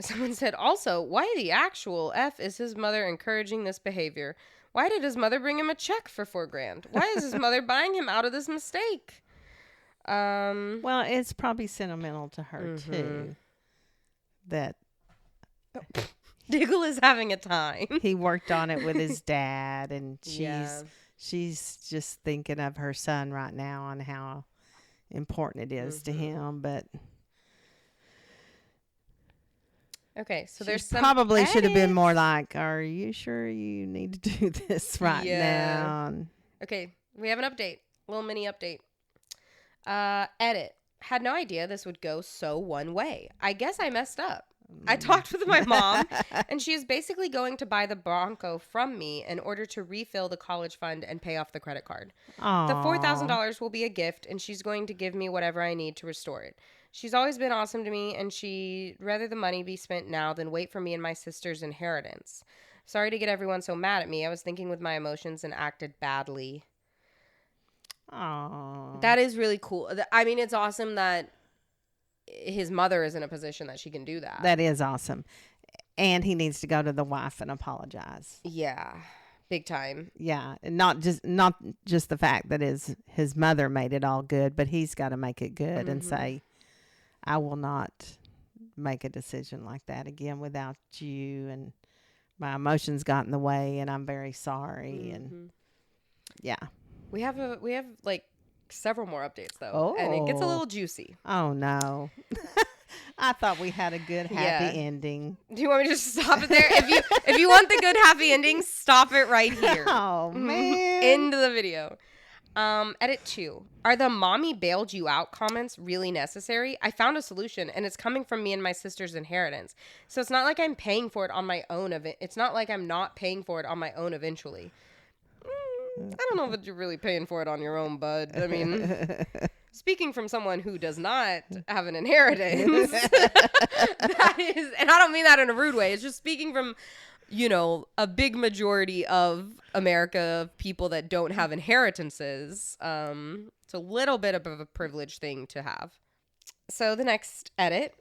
someone said also, why the actual F is his mother encouraging this behavior? Why did his mother bring him a check for $4,000? Why is his mother buying him out of this mistake? Well, it's probably sentimental to her too. That Diggle is having a time. He worked on it with his dad, and she's just thinking of her son right now and how important it is to him. But okay, so there's probably should have been more like, are you sure you need to do this right now? Okay, we have an update, a little mini update. Edit. Had no idea this would go so one way. I guess I messed up. I talked with my mom, and she is basically going to buy the Bronco from me in order to refill the college fund and pay off the credit card. Aww. The $4,000 will be a gift, and she's going to give me whatever I need to restore it. She's always been awesome to me, and she'd rather the money be spent now than wait for me and my sister's inheritance. Sorry to get everyone so mad at me. I was thinking with my emotions and acted badly. Aww. That is really cool. I mean, it's awesome that his mother is in a position that she can do that. That is awesome. And he needs to go to the wife and apologize. Yeah. Big time. Yeah. And not just the fact that his mother made it all good, but he's got to make it good and say, I will not make a decision like that again without you, and my emotions got in the way, and I'm very sorry. And yeah. We have like several more updates though, and it gets a little juicy. Oh no. I thought we had a good happy ending. Do you want me to just stop it there? If you want the good happy ending, stop it right here. Oh man. End of the video. Edit 2. Are the mommy bailed you out comments really necessary? I found a solution, and it's coming from me and my sister's inheritance. So it's not like I'm paying for it on my own. It's not like I'm not paying for it on my own eventually. I don't know if you're really paying for it on your own, bud. I mean, speaking from someone who does not have an inheritance, that is, and I don't mean that in a rude way. It's just speaking from, a big majority of America of people that don't have inheritances. It's a little bit of a privileged thing to have. So the next edit,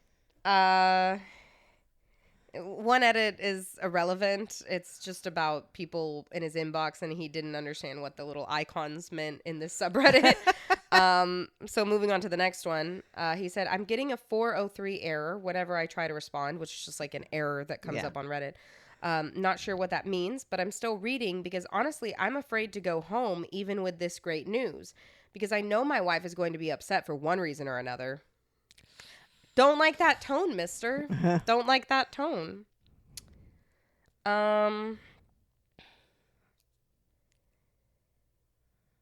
one edit is irrelevant. It's just about people in his inbox, and he didn't understand what the little icons meant in this subreddit. So moving on to the next one, he said, I'm getting a 403 error whenever I try to respond, which is just like an error that comes up on Reddit. Not sure what that means, but I'm still reading because honestly, I'm afraid to go home even with this great news because I know my wife is going to be upset for one reason or another. Don't like that tone, mister. Don't like that tone. And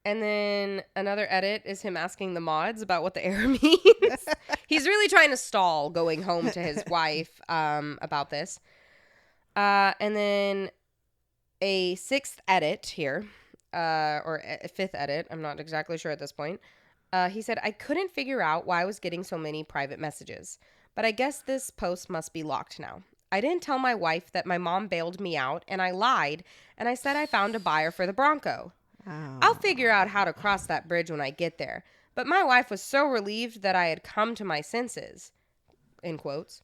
then another edit is him asking the mods about what the error means. He's really trying to stall going home to his wife about this. And then a sixth edit here, or a fifth edit. I'm not exactly sure at this point. He said, I couldn't figure out why I was getting so many private messages, but I guess this post must be locked now. I didn't tell my wife that my mom bailed me out, and I lied, and I said I found a buyer for the Bronco. Oh. I'll figure out how to cross that bridge when I get there, but my wife was so relieved that I had come to my senses. In quotes.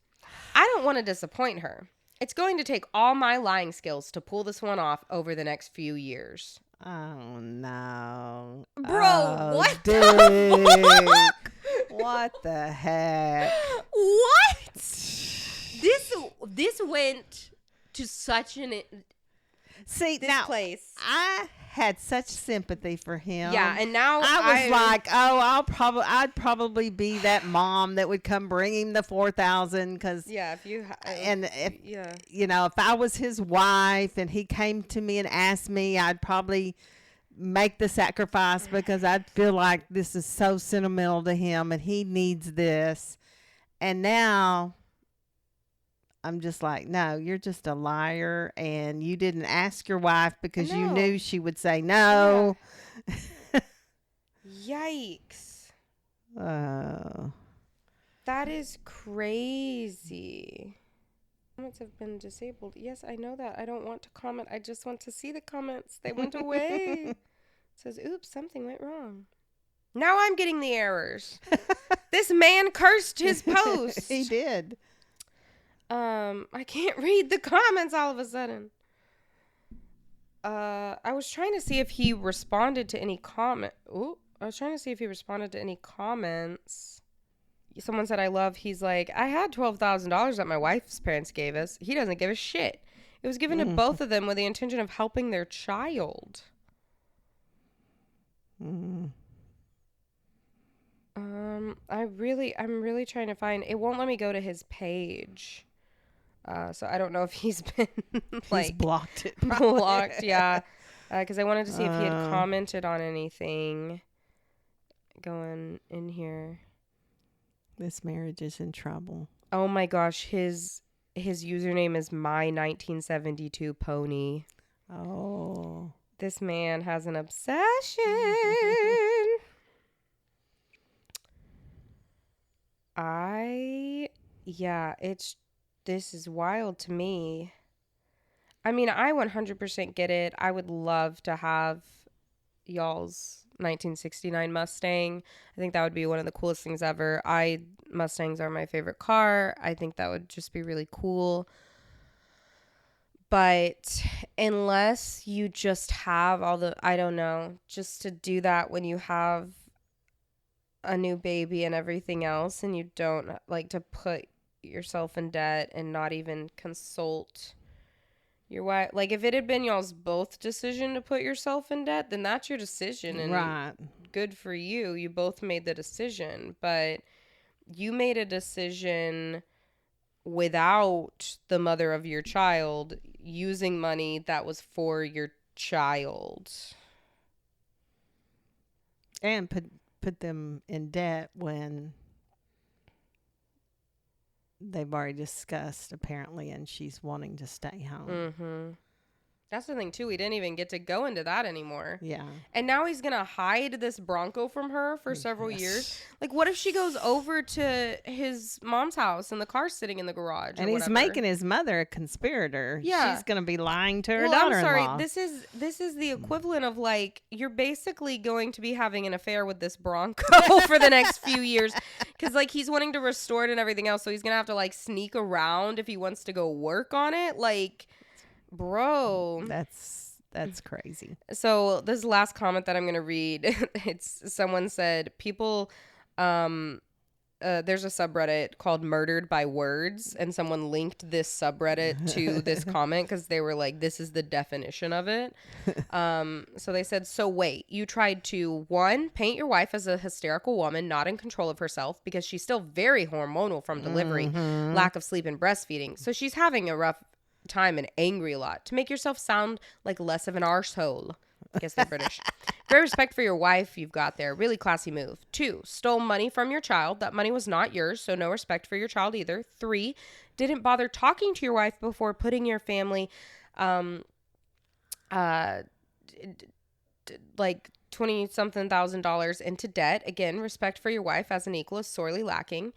I don't want to disappoint her. It's going to take all my lying skills to pull this one off over the next few years. Oh no. Bro, what the fuck? What the heck? What? This went to such an place. I had such sympathy for him. Yeah, and now I was like, oh, I'd probably be that mom that would come bring him the $4,000 because if I was his wife and he came to me and asked me, I'd probably make the sacrifice because I'd feel like this is so sentimental to him and he needs this. And now I'm just like, no, you're just a liar, and you didn't ask your wife because you knew she would say no. Yeah. Yikes. Oh. That is crazy. Comments have been disabled. Yes, I know that. I don't want to comment. I just want to see the comments. They went away. It says, oops, something went wrong. Now I'm getting the errors. This man cursed his post. He did. I can't read the comments all of a sudden. I was trying to see if he responded to any comment. Ooh, I was trying to see if he responded to any comments. Someone said, I love, he's like, I had $12,000 that my wife's parents gave us. He doesn't give a shit. It was given to both of them with the intention of helping their child. I'm really trying to find, it won't let me go to his page. So I don't know if he's been He's blocked it. Probably. blocked. Yeah. Cause I wanted to see if he had commented on anything going in here. This marriage is in trouble. Oh my gosh. His username is my1972pony. Oh. This man has an obsession. This is wild to me. I mean, I 100% get it. I would love to have y'all's 1969 Mustang. I think that would be one of the coolest things ever. Mustangs are my favorite car. I think that would just be really cool. But unless you just have I don't know, just to do that when you have a new baby and everything else, and you don't like to put yourself in debt and not even consult your wife. Like, if it had been y'all's both decision to put yourself in debt, then that's your decision, and right. Good for you. You both made the decision, but you made a decision without the mother of your child using money that was for your child. And put them in debt when they've already discussed, apparently, and she's wanting to stay home. Mm-hmm. That's the thing, too. We didn't even get to go into that anymore. Yeah. And now he's going to hide this Bronco from her for several years. Like, what if she goes over to his mom's house and the car's sitting in the garage? And he's making his mother a conspirator. Yeah. She's going to be lying to her daughter-in-law. I'm sorry. This is the equivalent of, like, you're basically going to be having an affair with this Bronco for the next few years. Because, like, he's wanting to restore it and everything else. So he's going to have to, like, sneak around if he wants to go work on it. Like, bro, that's crazy. So this last comment that I'm gonna read, it's someone said people there's a subreddit called Murdered by Words, and someone linked this subreddit to this comment because they were like, this is the definition of it. So they said, so wait, you tried to 1, paint your wife as a hysterical woman not in control of herself because she's still very hormonal from delivery, lack of sleep and breastfeeding, so she's having a rough time and angry a lot to make yourself sound like less of an arsehole. I guess they're British. Great respect for your wife you've got there. Really classy move. 2, stole money from your child. That money was not yours, so no respect for your child either. 3, didn't bother talking to your wife before putting your family like $20-something thousand into debt. Again, respect for your wife as an equal is sorely lacking.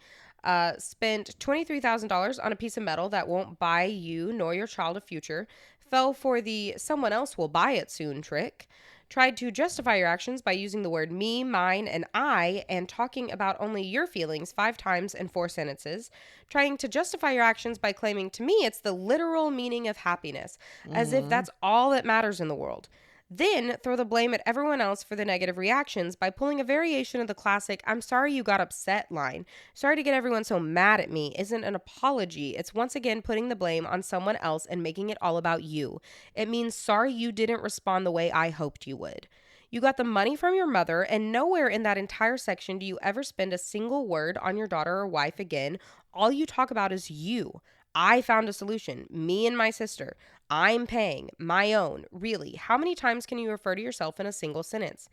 Spent $23,000 on a piece of metal that won't buy you nor your child a future. Fell for the someone else will buy it soon trick. Tried to justify your actions by using the word me, mine, and I, and talking about only your feelings 5 times in 4 sentences. Trying to justify your actions by claiming to me it's the literal meaning of happiness, as if that's all that matters in the world. Then throw the blame at everyone else for the negative reactions by pulling a variation of the classic "I'm sorry you got upset" line. Sorry to get everyone so mad at me isn't an apology. It's once again putting the blame on someone else and making it all about you. It means sorry you didn't respond the way I hoped you would. You got the money from your mother, and nowhere in that entire section do you ever spend a single word on your daughter or wife again. All you talk about is you. I found a solution. Me and my sister. I'm paying. My own. Really, how many times can you refer to yourself in a single sentence?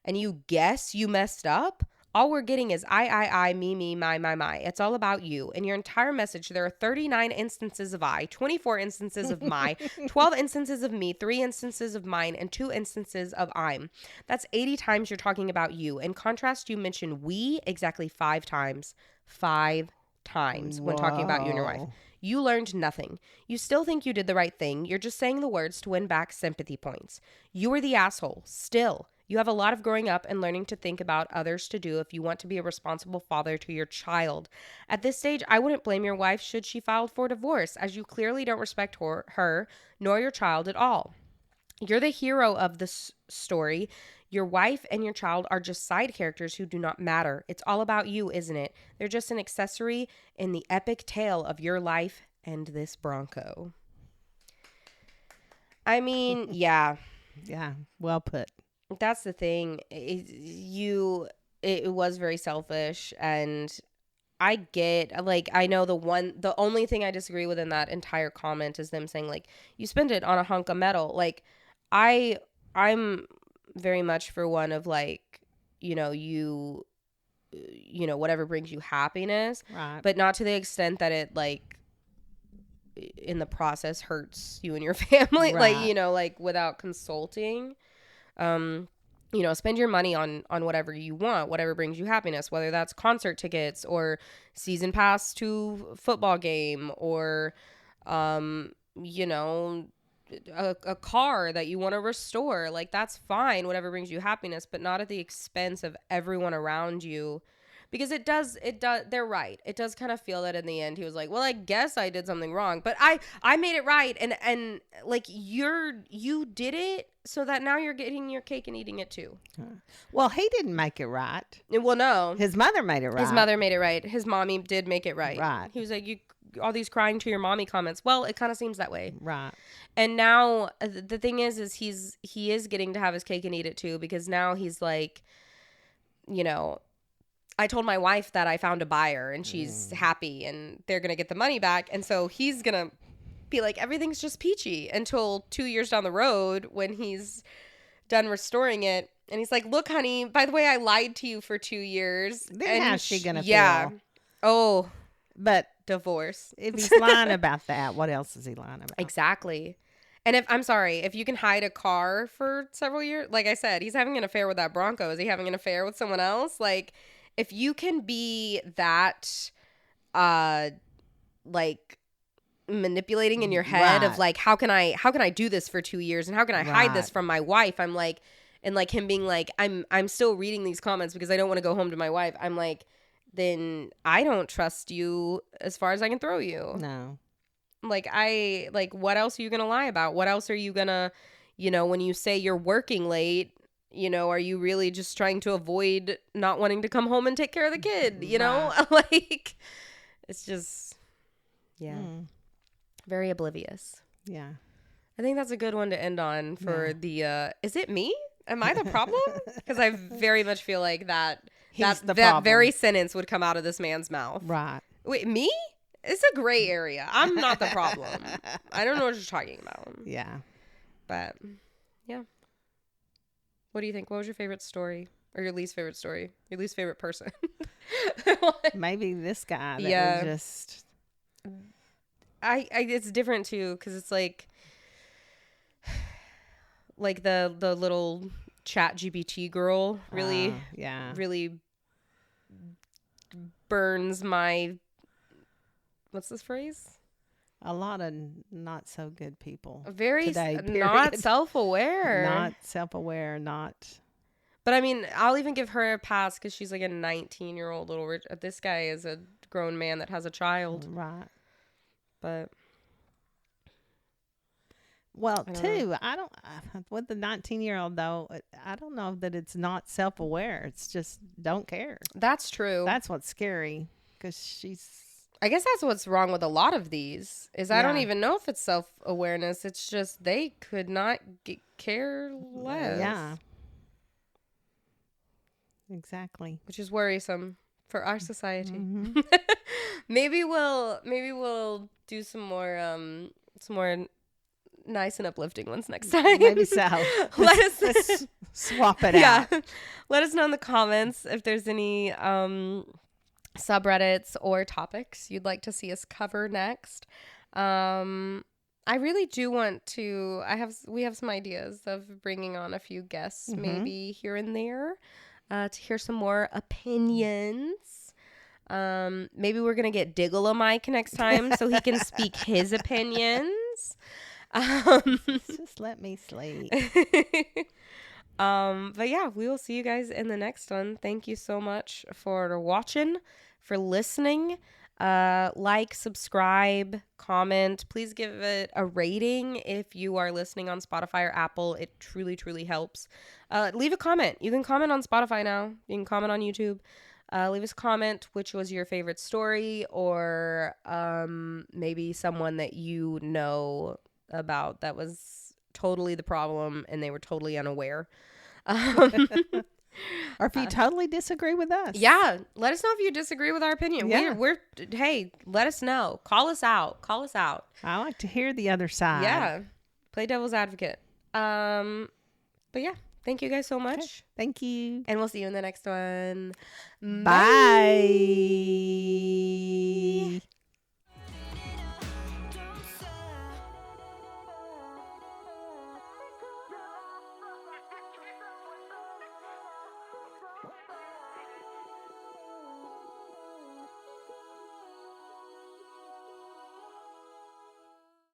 And you guess you messed up? All we're getting is I, me, my. It's all about you. In your entire message, there are 39 instances of I, 24 instances of my, 12 instances of me, 3 instances of mine, and 2 instances of I'm. That's 80 times you're talking about you. In contrast, you mention we exactly 5 times. 5 times when talking about you and your wife. You learned nothing. You still think you did the right thing. You're just saying the words to win back sympathy points. You were the asshole. Still. You have a lot of growing up and learning to think about others to do if you want to be a responsible father to your child. At this stage, I wouldn't blame your wife should she file for divorce, as you clearly don't respect her nor your child at all. You're the hero of this story. Your wife and your child are just side characters who do not matter. It's all about you, isn't it? They're just an accessory in the epic tale of your life and this Bronco. I mean, yeah. Yeah, well put. That's the thing. It was very selfish, and I get, like, I know the only thing I disagree with in that entire comment is them saying, like, you spend it on a hunk of metal. Like, I'm very much for one of, like, you know, whatever brings you happiness, right? But but not to the extent that it, like, in the process hurts you and your family, right. like, like, without consulting. Spend your money on whatever you want, whatever brings you happiness, whether that's concert tickets or season pass to football game or, a car that you want to restore. Like, that's fine, whatever brings you happiness, but not at the expense of everyone around you. Because it does, they're right. It does kind of feel that in the end, he was like, well, I guess I did something wrong, but I made it right. And like, you did it so that now you're getting your cake and eating it too. Well, he didn't make it right. Well, no. His mother made it right. His mother made it right. His mommy did make it right. Right. He was like, all these crying to your mommy comments. Well, it kind of seems that way. Right. And now the thing is he is getting to have his cake and eat it too, because now he's like, I told my wife that I found a buyer and she's happy and they're going to get the money back. And so he's going to be like, everything's just peachy until 2 years down the road when he's done restoring it. And he's like, look, honey, by the way, I lied to you for 2 years. Then and how's she going to yeah. feel? Oh, but divorce. if he's lying about that, what else is he lying about? Exactly. And if you can hide a car for several years, like I said, he's having an affair with that Bronco. Is he having an affair with someone else? Like, if you can be that, like, manipulating in your head of like, how can I do this for 2 years and how can I hide this from my wife? I'm like, and like him being like, I'm still reading these comments because I don't want to go home to my wife. I'm like, then I don't trust you as far as I can throw you. No. Like, what else are you going to lie about? What else are you going to, when you say you're working late, are you really just trying to avoid not wanting to come home and take care of the kid? Like, it's just, yeah, very oblivious. Yeah. I think that's a good one to end on for the, is it me? Am I the problem? Because I very much feel like that very sentence would come out of this man's mouth. Right. Wait, me? It's a gray area. I'm not the problem. I don't know what you're talking about. Yeah. But, yeah. What do you think? What was your favorite story? Or your least favorite story? Your least favorite person? Maybe this guy that yeah. was just... it's different too, because it's like the little chat GPT girl really really burns my, what's this phrase? A lot of not so good people. Very today, not self-aware. Not self-aware, not... But I mean, I'll even give her a pass because she's like a 19-year-old little rich. This guy is a grown man that has a child. Right. But... Well, with the 19-year-old, though, I don't know that it's not self-aware. It's just don't care. That's true. That's what's scary, because she's... I guess that's what's wrong with a lot of these, is I don't even know if it's self-awareness. It's just they could not care less. Yeah. Exactly. Which is worrisome for our society. Mm-hmm. Maybe we'll do some more nice and uplifting ones next time. Maybe so. Let's swap it out. Let us know in the comments if there's any subreddits or topics you'd like to see us cover next. I really do want to. We have some ideas of bringing on a few guests, maybe here and there, to hear some more opinions. Maybe we're gonna get Diggle a mic next time so he can speak his opinions. Just let me sleep. But yeah, we will see you guys in the next one. Thank you so much for watching, for listening. Like, subscribe, comment. Please give it a rating if you are listening on Spotify or Apple. It truly, truly helps. Leave a comment. You can comment on Spotify now. You can comment on YouTube. Leave us a comment which was your favorite story, or maybe someone that you know about that was totally the problem and they were totally unaware. Or if you totally disagree with us. Yeah, let us know if you disagree with our opinion. Yeah. Hey, let us know. Call us out. I like to hear the other side. Yeah, play devil's advocate. But yeah, thank you guys so much. Okay. Thank you. And we'll see you in the next one. Bye.